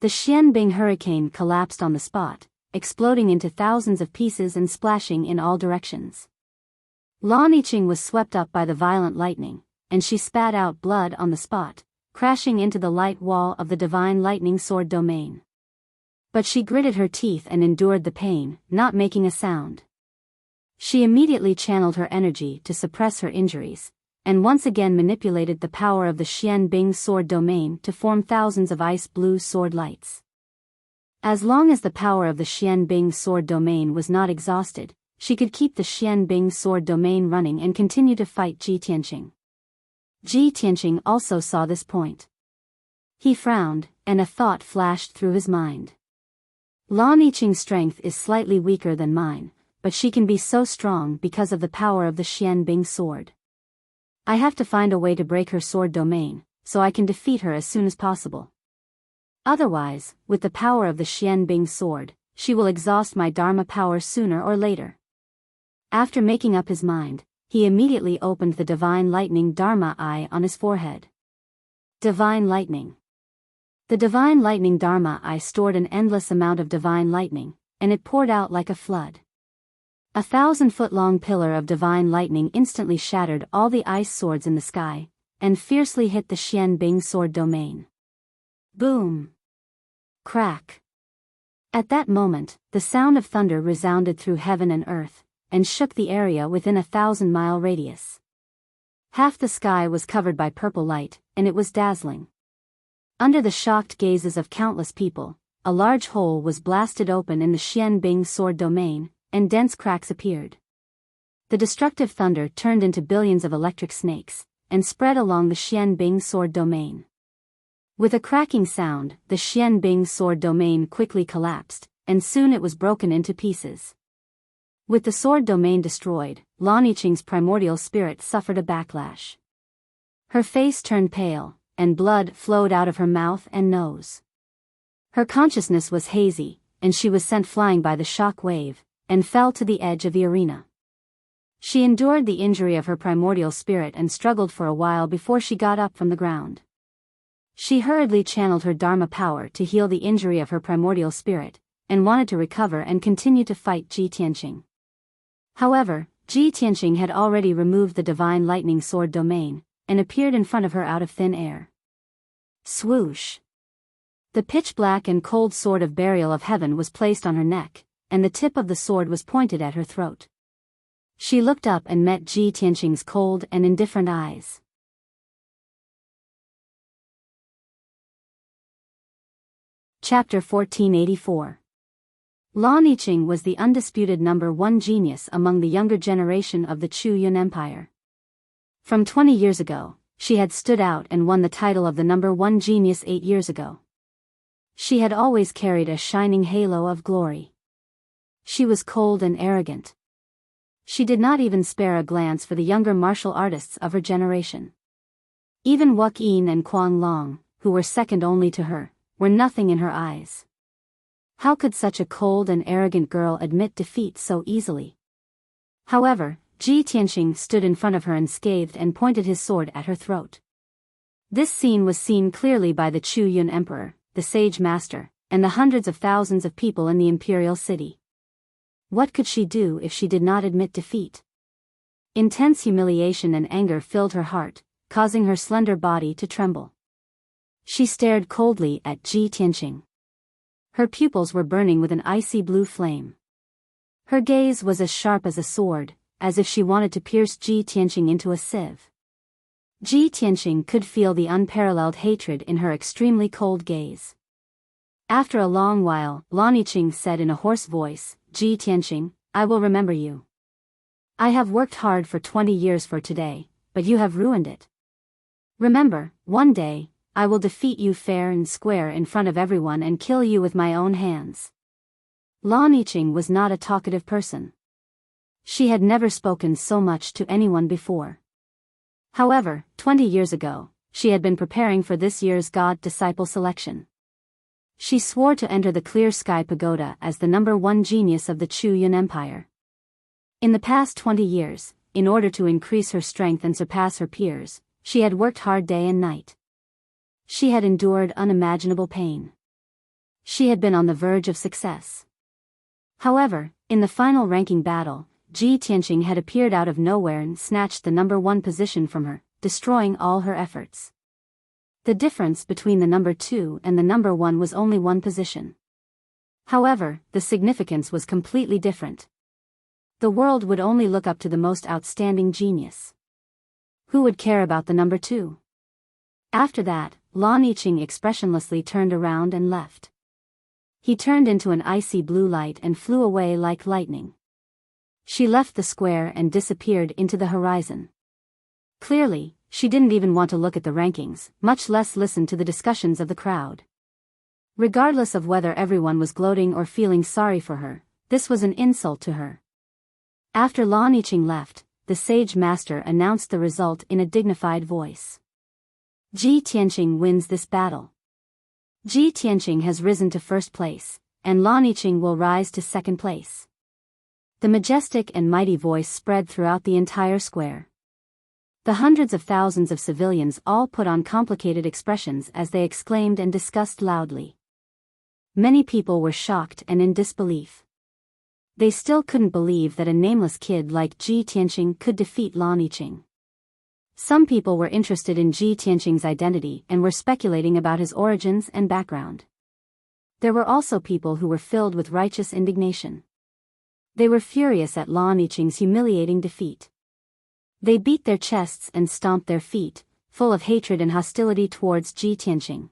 The Xian Bing hurricane collapsed on the spot, exploding into thousands of pieces and splashing in all directions. Lan Yiqing was swept up by the violent lightning, and she spat out blood on the spot, crashing into the light wall of the divine lightning sword domain. But she gritted her teeth and endured the pain, not making a sound. She immediately channeled her energy to suppress her injuries, and once again manipulated the power of the Xian Bing sword domain to form thousands of ice blue sword lights. As long as the power of the Xian Bing sword domain was not exhausted, she could keep the Xian Bing sword domain running and continue to fight Ji Tianqing. Ji Tianqing also saw this point. He frowned, and a thought flashed through his mind. Lan Yiqing's strength is slightly weaker than mine, but she can be so strong because of the power of the Xian Bing sword. I have to find a way to break her sword domain, so I can defeat her as soon as possible. Otherwise, with the power of the Xian Bing sword, she will exhaust my Dharma power sooner or later. After making up his mind, he immediately opened the Divine Lightning Dharma Eye on his forehead. Divine Lightning. The Divine Lightning Dharma Eye stored an endless amount of divine lightning, and it poured out like a flood. 1,000-foot-long pillar of divine lightning instantly shattered all the ice swords in the sky, and fiercely hit the Xian Bing sword domain. Boom! Crack! At that moment, the sound of thunder resounded through heaven and earth, and shook the area within a 1,000-mile radius. Half the sky was covered by purple light, and it was dazzling. Under the shocked gazes of countless people, a large hole was blasted open in the Xian Bing sword domain, and dense cracks appeared. The destructive thunder turned into billions of electric snakes, and spread along the Xianbing sword domain. With a cracking sound, the Xianbing sword domain quickly collapsed, and soon it was broken into pieces. With the sword domain destroyed, Lan Yiqing's primordial spirit suffered a backlash. Her face turned pale, and blood flowed out of her mouth and nose. Her consciousness was hazy, and she was sent flying by the shock wave, and fell to the edge of the arena. She endured the injury of her primordial spirit and struggled for a while before she got up from the ground. She hurriedly channeled her Dharma power to heal the injury of her primordial spirit, and wanted to recover and continue to fight Ji Tianqing. However, Ji Tianqing had already removed the divine lightning sword domain, and appeared in front of her out of thin air. Swoosh! The pitch-black and cold sword of burial of heaven was placed on her neck, and the tip of the sword was pointed at her throat. She looked up and met Ji Tianqing's cold and indifferent eyes. Chapter 1484. Lan Yiqing was the undisputed number one genius among the younger generation of the Chu Yun Empire. From 20 years ago, she had stood out and won the title of the number one genius 8 years ago. She had always carried a shining halo of glory. She was cold and arrogant. She did not even spare a glance for the younger martial artists of her generation. Even Wuk Yin and Kuang Long, who were second only to her, were nothing in her eyes. How could such a cold and arrogant girl admit defeat so easily? However, Ji Tianqing stood in front of her unscathed and pointed his sword at her throat. This scene was seen clearly by the Chu Yun Emperor, the Sage Master, and the hundreds of thousands of people in the imperial city. What could she do if she did not admit defeat? Intense humiliation and anger filled her heart, causing her slender body to tremble. She stared coldly at Ji Tianqing. Her pupils were burning with an icy blue flame. Her gaze was as sharp as a sword, as if she wanted to pierce Ji Tianqing into a sieve. Ji Tianqing could feel the unparalleled hatred in her extremely cold gaze. After a long while, Lan Yiqing said in a hoarse voice, "Ji Tianqing, I will remember you. I have worked hard for 20 years for today, but you have ruined it. Remember, one day, I will defeat you fair and square in front of everyone and kill you with my own hands." Lan Yiqing was not a talkative person. She had never spoken so much to anyone before. However, 20 years ago, she had been preparing for this year's God-disciple selection. She swore to enter the Clear Sky Pagoda as the number one genius of the Chu Yun Empire. In the past 20 years, in order to increase her strength and surpass her peers, she had worked hard day and night. She had endured unimaginable pain. She had been on the verge of success. However, in the final ranking battle, Ji Tianqing had appeared out of nowhere and snatched the number one position from her, destroying all her efforts. The difference between the number two and the number one was only one position. However, the significance was completely different. The world would only look up to the most outstanding genius. Who would care about the number two? After that, Lan Yiqing expressionlessly turned around and left. He turned into an icy blue light and flew away like lightning. She left the square and disappeared into the horizon. Clearly, she didn't even want to look at the rankings, much less listen to the discussions of the crowd. Regardless of whether everyone was gloating or feeling sorry for her, this was an insult to her. After Lan Yiqing left, the Sage Master announced the result in a dignified voice. Ji Tianqing wins this battle. Ji Tianqing has risen to first place, and Lan Yiqing will rise to second place. The majestic and mighty voice spread throughout the entire square. The hundreds of thousands of civilians all put on complicated expressions as they exclaimed and discussed loudly. Many people were shocked and in disbelief. They still couldn't believe that a nameless kid like Ji Tianqing could defeat Lan Yiqing. Some people were interested in Ji Tianqing's identity and were speculating about his origins and background. There were also people who were filled with righteous indignation. They were furious at Lan Yiqing's humiliating defeat. They beat their chests and stomped their feet, full of hatred and hostility towards Ji Tianqing.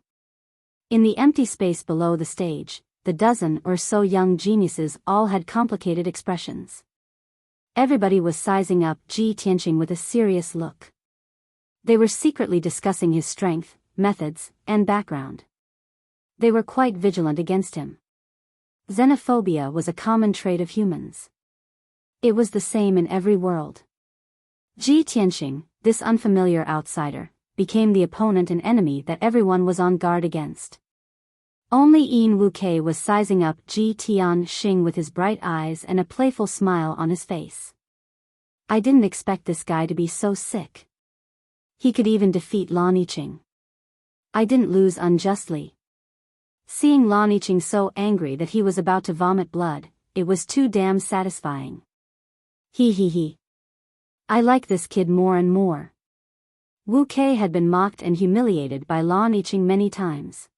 In the empty space below the stage, the dozen or so young geniuses all had complicated expressions. Everybody was sizing up Ji Tianqing with a serious look. They were secretly discussing his strength, methods, and background. They were quite vigilant against him. Xenophobia was a common trait of humans. It was the same in every world. Ji Tianqing, this unfamiliar outsider, became the opponent and enemy that everyone was on guard against. Only Yin Wuke was sizing up Ji Tianqing with his bright eyes and a playful smile on his face. I didn't expect this guy to be so sick. He could even defeat Lan Yiqing. I didn't lose unjustly. Seeing Lan Yiqing so angry that he was about to vomit blood, it was too damn satisfying. He. I like this kid more and more. Wu Kei had been mocked and humiliated by Lan Yiqing many times.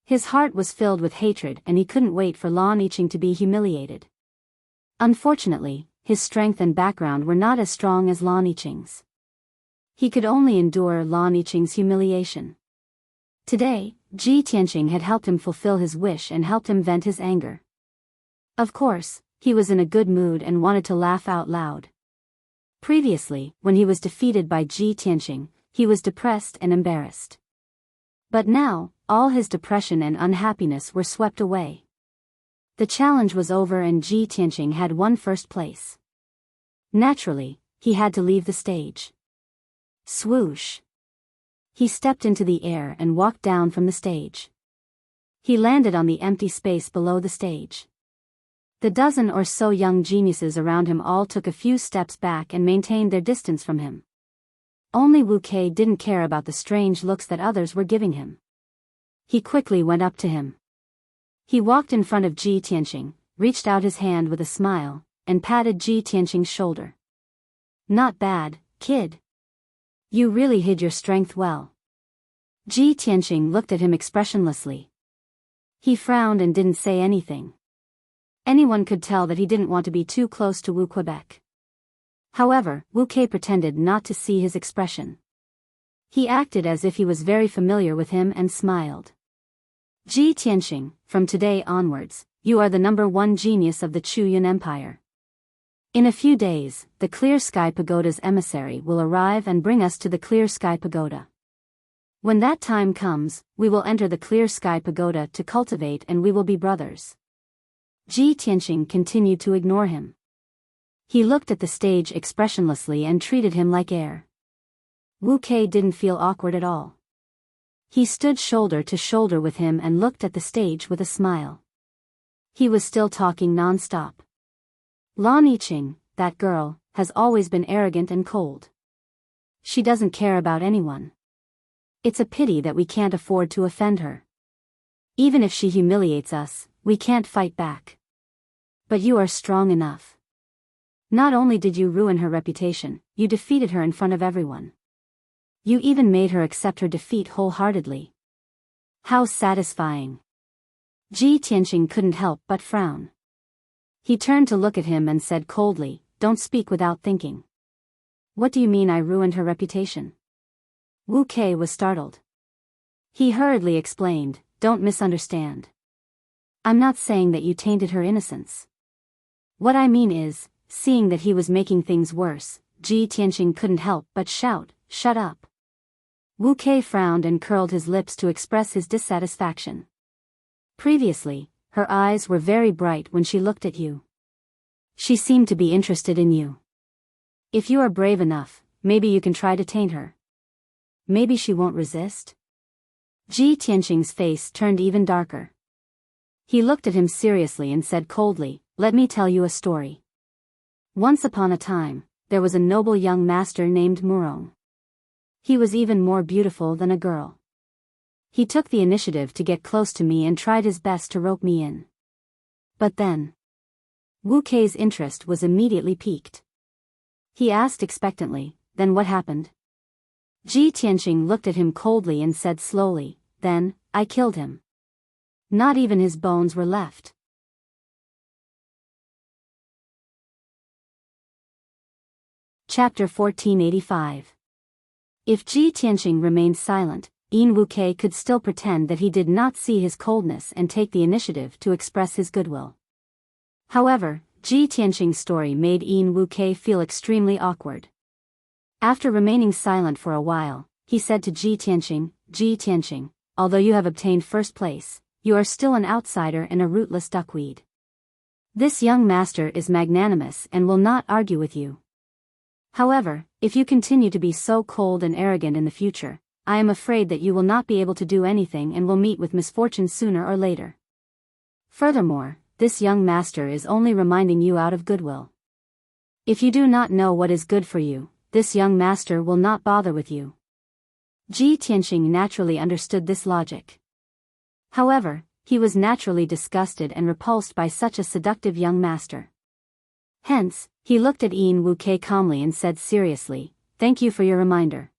His heart was filled with hatred and he couldn't wait for Lan Yiqing to be humiliated. Unfortunately, his strength and background were not as strong as Lan Yiqing's. He could only endure Lan Yiqing's humiliation. Today, Ji Tianqing had helped him fulfill his wish and helped him vent his anger. Of course, he was in a good mood and wanted to laugh out loud. Previously, when he was defeated by Ji Tianqing, he was depressed and embarrassed. But now, all his depression and unhappiness were swept away. The challenge was over and Ji Tianqing had won first place. Naturally, he had to leave the stage. Swoosh! He stepped into the air and walked down from the stage. He landed on the empty space below the stage. The dozen or so young geniuses around him all took a few steps back and maintained their distance from him. Only Wu Kei didn't care about the strange looks that others were giving him. He quickly went up to him. He walked in front of Ji Tianqing, reached out his hand with a smile, and patted Ji Tianqing's shoulder. Not bad, kid. You really hid your strength well. Ji Tianqing looked at him expressionlessly. He frowned and didn't say anything. Anyone could tell that he didn't want to be too close to Wu Quebec. However, Wu Kei pretended not to see his expression. He acted as if he was very familiar with him and smiled. Ji Tianqing, from today onwards, you are the #1 genius of the Chuyun Empire. In a few days, the Clear Sky Pagoda's emissary will arrive and bring us to the Clear Sky Pagoda. When that time comes, we will enter the Clear Sky Pagoda to cultivate and we will be brothers. Ji Tianqing continued to ignore him. He looked at the stage expressionlessly and treated him like air. Wu Kei didn't feel awkward at all. He stood shoulder to shoulder with him and looked at the stage with a smile. He was still talking non-stop. Lan Yiqing, that girl, has always been arrogant and cold. She doesn't care about anyone. It's a pity that we can't afford to offend her. Even if she humiliates us, we can't fight back. But you are strong enough. Not only did you ruin her reputation, you defeated her in front of everyone. You even made her accept her defeat wholeheartedly. How satisfying. Ji Tianqing couldn't help but frown. He turned to look at him and said coldly, "Don't speak without thinking." "What do you mean I ruined her reputation?" Wu Kei was startled. He hurriedly explained, "Don't misunderstand. I'm not saying that you tainted her innocence. What I mean is, seeing that he was making things worse, Ji Tianqing couldn't help but shout, 'Shut up.'" Wu Kei frowned and curled his lips to express his dissatisfaction. Previously, her eyes were very bright when she looked at you. She seemed to be interested in you. If you are brave enough, maybe you can try to taint her. Maybe she won't resist? Ji Tianqing's face turned even darker. He looked at him seriously and said coldly, "Let me tell you a story. Once upon a time, there was a noble young master named Murong. He was even more beautiful than a girl. He took the initiative to get close to me and tried his best to rope me in. But then, Wu Kei's interest was immediately piqued. He asked expectantly, "Then what happened?" Ji Tianqing looked at him coldly and said slowly, "Then, I killed him. Not even his bones were left." Chapter 1485. If Ji Tianqing remained silent, Yin Wuke could still pretend that he did not see his coldness and take the initiative to express his goodwill. However, Ji Tianqing's story made Yin Wuke feel extremely awkward. After remaining silent for a while, he said to Ji Tianqing, although you have obtained first place, you are still an outsider and a rootless duckweed. This young master is magnanimous and will not argue with you. However, if you continue to be so cold and arrogant in the future, I am afraid that you will not be able to do anything and will meet with misfortune sooner or later. Furthermore, this young master is only reminding you out of goodwill. If you do not know what is good for you, this young master will not bother with you. Ji Tianqing naturally understood this logic. However, he was naturally disgusted and repulsed by such a seductive young master. Hence, he looked at Yin Wuke calmly and said seriously, "Thank you for your reminder.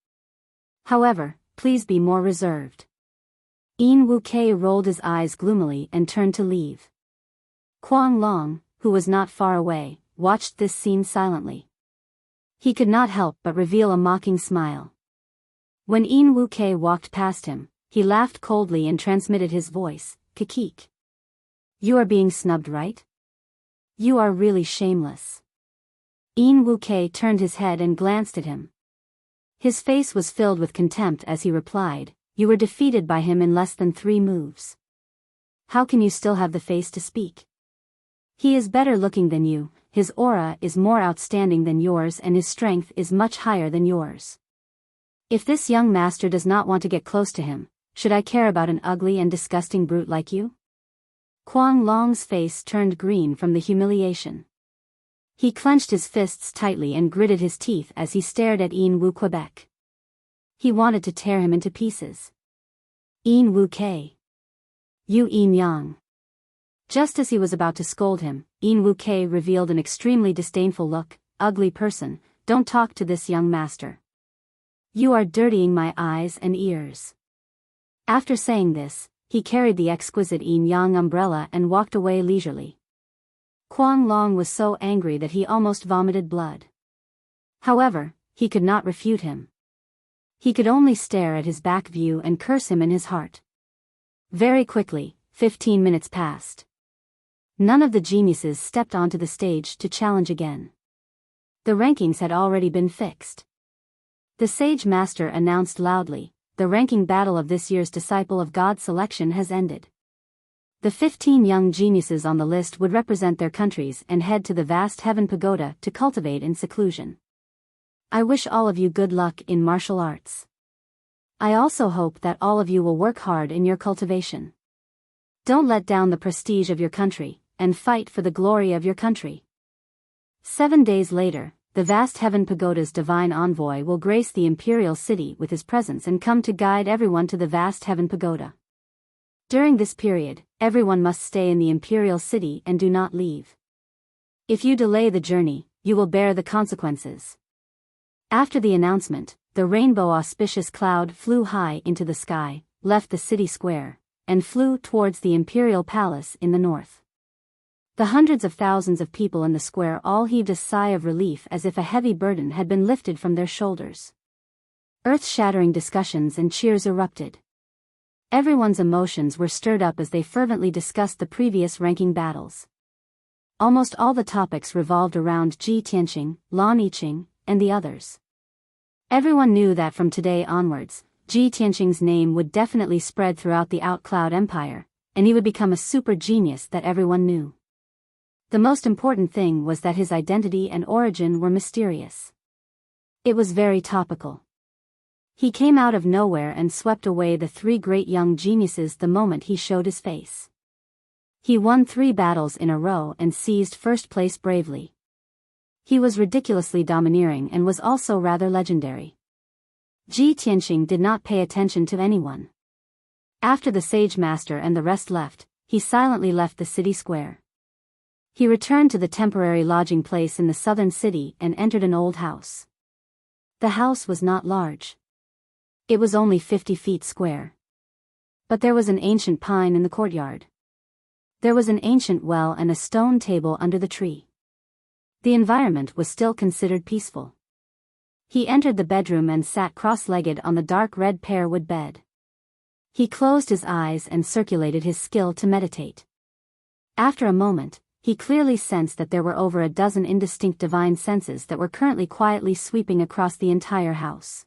However, please be more reserved." Yin Wuke rolled his eyes gloomily and turned to leave. Kuang Long, who was not far away, watched this scene silently. He could not help but reveal a mocking smile. When Yin Wuke walked past him, he laughed coldly and transmitted his voice, "Kikik. You are being snubbed, right? You are really shameless." Yin Wuke turned his head and glanced at him. His face was filled with contempt as he replied, "You were defeated by him in less than 3 moves. How can you still have the face to speak? He is better looking than you, his aura is more outstanding than yours and his strength is much higher than yours. If this young master does not want to get close to him, should I care about an ugly and disgusting brute like you?" Kuang Long's face turned green from the humiliation. He clenched his fists tightly and gritted his teeth as he stared at Yin Wuke. He wanted to tear him into pieces. "Yin Wuke. You Yin Yang." Just as he was about to scold him, Yin Wuke revealed an extremely disdainful look. "Ugly person, don't talk to this young master. You are dirtying my eyes and ears." After saying this, he carried the exquisite Yin Yang umbrella and walked away leisurely. Kuang Long was so angry that he almost vomited blood. However, he could not refute him. He could only stare at his back view and curse him in his heart. Very quickly, 15 minutes passed. None of the geniuses stepped onto the stage to challenge again. The rankings had already been fixed. The sage master announced loudly, "The ranking battle of this year's Disciple of God selection has ended. The 15 young geniuses on the list would represent their countries and head to the vast heaven pagoda to cultivate in seclusion. I wish all of you good luck in martial arts. I also hope that all of you will work hard in your cultivation. Don't let down the prestige of your country, and fight for the glory of your country." 7 days later, the vast heaven pagoda's divine envoy will grace the imperial city with his presence and come to guide everyone to the vast heaven pagoda. During this period, everyone must stay in the imperial city and do not leave. If you delay the journey, you will bear the consequences. After the announcement, the rainbow auspicious cloud flew high into the sky, left the city square, and flew towards the imperial palace in the north. The hundreds of thousands of people in the square all heaved a sigh of relief as if a heavy burden had been lifted from their shoulders. Earth-shattering discussions and cheers erupted. Everyone's emotions were stirred up as they fervently discussed the previous ranking battles. Almost all the topics revolved around Ji Tianqing, Lan Yiqing, and the others. Everyone knew that from today onwards, Ji Tianqing's name would definitely spread throughout the Outcloud Empire, and he would become a super genius that everyone knew. The most important thing was that his identity and origin were mysterious. It was very topical. He came out of nowhere and swept away the 3 great young geniuses the moment he showed his face. He won 3 battles in a row and seized first place bravely. He was ridiculously domineering and was also rather legendary. Ji Tianqing did not pay attention to anyone. After the sage master and the rest left, he silently left the city square. He returned to the temporary lodging place in the southern city and entered an old house. The house was not large. It was only 50 feet square. But there was an ancient pine in the courtyard. There was an ancient well and a stone table under the tree. The environment was still considered peaceful. He entered the bedroom and sat cross-legged on the dark red pear wood bed. He closed his eyes and circulated his skill to meditate. After a moment, he clearly sensed that there were over a dozen indistinct divine senses that were currently quietly sweeping across the entire house.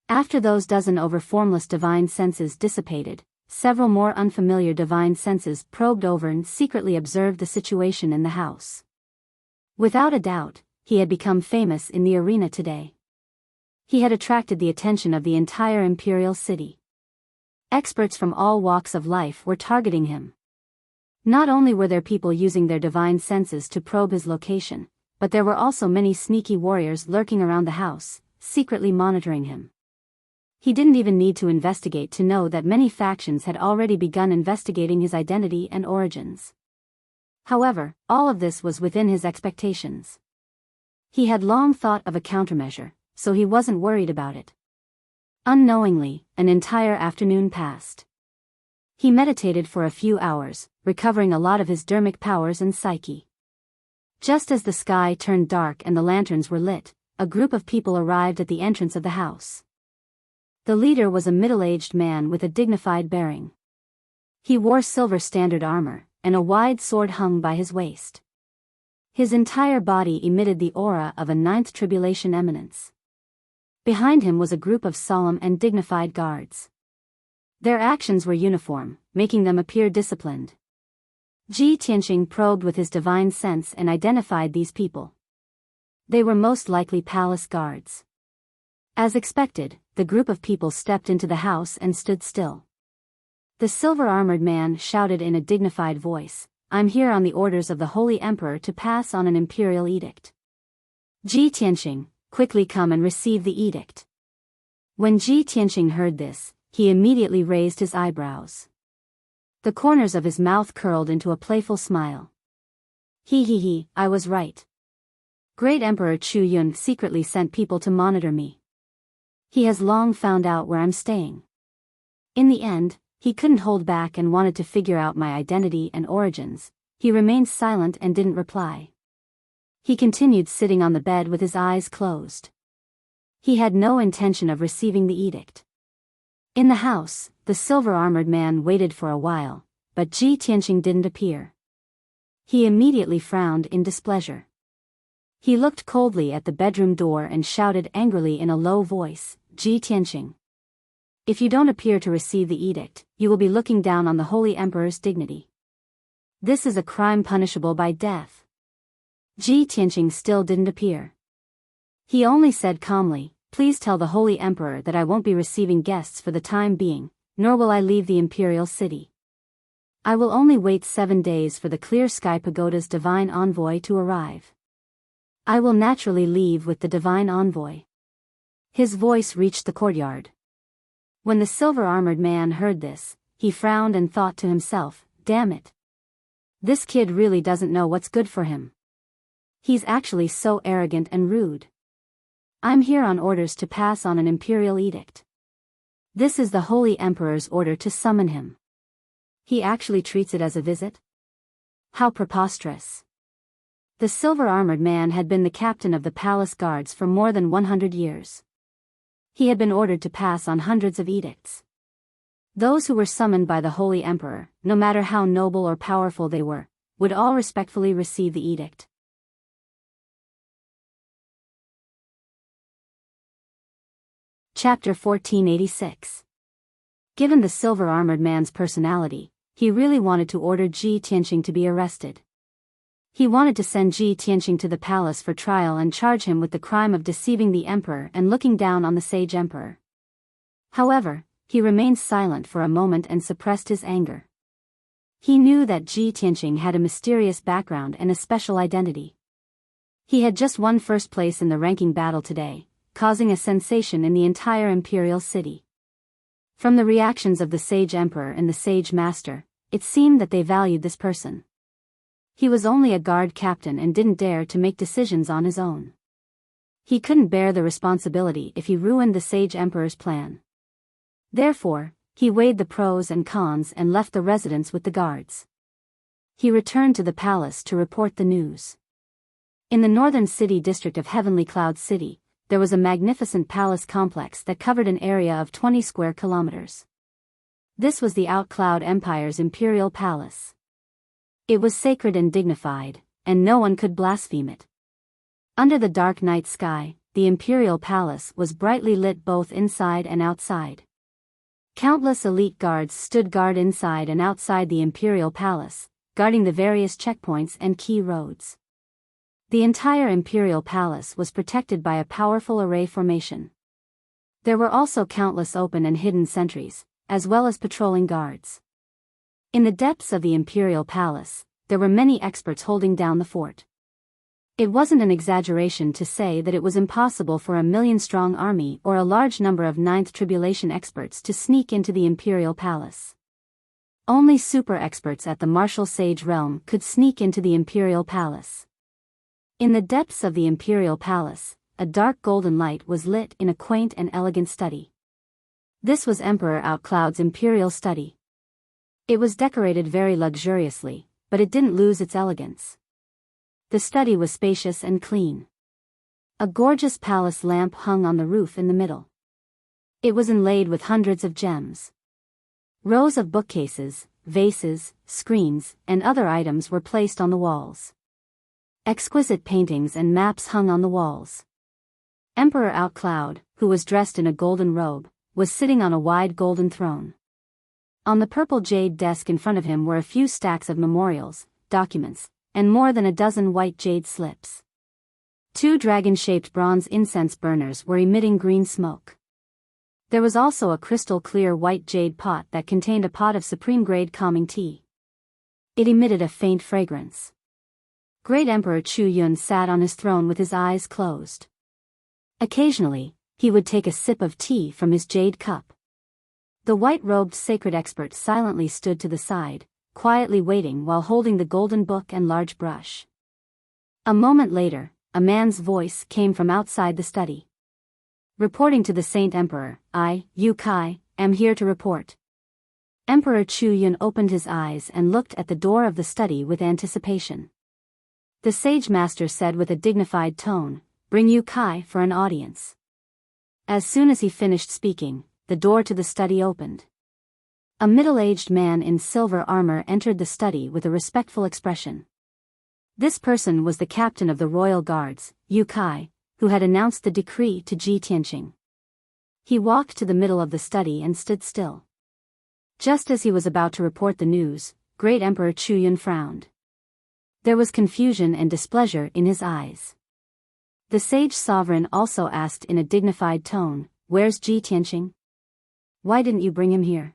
After those dozen over formless divine senses dissipated, several more unfamiliar divine senses probed over and secretly observed the situation in the house. Without a doubt, he had become famous in the arena today. He had attracted the attention of the entire imperial city. Experts from all walks of life were targeting him. Not only were there people using their divine senses to probe his location, but there were also many sneaky warriors lurking around the house, secretly monitoring him. He didn't even need to investigate to know that many factions had already begun investigating his identity and origins. However, all of this was within his expectations. He had long thought of a countermeasure, so he wasn't worried about it. Unknowingly, an entire afternoon passed. He meditated for a few hours, recovering a lot of his dermic powers and psyche. Just as the sky turned dark and the lanterns were lit, a group of people arrived at the entrance of the house. The leader was a middle-aged man with a dignified bearing. He wore silver standard armor, and a wide sword hung by his waist. His entire body emitted the aura of a ninth tribulation eminence. Behind him was a group of solemn and dignified guards. Their actions were uniform, making them appear disciplined. Ji Tianqing probed with his divine sense and identified these people. They were most likely palace guards. As expected, the group of people stepped into the house and stood still. The silver-armored man shouted in a dignified voice, "I'm here on the orders of the Holy Emperor to pass on an imperial edict. Ji Tianqing, quickly come and receive the edict." When Ji Tianqing heard this, he immediately raised his eyebrows. The corners of his mouth curled into a playful smile. He, I was right. Great Emperor Chu Yun secretly sent people to monitor me. He has long found out where I'm staying. In the end, he couldn't hold back and wanted to figure out my identity and origins. He remained silent and didn't reply. He continued sitting on the bed with his eyes closed. He had no intention of receiving the edict. In the house, the silver-armored man waited for a while, but Ji Tianqing didn't appear. He immediately frowned in displeasure. He looked coldly at the bedroom door and shouted angrily in a low voice, "Ji Tianqing. If you don't appear to receive the edict, you will be looking down on the Holy Emperor's dignity. This is a crime punishable by death." Ji Tianqing still didn't appear. He only said calmly, "Please tell the Holy Emperor that I won't be receiving guests for the time being, nor will I leave the imperial city. I will only wait 7 days for the Clear Sky Pagoda's divine envoy to arrive. I will naturally leave with the divine envoy." His voice reached the courtyard. When the silver-armored man heard this, he frowned and thought to himself, "Damn it. This kid really doesn't know what's good for him. He's actually so arrogant and rude. I'm here on orders to pass on an imperial edict. This is the Holy Emperor's order to summon him. He actually treats it as a visit? How preposterous." The silver-armored man had been the captain of the palace guards for more than 100 years. He had been ordered to pass on hundreds of edicts. Those who were summoned by the Holy Emperor, no matter how noble or powerful they were, would all respectfully receive the edict. Chapter 1486. Given the silver-armored man's personality, he really wanted to order Ji Tianqing to be arrested. He wanted to send Ji Tianqing to the palace for trial and charge him with the crime of deceiving the emperor and looking down on the sage emperor. However, he remained silent for a moment and suppressed his anger. He knew that Ji Tianqing had a mysterious background and a special identity. He had just won first place in the ranking battle today, causing a sensation in the entire imperial city. From the reactions of the sage emperor and the sage master, it seemed that they valued this person. He was only a guard captain and didn't dare to make decisions on his own. He couldn't bear the responsibility if he ruined the sage emperor's plan. Therefore, he weighed the pros and cons and left the residence with the guards. He returned to the palace to report the news. In the northern city district of Heavenly Cloud City, there was a magnificent palace complex that covered an area of 20 square kilometers. This was the Outcloud Empire's imperial palace. It was sacred and dignified, and no one could blaspheme it. Under the dark night sky, the imperial palace was brightly lit both inside and outside. Countless elite guards stood guard inside and outside the imperial palace, guarding the various checkpoints and key roads. The entire imperial palace was protected by a powerful array formation. There were also countless open and hidden sentries, as well as patrolling guards. In the depths of the imperial palace, there were many experts holding down the fort. It wasn't an exaggeration to say that it was impossible for a million-strong army or a large number of Ninth Tribulation experts to sneak into the imperial palace. Only super experts at the martial sage realm could sneak into the imperial palace. In the depths of the imperial palace, a dark golden light was lit in a quaint and elegant study. This was Emperor Outcloud's imperial study. It was decorated very luxuriously, but it didn't lose its elegance. The study was spacious and clean. A gorgeous palace lamp hung on the roof in the middle. It was inlaid with hundreds of gems. Rows of bookcases, vases, screens, and other items were placed on the walls. Exquisite paintings and maps hung on the walls. Emperor Outcloud, who was dressed in a golden robe, was sitting on a wide golden throne. On the purple jade desk in front of him were a few stacks of memorials, documents, and more than a dozen white jade slips. 2 dragon-shaped bronze incense burners were emitting green smoke. There was also a crystal-clear white jade pot that contained a pot of supreme-grade calming tea. It emitted a faint fragrance. Great Emperor Chu Yun sat on his throne with his eyes closed. Occasionally, he would take a sip of tea from his jade cup. The white-robed sacred expert silently stood to the side, quietly waiting while holding the golden book and large brush. A moment later, a man's voice came from outside the study. Reporting to the Saint Emperor, I, Yu Kai, am here to report. Emperor Chu Yun opened his eyes and looked at the door of the study with anticipation. The sage master said with a dignified tone, bring Yu Kai for an audience. As soon as he finished speaking, the door to the study opened. A middle-aged man in silver armor entered the study with a respectful expression. This person was the captain of the royal guards, Yu Kai, who had announced the decree to Ji Tianqing. He walked to the middle of the study and stood still. Just as he was about to report the news, Great Emperor Chu Yun frowned. There was confusion and displeasure in his eyes. The sage sovereign also asked in a dignified tone, where's Ji Tianqing? Why didn't you bring him here?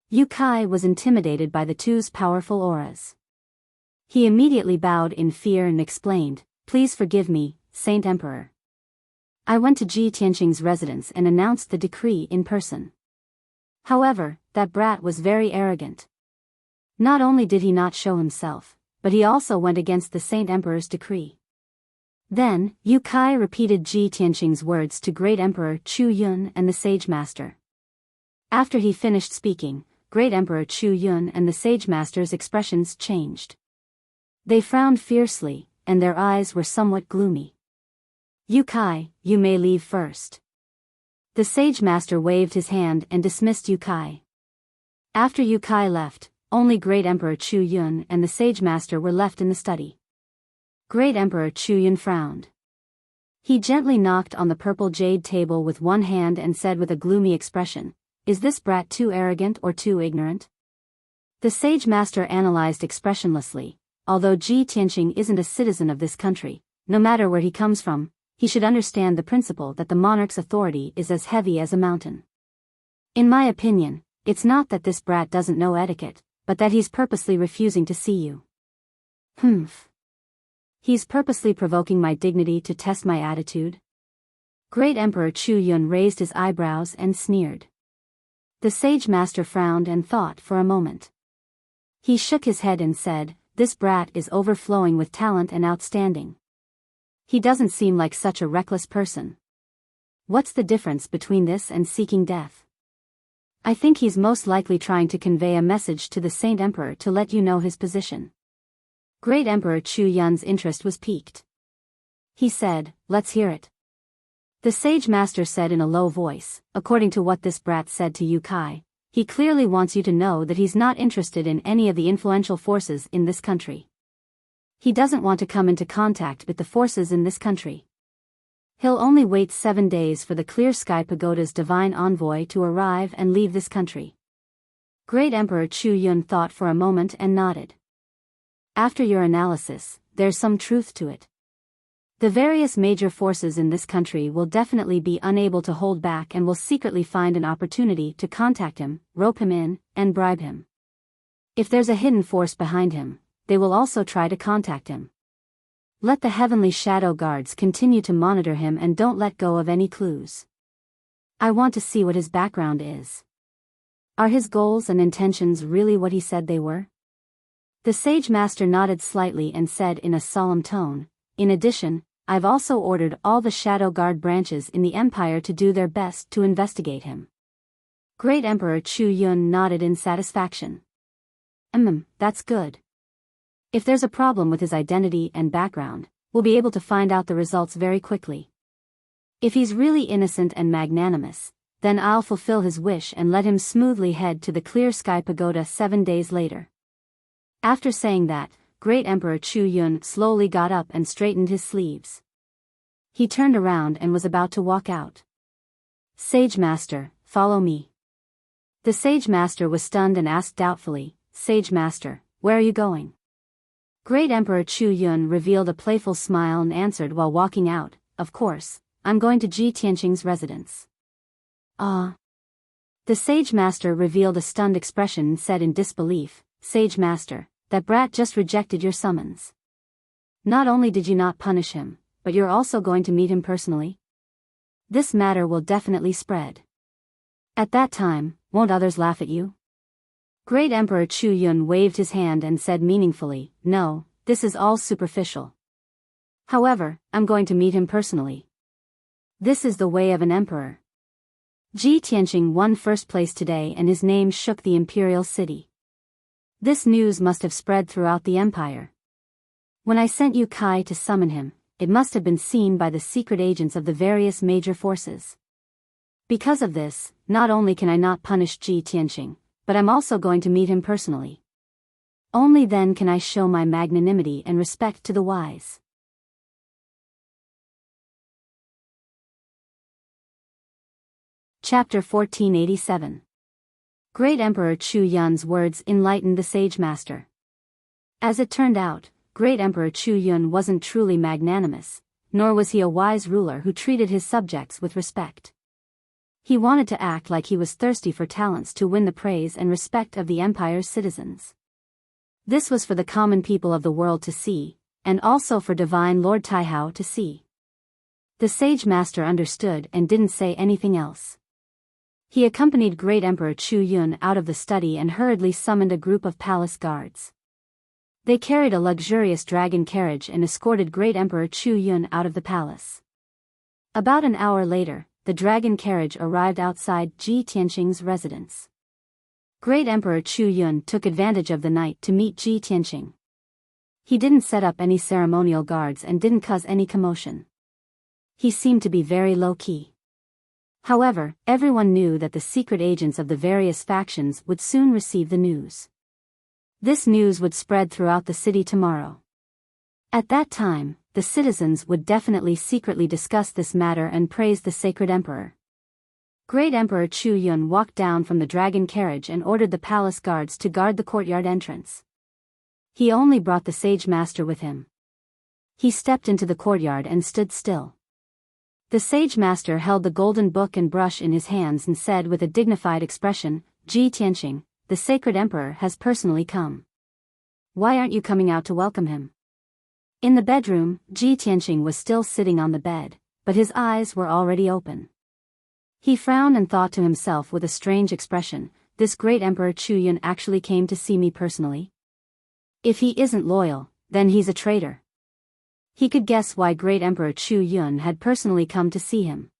Yu Kai was intimidated by the two's powerful auras. He immediately bowed in fear and explained, please forgive me, Saint Emperor. I went to Ji Tianqing's residence and announced the decree in person. However, that brat was very arrogant. Not only did he not show himself, but he also went against the Saint Emperor's decree. Then, Yu Kai repeated Ji Tianqing's words to Great Emperor Chu Yun and the Sage Master. After he finished speaking, Great Emperor Chu Yun and the Sage Master's expressions changed. They frowned fiercely, and their eyes were somewhat gloomy. Yu Kai, you may leave first. The Sage Master waved his hand and dismissed Yu Kai. After Yu Kai left, only Great Emperor Chu Yun and the Sage Master were left in the study. Great Emperor Chu Yun frowned. He gently knocked on the purple jade table with one hand and said with a gloomy expression, is this brat too arrogant or too ignorant? The Sage Master analyzed expressionlessly, although Ji Tianqing isn't a citizen of this country, no matter where he comes from, he should understand the principle that the monarch's authority is as heavy as a mountain. In my opinion, it's not that this brat doesn't know etiquette, but that he's purposely refusing to see you. Humph. He's purposely provoking my dignity to test my attitude? Great Emperor Chu Yun raised his eyebrows and sneered. The Sage Master frowned and thought for a moment. He shook his head and said, this brat is overflowing with talent and outstanding. He doesn't seem like such a reckless person. What's the difference between this and seeking death? I think he's most likely trying to convey a message to the Saint Emperor to let you know his position. Great Emperor Chu Yun's interest was piqued. He said, let's hear it. The Sage Master said in a low voice, according to what this brat said to Yu Kai, He clearly wants you to know that he's not interested in any of the influential forces in this country. He doesn't want to come into contact with the forces in this country. He'll only wait 7 days for the Clear Sky Pagoda's divine envoy to arrive and leave this country. Great Emperor Chu Yun thought for a moment and nodded. After your analysis, there's some truth to it. The various major forces in this country will definitely be unable to hold back and will secretly find an opportunity to contact him, rope him in, and bribe him. If there's a hidden force behind him, they will also try to contact him. Let the heavenly shadow guards continue to monitor him and don't let go of any clues. I want to see what his background is. Are his goals and intentions really what he said they were? The Sage Master nodded slightly and said in a solemn tone, in addition, I've also ordered all the Shadow Guard branches in the Empire to do their best to investigate him. Great Emperor Chu Yun nodded in satisfaction. That's good. If there's a problem with his identity and background, we'll be able to find out the results very quickly. If he's really innocent and magnanimous, then I'll fulfill his wish and let him smoothly head to the Clear Sky Pagoda 7 days later. After saying that, Great Emperor Chu Yun slowly got up and straightened his sleeves. He turned around and was about to walk out. Sage Master, follow me. The Sage Master was stunned and asked doubtfully, Sage Master, where are you going? Great Emperor Chu Yun revealed a playful smile and answered while walking out, of course, I'm going to Ji Tianqing's residence. Ah. The Sage Master revealed a stunned expression and said in disbelief, Sage Master, that brat just rejected your summons. Not only did you not punish him, but you're also going to meet him personally? This matter will definitely spread. At that time, won't others laugh at you? Great Emperor Chu Yun waved his hand and said meaningfully, no, this is all superficial. However, I'm going to meet him personally. This is the way of an emperor. Ji Tianqing won first place today and his name shook the imperial city. This news must have spread throughout the empire. When I sent Yu Kai to summon him, it must have been seen by the secret agents of the various major forces. Because of this, not only can I not punish Ji Tianqing, but I'm also going to meet him personally. Only then can I show my magnanimity and respect to the wise. Chapter 1487. Great Emperor Chu Yun's words enlightened the Sage Master. As it turned out, Great Emperor Chu Yun wasn't truly magnanimous, nor was he a wise ruler who treated his subjects with respect. He wanted to act like he was thirsty for talents to win the praise and respect of the empire's citizens. This was for the common people of the world to see, and also for Divine Lord Taihao to see. The Sage Master understood and didn't say anything else. He accompanied Great Emperor Chu Yun out of the study and hurriedly summoned a group of palace guards. They carried a luxurious dragon carriage and escorted Great Emperor Chu Yun out of the palace. About an hour later, the dragon carriage arrived outside Ji Tianqing's residence. Great Emperor Chu Yun took advantage of the night to meet Ji Tianqing. He didn't set up any ceremonial guards and didn't cause any commotion. He seemed to be very low-key. However, everyone knew that the secret agents of the various factions would soon receive the news. This news would spread throughout the city tomorrow. At that time, the citizens would definitely secretly discuss this matter and praise the sacred emperor. Great Emperor Chu Yun walked down from the dragon carriage and ordered the palace guards to guard the courtyard entrance. He only brought the Sage Master with him. He stepped into the courtyard and stood still. The Sage Master held the golden book and brush in his hands and said with a dignified expression, Ji Tianqing, the sacred emperor has personally come. Why aren't you coming out to welcome him? In the bedroom, Ji Tianqing was still sitting on the bed, but his eyes were already open. He frowned and thought to himself with a strange expression, this great Emperor Chu Yun actually came to see me personally? If he isn't loyal, then he's a traitor. He could guess why Great Emperor Chu Yun had personally come to see him.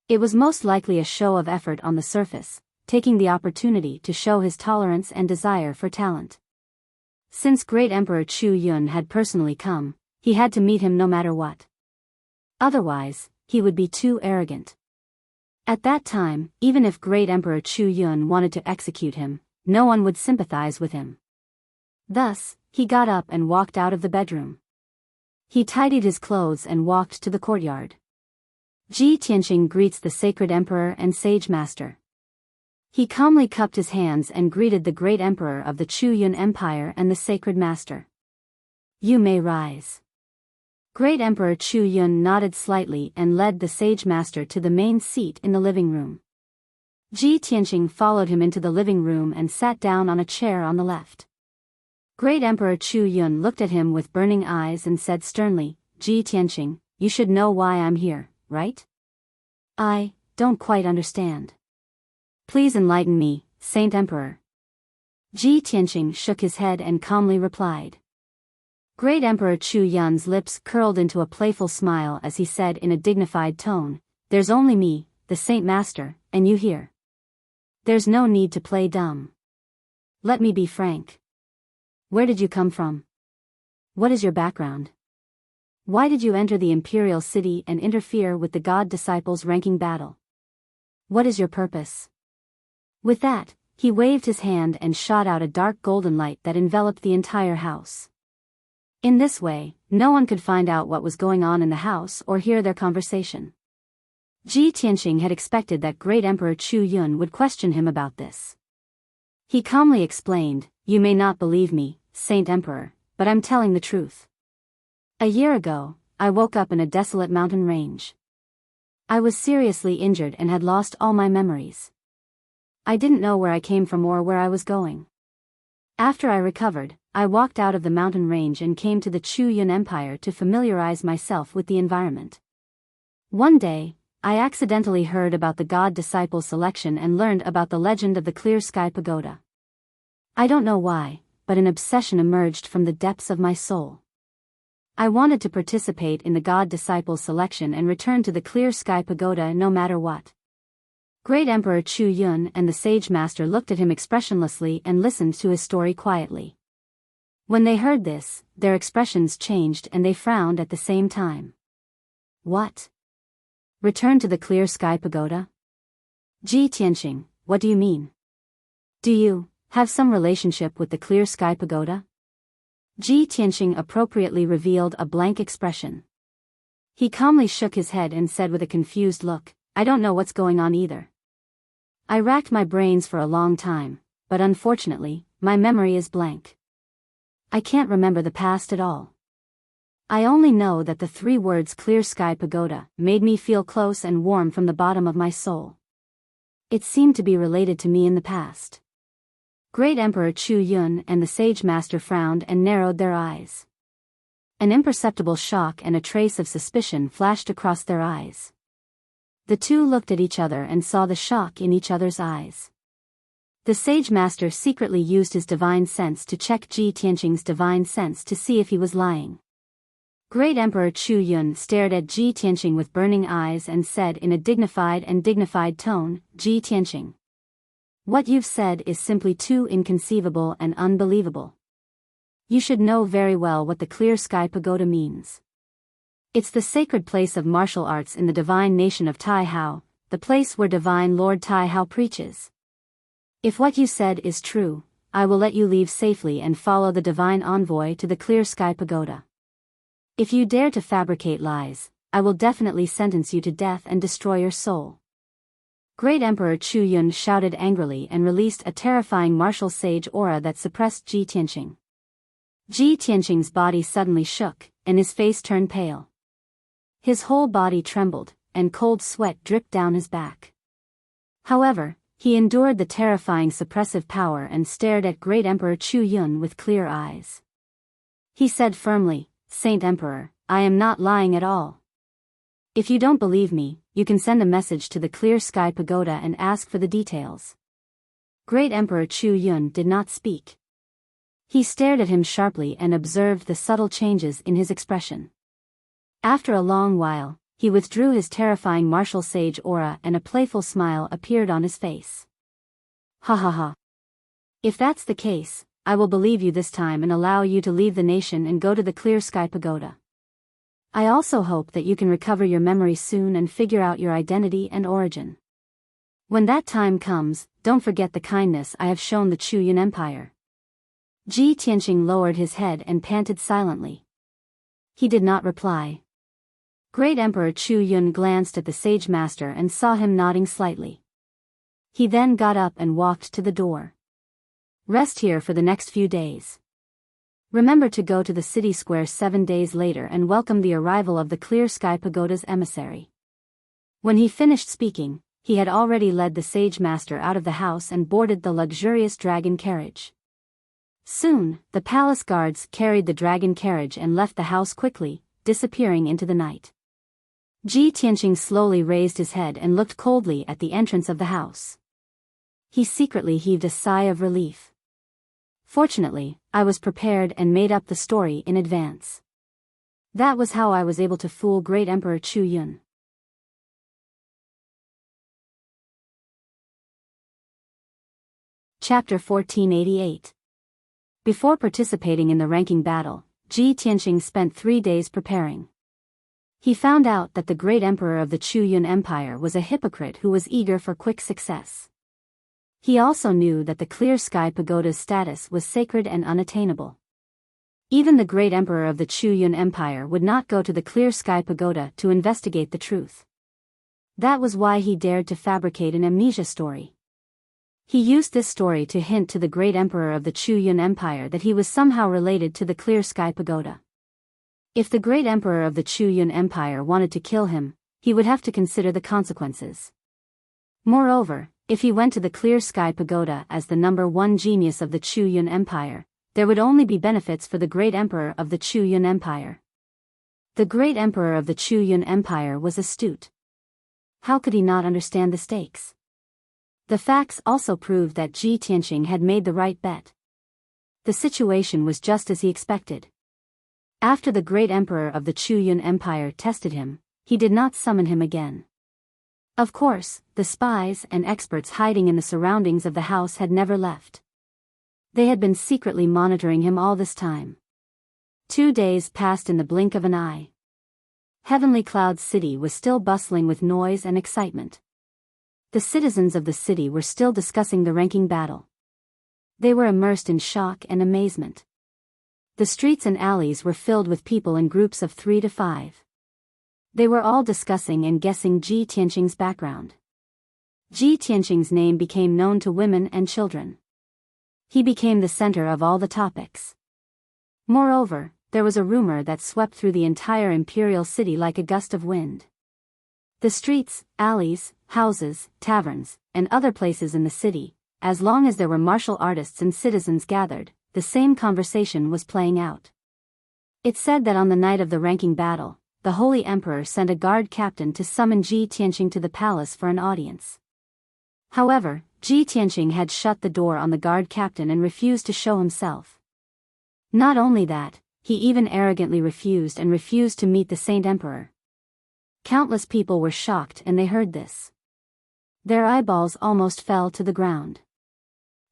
It was most likely a show of effort on the surface, taking the opportunity to show his tolerance and desire for talent. Since Great Emperor Chu Yun had personally come, he had to meet him no matter what. Otherwise, he would be too arrogant. At that time, even if Great Emperor Chu Yun wanted to execute him, no one would sympathize with him. Thus, he got up and walked out of the bedroom. He tidied his clothes and walked to the courtyard. Ji Tianqing greets the sacred emperor and sage master. He calmly cupped his hands and greeted the great emperor of the Chu Yun Empire and the sacred master. You may rise. Great Emperor Chu Yun nodded slightly and led the sage master to the main seat in the living room. Ji Tianqing followed him into the living room and sat down on a chair on the left. Great Emperor Chu Yun looked at him with burning eyes and said sternly, Ji Tianqing, you should know why I'm here, right? I don't quite understand. Please enlighten me, Saint Emperor. Ji Tianqing shook his head and calmly replied. Great Emperor Chu Yun's lips curled into a playful smile as he said in a dignified tone, There's only me, the Saint Master, and you here. There's no need to play dumb. Let me be frank. Where did you come from? What is your background? Why did you enter the imperial city and interfere with the god disciples' ranking battle? What is your purpose? With that, he waved his hand and shot out a dark golden light that enveloped the entire house. In this way, no one could find out what was going on in the house or hear their conversation. Ji Tianqing had expected that Great Emperor Chu Yun would question him about this. He calmly explained, You may not believe me, Saint Emperor, but I'm telling the truth. A year ago, I woke up in a desolate mountain range. I was seriously injured and had lost all my memories. I didn't know where I came from or where I was going. After I recovered, I walked out of the mountain range and came to the Chu Yun Empire to familiarize myself with the environment. One day, I accidentally heard about the god disciple selection and learned about the legend of the Clear Sky Pagoda. I don't know why, but an obsession emerged from the depths of my soul. I wanted to participate in the god disciple selection and return to the Clear Sky Pagoda no matter what. Great Emperor Chu Yun and the sage master looked at him expressionlessly and listened to his story quietly. When they heard this, their expressions changed and they frowned at the same time. What? Return to the Clear Sky Pagoda? Ji Tianqing, what do you mean? Do you have some relationship with the Clear Sky Pagoda? Ji Tianqing appropriately revealed a blank expression. He calmly shook his head and said with a confused look, I don't know what's going on either. I racked my brains for a long time, but unfortunately, my memory is blank. I can't remember the past at all. I only know that the 3 words Clear Sky Pagoda made me feel close and warm from the bottom of my soul. It seemed to be related to me in the past. Great Emperor Chu Yun and the sage master frowned and narrowed their eyes. An imperceptible shock and a trace of suspicion flashed across their eyes. The two looked at each other and saw the shock in each other's eyes. The sage master secretly used his divine sense to check Ji Tianqing's divine sense to see if he was lying. Great Emperor Chu Yun stared at Ji Tianqing with burning eyes and said in a dignified tone, Ji Tianqing. What you've said is simply too inconceivable and unbelievable. You should know very well what the Clear Sky Pagoda means. It's the sacred place of martial arts in the divine nation of Tai Hao, the place where divine Lord Tai Hao preaches. If what you said is true, I will let you leave safely and follow the divine envoy to the Clear Sky Pagoda. If you dare to fabricate lies, I will definitely sentence you to death and destroy your soul. Great Emperor Chu Yun shouted angrily and released a terrifying martial sage aura that suppressed Ji Tianqing. Ji Tianqing's body suddenly shook, and his face turned pale. His whole body trembled, and cold sweat dripped down his back. However, he endured the terrifying suppressive power and stared at Great Emperor Chu Yun with clear eyes. He said firmly, Saint Emperor, I am not lying at all. If you don't believe me, you can send a message to the Clear Sky Pagoda and ask for the details. Great Emperor Chu Yun did not speak. He stared at him sharply and observed the subtle changes in his expression. After a long while, he withdrew his terrifying martial sage aura and a playful smile appeared on his face. Ha ha ha. If that's the case, I will believe you this time and allow you to leave the nation and go to the Clear Sky Pagoda. I also hope that you can recover your memory soon and figure out your identity and origin. When that time comes, don't forget the kindness I have shown the Chuyun Empire. Ji Tianqing lowered his head and panted silently. He did not reply. Great Emperor Chu Yun glanced at the sage master and saw him nodding slightly. He then got up and walked to the door. Rest here for the next few days. Remember to go to the city square 7 days later and welcome the arrival of the Clear Sky Pagoda's emissary. When he finished speaking, he had already led the sage master out of the house and boarded the luxurious dragon carriage. Soon, the palace guards carried the dragon carriage and left the house quickly, disappearing into the night. Ji Tianqing slowly raised his head and looked coldly at the entrance of the house. He secretly heaved a sigh of relief. Fortunately, I was prepared and made up the story in advance. That was how I was able to fool Great Emperor Chu Yun. Chapter 1488. Before participating in the ranking battle, Ji Tianqing spent 3 days preparing. He found out that the great emperor of the Chuyun Empire was a hypocrite who was eager for quick success. He also knew that the Clear Sky Pagoda's status was sacred and unattainable. Even the great emperor of the Chuyun Empire would not go to the Clear Sky Pagoda to investigate the truth. That was why he dared to fabricate an amnesia story. He used this story to hint to the great emperor of the Chuyun Empire that he was somehow related to the Clear Sky Pagoda. If the great emperor of the Chuyun Empire wanted to kill him, he would have to consider the consequences. Moreover, if he went to the Clear Sky Pagoda as the #1 genius of the Chuyun Empire, there would only be benefits for the great emperor of the Chuyun Empire. The great emperor of the Chuyun Empire was astute. How could he not understand the stakes? The facts also proved that Ji Tianqing had made the right bet. The situation was just as he expected. After the great emperor of the Chuyun Empire tested him, he did not summon him again. Of course, the spies and experts hiding in the surroundings of the house had never left. They had been secretly monitoring him all this time. 2 days passed in the blink of an eye. Heavenly Cloud City was still bustling with noise and excitement. The citizens of the city were still discussing the ranking battle. They were immersed in shock and amazement. The streets and alleys were filled with people in groups of 3 to 5. They were all discussing and guessing Ji Tianqing's background. Ji Tianqing's name became known to women and children. He became the center of all the topics. Moreover, there was a rumor that swept through the entire imperial city like a gust of wind. The streets, alleys, houses, taverns, and other places in the city, as long as there were martial artists and citizens gathered, the same conversation was playing out. It said that on the night of the ranking battle, the Holy Emperor sent a guard captain to summon Ji Tianqing to the palace for an audience. However, Ji Tianqing had shut the door on the guard captain and refused to show himself. Not only that, he even arrogantly refused to meet the Saint Emperor. Countless people were shocked and they heard this. Their eyeballs almost fell to the ground.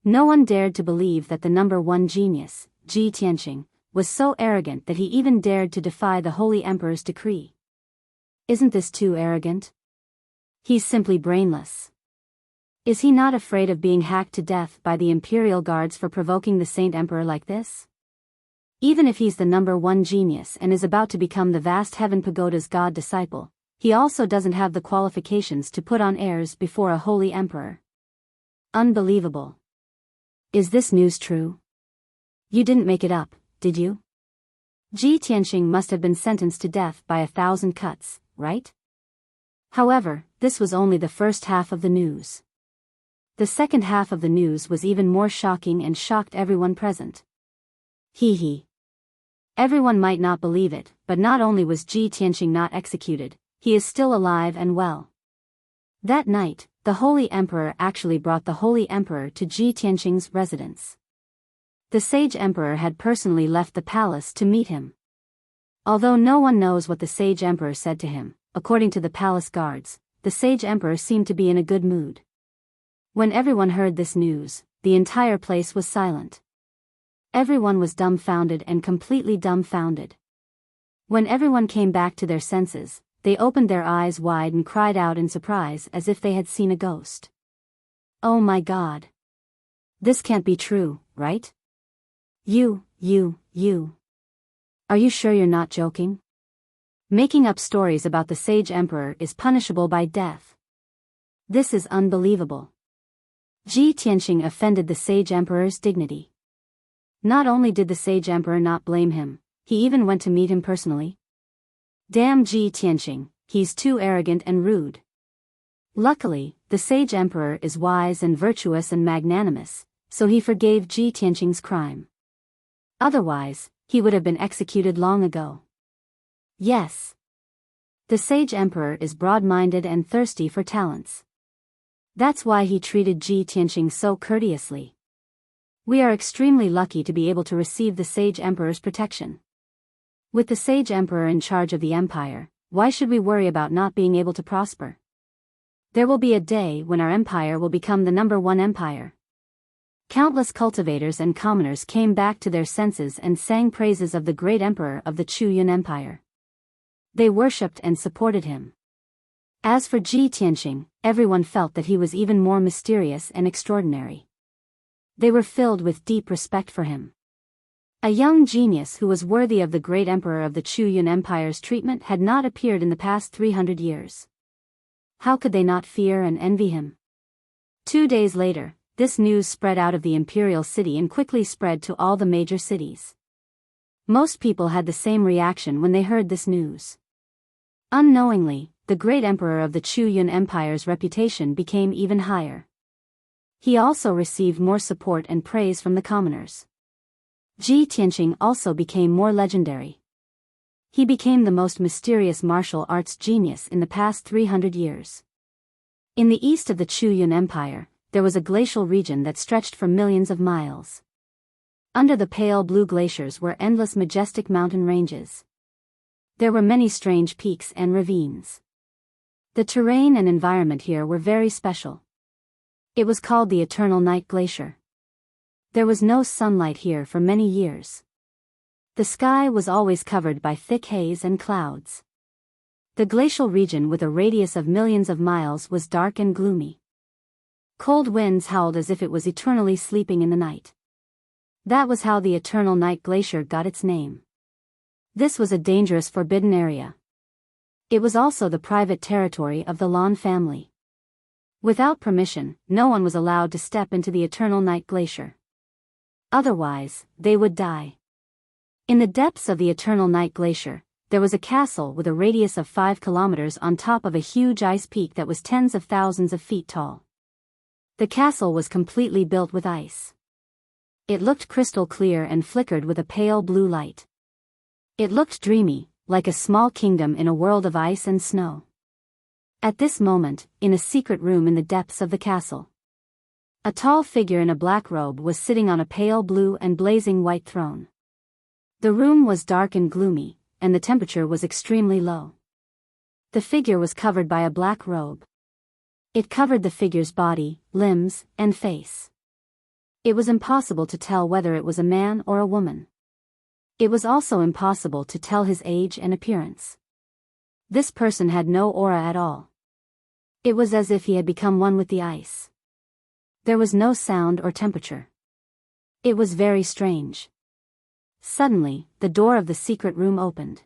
No one dared to believe that the #1 genius, Ji Tianqing, was so arrogant that he even dared to defy the Holy Emperor's decree. Isn't this too arrogant? He's simply brainless. Is he not afraid of being hacked to death by the Imperial Guards for provoking the Saint Emperor like this? Even if he's the #1 genius and is about to become the vast Heaven Pagoda's god disciple, he also doesn't have the qualifications to put on airs before a holy emperor. Unbelievable. Is this news true? You didn't make it up, did you? Ji Tianqing must have been sentenced to death by 1,000 cuts, right? However, this was only the first half of the news. The second half of the news was even more shocking and shocked everyone present. Hee. Everyone might not believe it, but not only was Ji Tianqing not executed, he is still alive and well. That night, the Holy Emperor actually brought the Holy Emperor to Ji Tianqing's residence. The Sage Emperor had personally left the palace to meet him. Although no one knows what the Sage Emperor said to him, according to the palace guards, the Sage Emperor seemed to be in a good mood. When everyone heard this news, the entire place was silent. Everyone was dumbfounded and completely dumbfounded. When everyone came back to their senses, they opened their eyes wide and cried out in surprise as if they had seen a ghost. Oh my God. This can't be true, right? You. Are you sure you're not joking? Making up stories about the sage emperor is punishable by death. This is unbelievable. Ji Tianqing offended the sage emperor's dignity. Not only did the sage emperor not blame him, he even went to meet him personally. Damn Ji Tianqing, he's too arrogant and rude. Luckily, the sage emperor is wise and virtuous and magnanimous, so he forgave Ji Tianqing's crime. Otherwise, he would have been executed long ago. Yes. The sage emperor is broad-minded and thirsty for talents. That's why he treated Ji Tianqing so courteously. We are extremely lucky to be able to receive the sage emperor's protection. With the sage emperor in charge of the empire, why should we worry about not being able to prosper? There will be a day when our empire will become the #1 empire. Countless cultivators and commoners came back to their senses and sang praises of the great emperor of the Chu Yun Empire. They worshipped and supported him. As for Ji Tianqing, everyone felt that he was even more mysterious and extraordinary. They were filled with deep respect for him. A young genius who was worthy of the great emperor of the Chu Yun Empire's treatment had not appeared in the past 300 years. How could they not fear and envy him? 2 days later, this news spread out of the imperial city and quickly spread to all the major cities. Most people had the same reaction when they heard this news. Unknowingly, the great emperor of the Chu Yun Empire's reputation became even higher. He also received more support and praise from the commoners. Ji Tianqing also became more legendary. He became the most mysterious martial arts genius in the past 300 years. In the east of the Chu Yun Empire, there was a glacial region that stretched for millions of miles. Under the pale blue glaciers were endless majestic mountain ranges. There were many strange peaks and ravines. The terrain and environment here were very special. It was called the Eternal Night Glacier. There was no sunlight here for many years. The sky was always covered by thick haze and clouds. The glacial region with a radius of millions of miles was dark and gloomy. Cold winds howled as if it was eternally sleeping in the night. That was how the Eternal Night Glacier got its name. This was a dangerous forbidden area. It was also the private territory of the Lan family. Without permission, no one was allowed to step into the Eternal Night Glacier. Otherwise, they would die. In the depths of the Eternal Night Glacier, there was a castle with a radius of 5 kilometers on top of a huge ice peak that was tens of thousands of feet tall. The castle was completely built with ice. It looked crystal clear and flickered with a pale blue light. It looked dreamy, like a small kingdom in a world of ice and snow. At this moment, in a secret room in the depths of the castle, a tall figure in a black robe was sitting on a pale blue and blazing white throne. The room was dark and gloomy, and the temperature was extremely low. The figure was covered by a black robe. It covered the figure's body, limbs, and face. It was impossible to tell whether it was a man or a woman. It was also impossible to tell his age and appearance. This person had no aura at all. It was as if he had become one with the ice. There was no sound or temperature. It was very strange. Suddenly, the door of the secret room opened.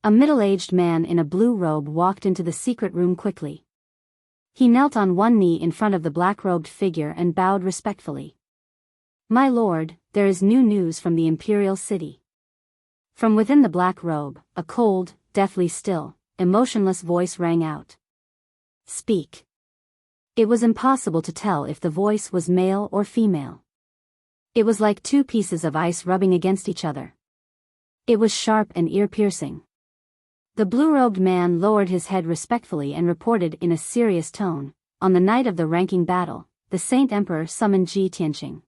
A middle-aged man in a blue robe walked into the secret room quickly. He knelt on one knee in front of the black-robed figure and bowed respectfully. "My lord, there is new news from the imperial city." From within the black robe, a cold, deathly still, emotionless voice rang out. "Speak." It was impossible to tell if the voice was male or female. It was like 2 pieces of ice rubbing against each other. It was sharp and ear-piercing. The blue-robed man lowered his head respectfully and reported in a serious tone, "On the night of the ranking battle, the Saint Emperor summoned Ji Tianqing.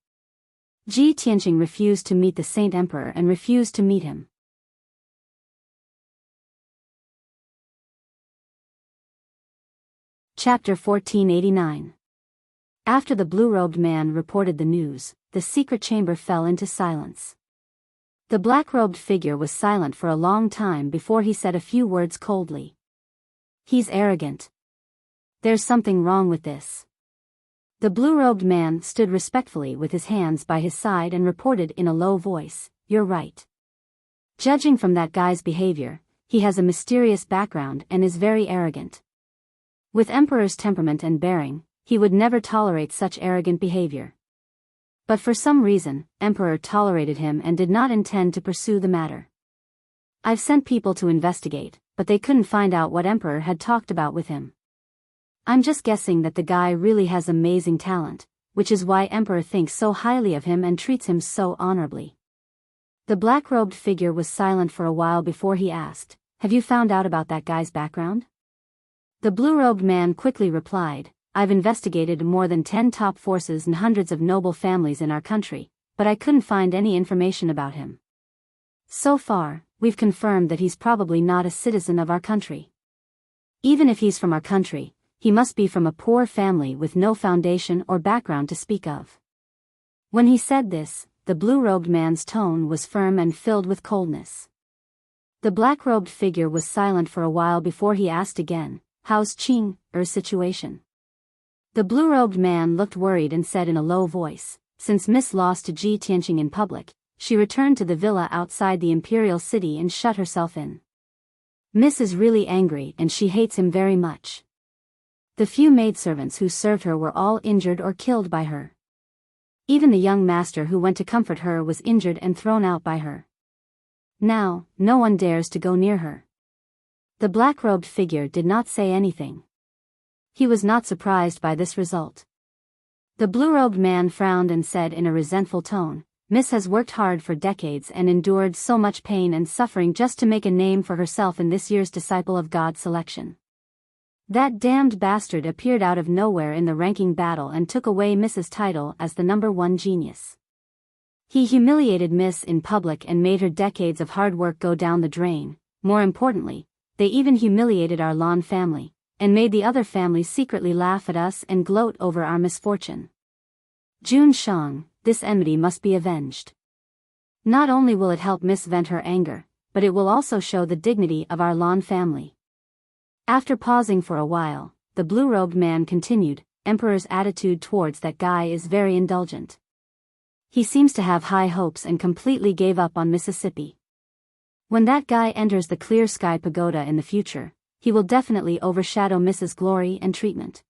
Ji Tianqing refused to meet the Saint Emperor and refused to meet him. Chapter 1489. After the blue-robed man reported the news, the secret chamber fell into silence. The black-robed figure was silent for a long time before he said a few words coldly. "He's arrogant. There's something wrong with this." The blue-robed man stood respectfully with his hands by his side and reported in a low voice, "You're right. Judging from that guy's behavior, he has a mysterious background and is very arrogant. With Emperor's temperament and bearing, he would never tolerate such arrogant behavior. But for some reason, Emperor tolerated him and did not intend to pursue the matter. I've sent people to investigate, but they couldn't find out what Emperor had talked about with him. I'm just guessing that the guy really has amazing talent, which is why Emperor thinks so highly of him and treats him so honorably." The black-robed figure was silent for a while before he asked, "Have you found out about that guy's background?" The blue-robed man quickly replied, "I've investigated more than 10 top forces and hundreds of noble families in our country, but I couldn't find any information about him. So far, we've confirmed that he's probably not a citizen of our country. Even if he's from our country, he must be from a poor family with no foundation or background to speak of." When he said this, the blue-robed man's tone was firm and filled with coldness. The black-robed figure was silent for a while before he asked again, "How's Qing's situation?" The blue-robed man looked worried and said in a low voice, "Since Miss lost to Ji Tianqing in public, she returned to the villa outside the imperial city and shut herself in. Miss is really angry and she hates him very much. The few maidservants who served her were all injured or killed by her. Even the young master who went to comfort her was injured and thrown out by her. Now, no one dares to go near her." The black-robed figure did not say anything. He was not surprised by this result. The blue-robed man frowned and said in a resentful tone, "Miss has worked hard for decades and endured so much pain and suffering just to make a name for herself in this year's Disciple of God selection. That damned bastard appeared out of nowhere in the ranking battle and took away Miss's title as the #1 genius. He humiliated Miss in public and made her decades of hard work go down the drain. More importantly, they even humiliated our Lan family, and made the other families secretly laugh at us and gloat over our misfortune. Jun Shang, this enmity must be avenged. Not only will it help Miss vent her anger, but it will also show the dignity of our Lan family." After pausing for a while, the blue-robed man continued, "Emperor's attitude towards that guy is very indulgent. He seems to have high hopes and completely gave up on Mississippi. When that guy enters the Clear Sky Pagoda in the future, he will definitely overshadow Miss's glory and treatment."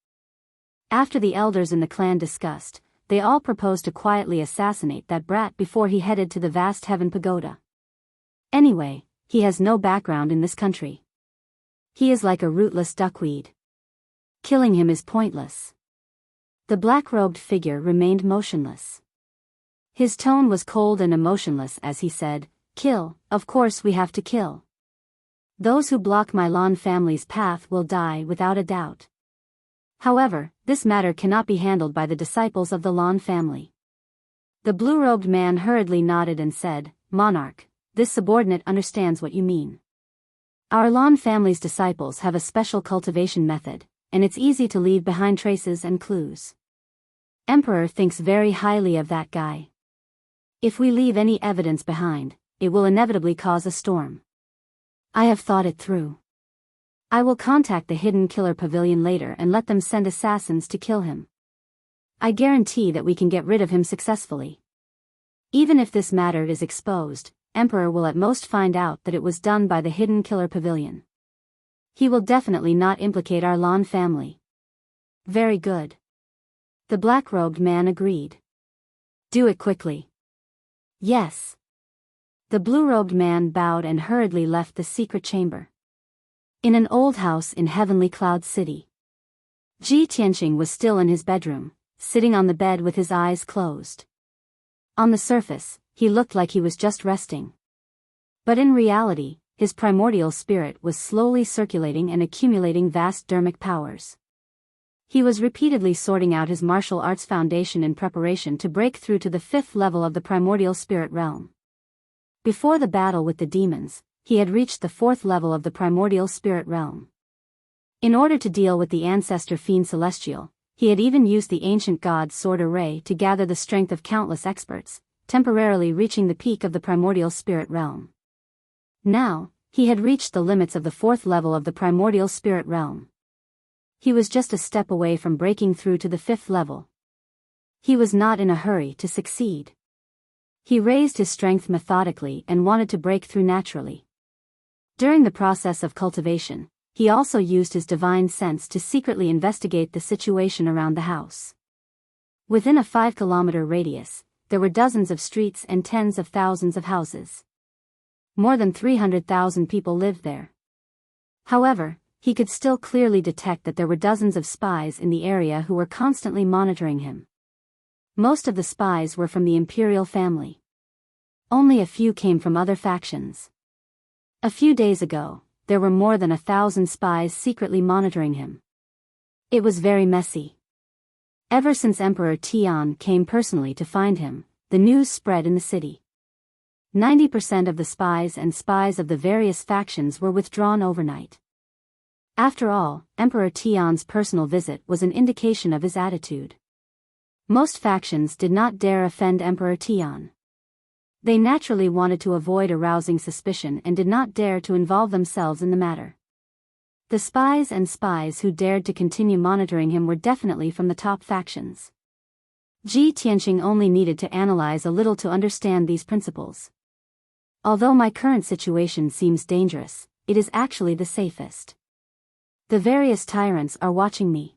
After the elders in the clan discussed, they all proposed to quietly assassinate that brat before he headed to the vast Heaven Pagoda. Anyway, he has no background in this country. He is like a rootless duckweed. Killing him is pointless." The black-robed figure remained motionless. His tone was cold and emotionless as he said, "Kill, of course we have to kill. Those who block my Lan family's path will die without a doubt. However, this matter cannot be handled by the disciples of the Lan family." The blue-robed man hurriedly nodded and said, "Monarch, this subordinate understands what you mean. Our Lan family's disciples have a special cultivation method, and it's easy to leave behind traces and clues. Emperor thinks very highly of that guy. If we leave any evidence behind, it will inevitably cause a storm. I have thought it through. I will contact the Hidden Killer Pavilion later and let them send assassins to kill him. I guarantee that we can get rid of him successfully. Even if this matter is exposed, Emperor will at most find out that it was done by the Hidden Killer Pavilion. He will definitely not implicate our Lan family." "Very good." The black-robed man agreed. "Do it quickly." "Yes." The blue-robed man bowed and hurriedly left the secret chamber. In an old house in Heavenly Cloud City, Ji Tianqing was still in his bedroom, sitting on the bed with his eyes closed. On the surface, he looked like he was just resting. But in reality, his primordial spirit was slowly circulating and accumulating vast dermic powers. He was repeatedly sorting out his martial arts foundation in preparation to break through to the 5th level of the primordial spirit realm. Before the battle with the demons, he had reached the 4th level of the primordial spirit realm. In order to deal with the ancestor fiend celestial, he had even used the ancient god's sword array to gather the strength of countless experts, temporarily reaching the peak of the primordial spirit realm. Now, he had reached the limits of the 4th level of the primordial spirit realm. He was just a step away from breaking through to the 5th level. He was not in a hurry to succeed. He raised his strength methodically and wanted to break through naturally. During the process of cultivation, he also used his divine sense to secretly investigate the situation around the house. Within a 5-kilometer radius, there were dozens of streets and tens of thousands of houses. More than 300,000 people lived there. However, he could still clearly detect that there were dozens of spies in the area who were constantly monitoring him. Most of the spies were from the imperial family. Only a few came from other factions. A few days ago, there were more than 1,000 spies secretly monitoring him. It was very messy. Ever since Emperor Tian came personally to find him, the news spread in the city. 90% of the spies and spies of the various factions were withdrawn overnight. After all, Emperor Tian's personal visit was an indication of his attitude. Most factions did not dare offend Emperor Tian. They naturally wanted to avoid arousing suspicion and did not dare to involve themselves in the matter. The spies and spies who dared to continue monitoring him were definitely from the top factions. Ji Tianqing only needed to analyze a little to understand these principles. Although my current situation seems dangerous, it is actually the safest. The various tyrants are watching me.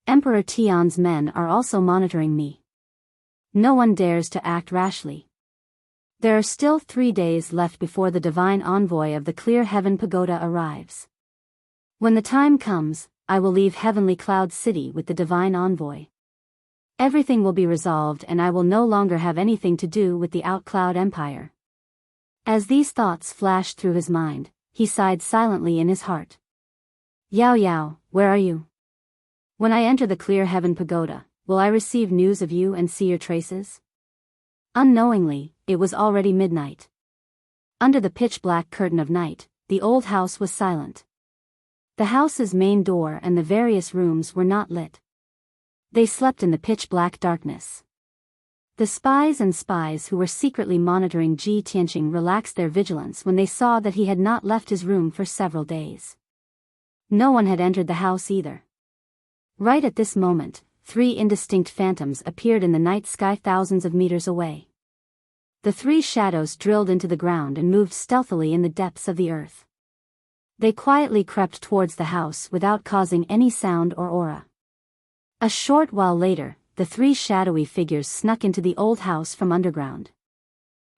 Emperor Tian's men are also monitoring me. No one dares to act rashly. There are still 3 days left before the divine envoy of the Clear Heaven Pagoda arrives. When the time comes, I will leave Heavenly Cloud City with the divine envoy. Everything will be resolved and I will no longer have anything to do with the Outcloud Empire. As these thoughts flashed through his mind, he sighed silently in his heart. Yao Yao, where are you? When I enter the Clear Heaven Pagoda, will I receive news of you and see your traces? Unknowingly, it was already midnight. Under the pitch-black curtain of night, the old house was silent. The house's main door and the various rooms were not lit. They slept in the pitch-black darkness. The spies and spies who were secretly monitoring Ji Tianqing relaxed their vigilance when they saw that he had not left his room for several days. No one had entered the house either. Right at this moment, 3 indistinct phantoms appeared in the night sky thousands of meters away. The 3 shadows drilled into the ground and moved stealthily in the depths of the earth. They quietly crept towards the house without causing any sound or aura. A short while later, the 3 shadowy figures snuck into the old house from underground.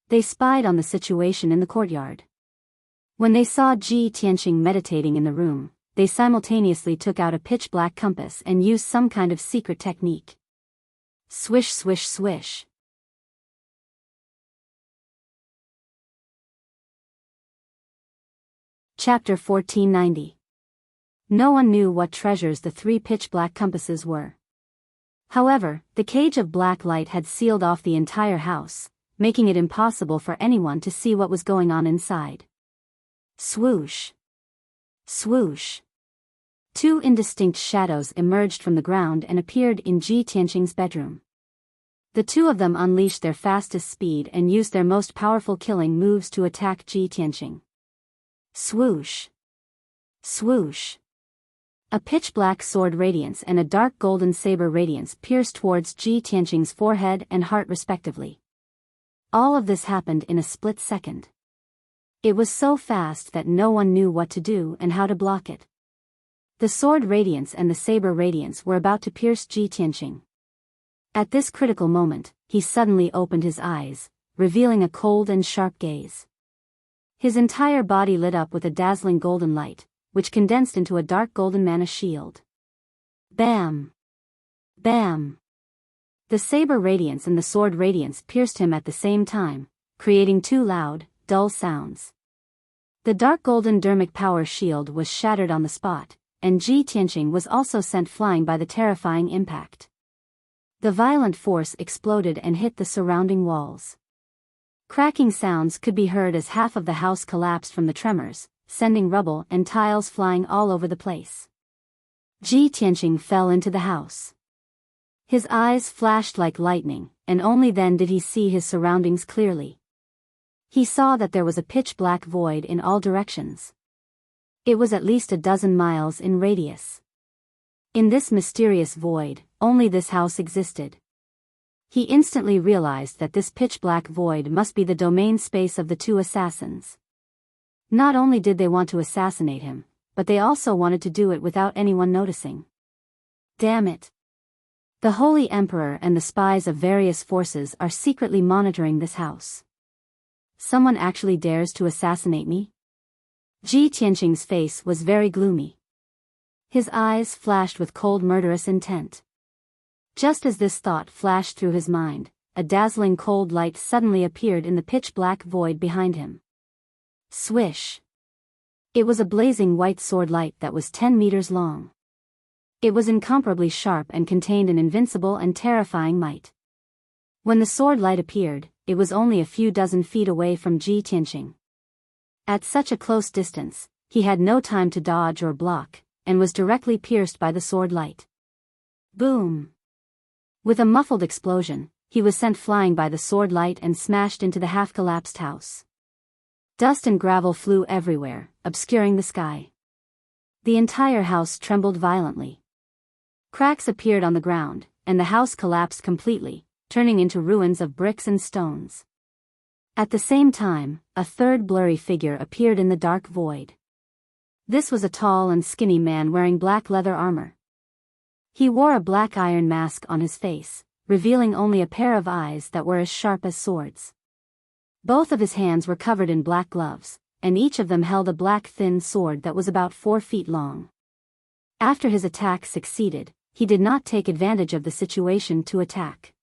They spied on the situation in the courtyard. When they saw Ji Tianqing meditating in the room, they simultaneously took out a pitch-black compass and used some kind of secret technique. Swish swish swish. Chapter 1490. No one knew what treasures the 3 pitch-black compasses were. However, the cage of black light had sealed off the entire house, making it impossible for anyone to see what was going on inside. Swoosh. Swoosh. 2 indistinct shadows emerged from the ground and appeared in Ji Tianqing's bedroom. The 2 of them unleashed their fastest speed and used their most powerful killing moves to attack Ji Tianqing. Swoosh. Swoosh. A pitch-black sword radiance and a dark golden saber radiance pierced towards Ji Tianqing's forehead and heart respectively. All of this happened in a split second. It was so fast that no one knew what to do and how to block it. The sword radiance and the saber radiance were about to pierce Ji Tianqing. At this critical moment, he suddenly opened his eyes, revealing a cold and sharp gaze. His entire body lit up with a dazzling golden light, which condensed into a dark golden mana shield. Bam! Bam! The saber radiance and the sword radiance pierced him at the same time, creating 2 loud, dull sounds. The dark golden dermic power shield was shattered on the spot, and Ji Tianqing was also sent flying by the terrifying impact. The violent force exploded and hit the surrounding walls. Cracking sounds could be heard as half of the house collapsed from the tremors, sending rubble and tiles flying all over the place. Ji Tianqing fell into the house. His eyes flashed like lightning, and only then did he see his surroundings clearly. He saw that there was a pitch-black void in all directions. It was at least a dozen miles in radius. In this mysterious void, only this house existed. He instantly realized that this pitch-black void must be the domain space of the two assassins. Not only did they want to assassinate him, but they also wanted to do it without anyone noticing. Damn it. The Holy Emperor and the spies of various forces are secretly monitoring this house. Someone actually dares to assassinate me? Ji Tianqing's face was very gloomy. His eyes flashed with cold murderous intent. Just as this thought flashed through his mind, a dazzling cold light suddenly appeared in the pitch-black void behind him. Swish! It was a blazing white sword light that was 10 meters long. It was incomparably sharp and contained an invincible and terrifying might. When the sword light appeared, it was only a few dozen feet away from Ji Tianqing. At such a close distance, he had no time to dodge or block, and was directly pierced by the sword light. Boom! With a muffled explosion, he was sent flying by the sword light and smashed into the half-collapsed house. Dust and gravel flew everywhere, obscuring the sky. The entire house trembled violently. Cracks appeared on the ground, and the house collapsed completely, turning into ruins of bricks and stones. At the same time, a third blurry figure appeared in the dark void. This was a tall and skinny man wearing black leather armor. He wore a black iron mask on his face, revealing only a pair of eyes that were as sharp as swords. Both of his hands were covered in black gloves, and each of them held a black thin sword that was about 4 feet long. After his attack succeeded, he did not take advantage of the situation to attack.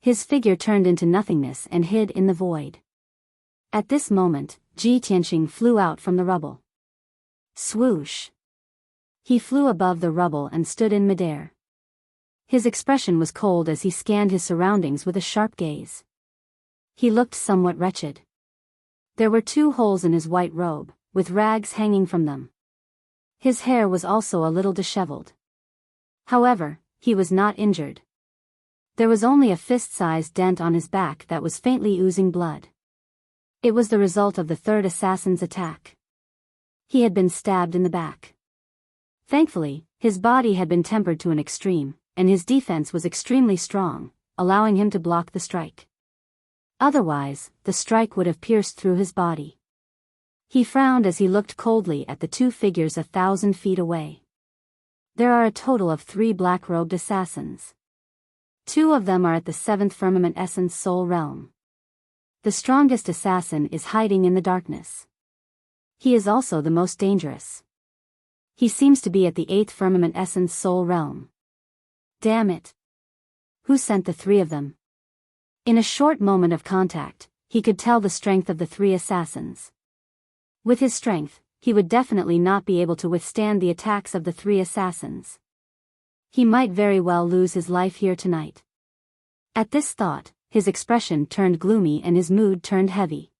His figure turned into nothingness and hid in the void. At this moment, Ji Tianqing flew out from the rubble. Swoosh! He flew above the rubble and stood in midair. His expression was cold as he scanned his surroundings with a sharp gaze. He looked somewhat wretched. There were 2 holes in his white robe, with rags hanging from them. His hair was also a little disheveled. However, he was not injured. There was only a fist-sized dent on his back that was faintly oozing blood. It was the result of the third assassin's attack. He had been stabbed in the back. Thankfully, his body had been tempered to an extreme, and his defense was extremely strong, allowing him to block the strike. Otherwise, the strike would have pierced through his body. He frowned as he looked coldly at the 2 figures 1,000 feet away. There are a total of 3 black-robed assassins. 2 of them are at the 7th Firmament Essence Soul Realm. The strongest assassin is hiding in the darkness. He is also the most dangerous. He seems to be at the 8th Firmament Essence Soul Realm. Damn it! Who sent the 3 of them? In a short moment of contact, he could tell the strength of the 3 assassins. With his strength, he would definitely not be able to withstand the attacks of the 3 assassins. He might very well lose his life here tonight. At this thought, his expression turned gloomy and his mood turned heavy.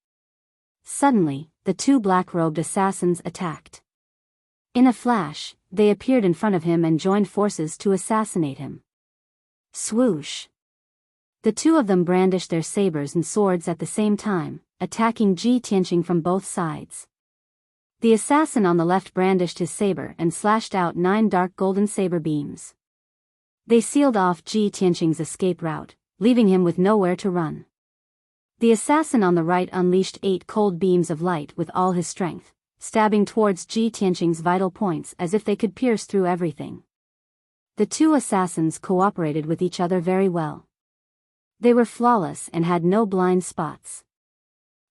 Suddenly, the 2 black-robed assassins attacked. In a flash, they appeared in front of him and joined forces to assassinate him. Swoosh! The 2 of them brandished their sabers and swords at the same time, attacking Ji Tianqing from both sides. The assassin on the left brandished his saber and slashed out 9 dark golden saber beams. They sealed off Ji Tianqing's escape route, leaving him with nowhere to run. The assassin on the right unleashed 8 cold beams of light with all his strength, stabbing towards Ji Tianqing's vital points as if they could pierce through everything. The 2 assassins cooperated with each other very well. They were flawless and had no blind spots.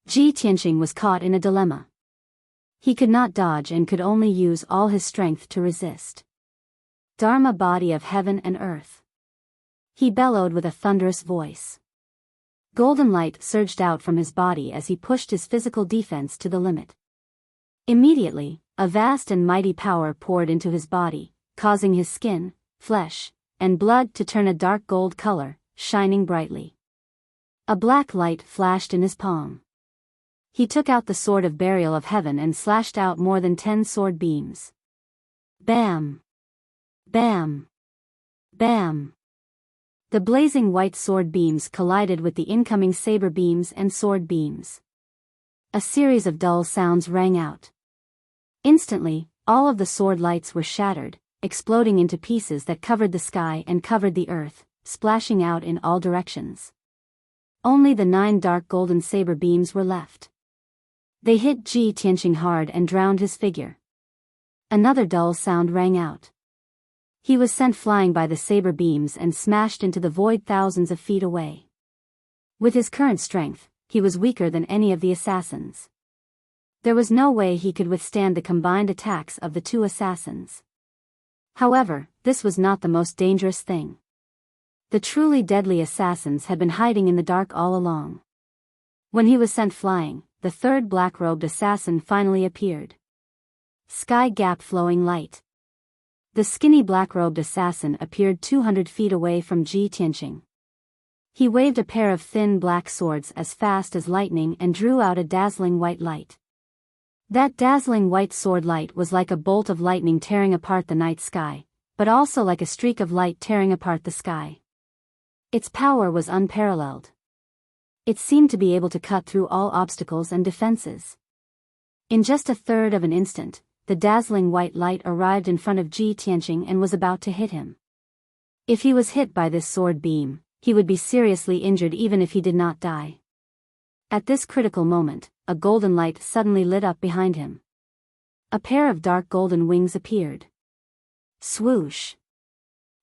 Ji Tianqing was caught in a dilemma. He could not dodge and could only use all his strength to resist. Dharma, body of heaven and earth. He bellowed with a thunderous voice. Golden light surged out from his body as he pushed his physical defense to the limit. Immediately, a vast and mighty power poured into his body, causing his skin, flesh, and blood to turn a dark gold color, shining brightly. A black light flashed in his palm. He took out the sword of burial of heaven and slashed out more than 10 sword beams. Bam! Bam! Bam! The blazing white sword beams collided with the incoming saber beams and sword beams. A series of dull sounds rang out. Instantly, all of the sword lights were shattered, exploding into pieces that covered the sky and covered the earth, splashing out in all directions. Only the 9 dark golden saber beams were left. They hit Ji Tianqing hard and drowned his figure. Another dull sound rang out. He was sent flying by the saber beams and smashed into the void thousands of feet away. With his current strength, he was weaker than any of the assassins. There was no way he could withstand the combined attacks of the 2 assassins. However, this was not the most dangerous thing. The truly deadly assassins had been hiding in the dark all along. When he was sent flying, the 3rd black-robed assassin finally appeared. Sky gap flowing light. The skinny black-robed assassin appeared 200 feet away from Ji Tianqing. He waved a pair of thin black swords as fast as lightning and drew out a dazzling white light. That dazzling white sword light was like a bolt of lightning tearing apart the night sky, but also like a streak of light tearing apart the sky. Its power was unparalleled. It seemed to be able to cut through all obstacles and defenses. In just a third of an instant, the dazzling white light arrived in front of Ji Tianqing and was about to hit him. If he was hit by this sword beam, he would be seriously injured even if he did not die. At this critical moment, a golden light suddenly lit up behind him. A pair of dark golden wings appeared. Swoosh!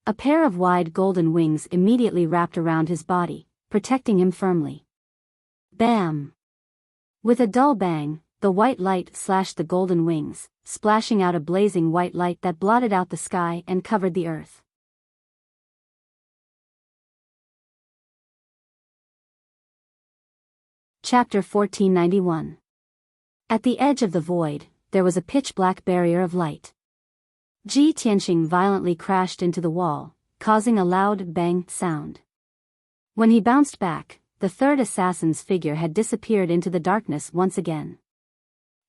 A pair of wide golden wings immediately wrapped around his body, protecting him firmly. Bam! With a dull bang, the white light slashed the golden wings, splashing out a blazing white light that blotted out the sky and covered the earth. Chapter 1491. At the edge of the void, there was a pitch-black barrier of light. Ji Tianqing violently crashed into the wall, causing a loud bang sound. When he bounced back, the 3rd assassin's figure had disappeared into the darkness once again.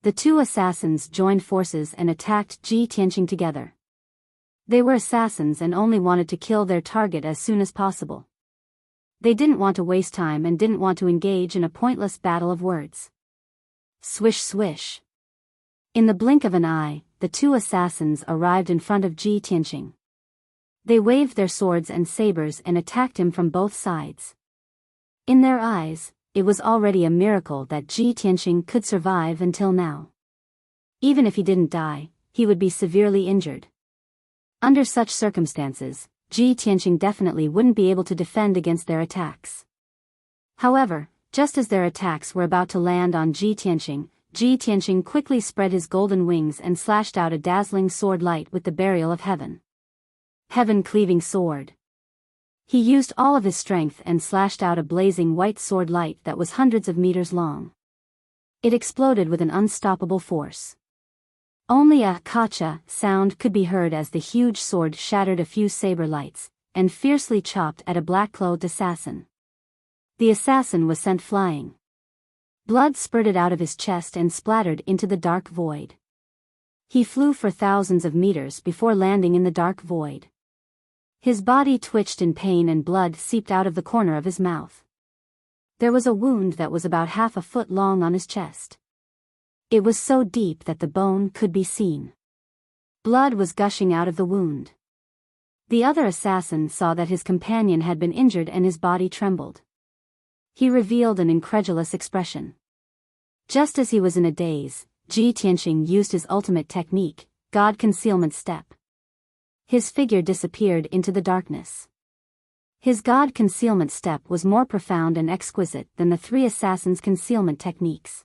The 2 assassins joined forces and attacked Ji Tianqing together. They were assassins and only wanted to kill their target as soon as possible. They didn't want to waste time and didn't want to engage in a pointless battle of words. Swish swish. In the blink of an eye, the 2 assassins arrived in front of Ji Tianqing. They waved their swords and sabers and attacked him from both sides. In their eyes, it was already a miracle that Ji Tianqing could survive until now. Even if he didn't die, he would be severely injured. Under such circumstances, Ji Tianqing definitely wouldn't be able to defend against their attacks. However, just as their attacks were about to land on Ji Tianqing quickly spread his golden wings and slashed out a dazzling sword light with the Burial of Heaven. Heaven-cleaving sword. He used all of his strength and slashed out a blazing white sword light that was hundreds of meters long. It exploded with an unstoppable force. Only a "kacha" sound could be heard as the huge sword shattered a few saber lights, and fiercely chopped at a black-clothed assassin. The assassin was sent flying. Blood spurted out of his chest and splattered into the dark void. He flew for thousands of meters before landing in the dark void. His body twitched in pain and blood seeped out of the corner of his mouth. There was a wound that was about half a foot long on his chest. It was so deep that the bone could be seen. Blood was gushing out of the wound. The other assassin saw that his companion had been injured and his body trembled. He revealed an incredulous expression. Just as he was in a daze, Ji Tianqing used his ultimate technique, God Concealment Step. His figure disappeared into the darkness. His God Concealment Step was more profound and exquisite than the 3 assassins' concealment techniques.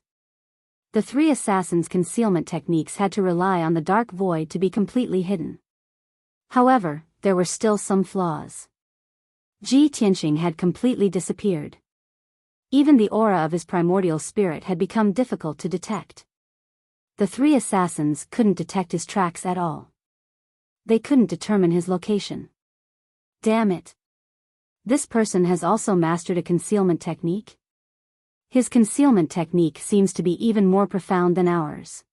The 3 assassins' concealment techniques had to rely on the dark void to be completely hidden. However, there were still some flaws. Ji Tianqing had completely disappeared. Even the aura of his primordial spirit had become difficult to detect. The 3 assassins couldn't detect his tracks at all. They couldn't determine his location. Damn it. This person has also mastered a concealment technique? His concealment technique seems to be even more profound than ours.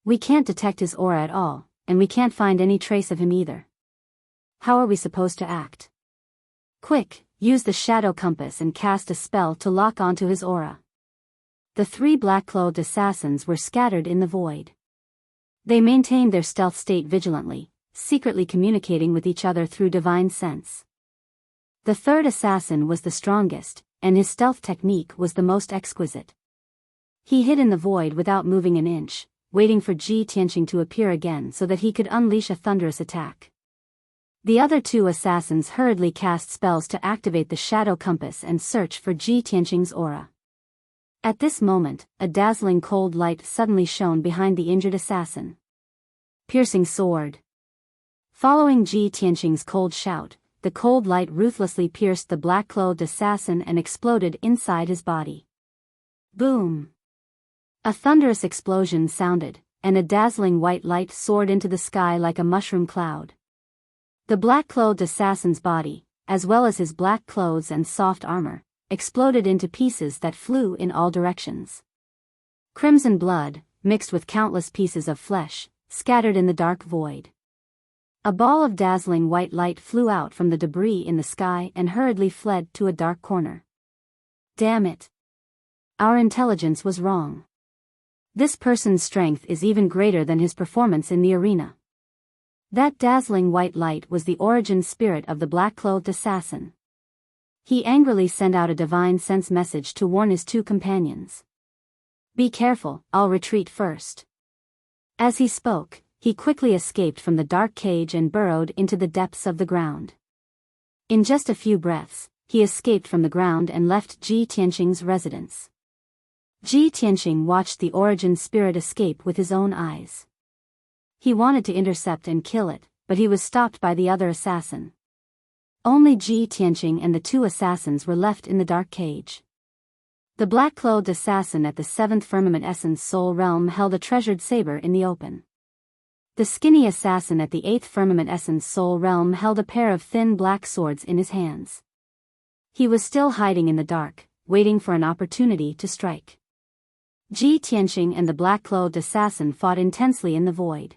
We can't detect his aura at all, and we can't find any trace of him either. How are we supposed to act? Quick, use the shadow compass and cast a spell to lock onto his aura. The 3 black-clothed assassins were scattered in the void. They maintained their stealth state vigilantly, secretly communicating with each other through divine sense. The third assassin was the strongest, and his stealth technique was the most exquisite. He hid in the void without moving an inch, waiting for Ji Tianqing to appear again so that he could unleash a thunderous attack. The other two assassins hurriedly cast spells to activate the shadow compass and search for Ji Tianqing's aura. At this moment, a dazzling cold light suddenly shone behind the injured assassin. Piercing sword. Following Ji Tianqing's cold shout, the cold light ruthlessly pierced the black-clothed assassin and exploded inside his body. Boom! A thunderous explosion sounded, and a dazzling white light soared into the sky like a mushroom cloud. The black-clothed assassin's body, as well as his black clothes and soft armor, exploded into pieces that flew in all directions. Crimson blood, mixed with countless pieces of flesh, scattered in the dark void. A ball of dazzling white light flew out from the debris in the sky and hurriedly fled to a dark corner. Damn it! Our intelligence was wrong. This person's strength is even greater than his performance in the arena. That dazzling white light was the origin spirit of the black-clothed assassin. He angrily sent out a divine sense message to warn his two companions. Be careful, I'll retreat first. As he spoke, he quickly escaped from the dark cage and burrowed into the depths of the ground. In just a few breaths, he escaped from the ground and left Ji Tianqing's residence. Ji Tianqing watched the origin spirit escape with his own eyes. He wanted to intercept and kill it, but he was stopped by the other assassin. Only Ji Tianqing and the two assassins were left in the dark cage. The black-clothed assassin at the seventh firmament essence soul realm held a treasured saber in the open. The skinny assassin at the eighth firmament essence soul realm held a pair of thin black swords in his hands. He was still hiding in the dark, waiting for an opportunity to strike. Ji Tianqing and the black-clothed assassin fought intensely in the void.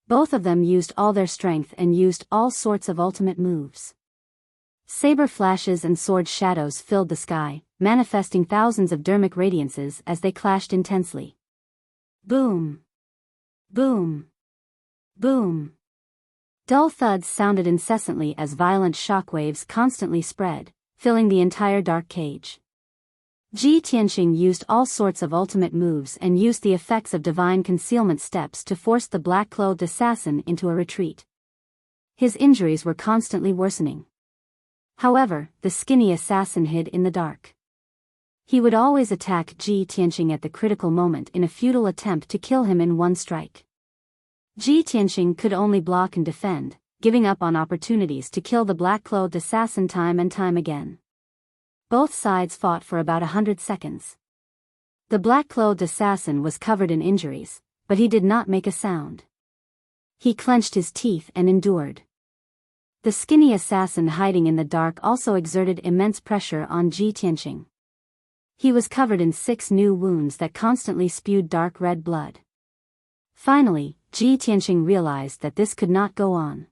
Both of them used all their strength and used all sorts of ultimate moves. Saber flashes and sword shadows filled the sky, manifesting thousands of dermic radiances as they clashed intensely. Boom! Boom! Boom! Dull thuds sounded incessantly as violent shockwaves constantly spread, filling the entire dark cage. Ji Tianqing used all sorts of ultimate moves and used the effects of divine concealment steps to force the black-clothed assassin into a retreat. His injuries were constantly worsening. However, the skinny assassin hid in the dark. He would always attack Ji Tianqing at the critical moment in a futile attempt to kill him in one strike. Ji Tianqing could only block and defend, giving up on opportunities to kill the black-clothed assassin time and time again. Both sides fought for about 100 seconds. The black-clothed assassin was covered in injuries, but he did not make a sound. He clenched his teeth and endured. The skinny assassin hiding in the dark also exerted immense pressure on Ji Tianqing. He was covered in 6 new wounds that constantly spewed dark red blood. Finally, Ji Tianqing realized that this could not go on.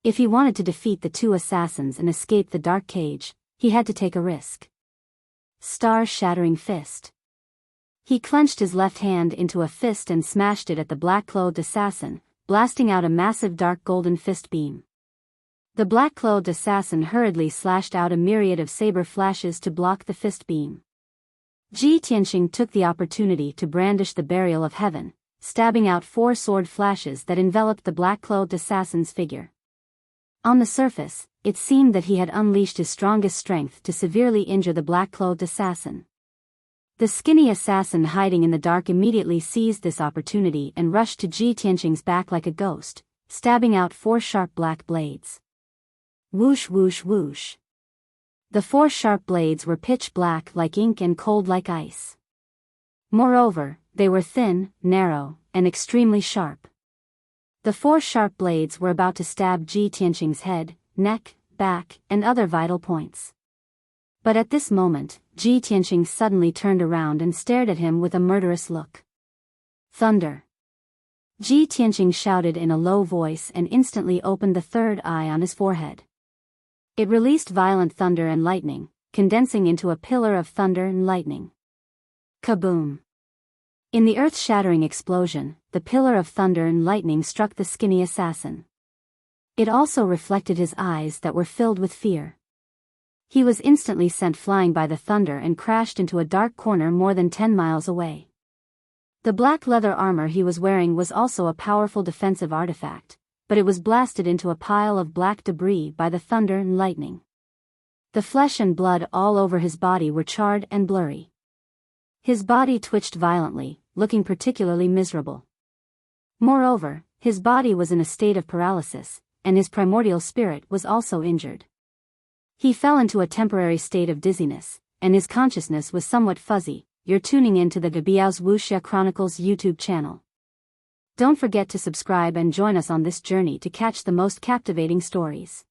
If he wanted to defeat the two assassins and escape the dark cage, he had to take a risk. Star-shattering fist. He clenched his left hand into a fist and smashed it at the black-clothed assassin, blasting out a massive dark golden fist beam. The black-clothed assassin hurriedly slashed out a myriad of saber flashes to block the fist beam. Ji Tianqing took the opportunity to brandish the burial of heaven, stabbing out 4 sword flashes that enveloped the black-clothed assassin's figure. On the surface, it seemed that he had unleashed his strongest strength to severely injure the black-clothed assassin. The skinny assassin hiding in the dark immediately seized this opportunity and rushed to Ji Tianqing's back like a ghost, stabbing out 4 sharp black blades. Whoosh whoosh whoosh. The 4 sharp blades were pitch black like ink and cold like ice. Moreover, they were thin, narrow, and extremely sharp. The 4 sharp blades were about to stab Ji Tianqing's head, neck, back, and other vital points. But at this moment, Ji Tianqing suddenly turned around and stared at him with a murderous look. Thunder! Ji Tianqing shouted in a low voice and instantly opened the third eye on his forehead. It released violent thunder and lightning, condensing into a pillar of thunder and lightning. Kaboom! In the earth-shattering explosion, the pillar of thunder and lightning struck the skinny assassin. It also reflected his eyes that were filled with fear. He was instantly sent flying by the thunder and crashed into a dark corner more than 10 miles away. The black leather armor he was wearing was also a powerful defensive artifact, but it was blasted into a pile of black debris by the thunder and lightning. The flesh and blood all over his body were charred and blurry. His body twitched violently, looking particularly miserable. Moreover, his body was in a state of paralysis, and his primordial spirit was also injured. He fell into a temporary state of dizziness, and his consciousness was somewhat fuzzy. You're tuning in to the Biyao's Wuxia Chronicles YouTube channel. Don't forget to subscribe and join us on this journey to catch the most captivating stories.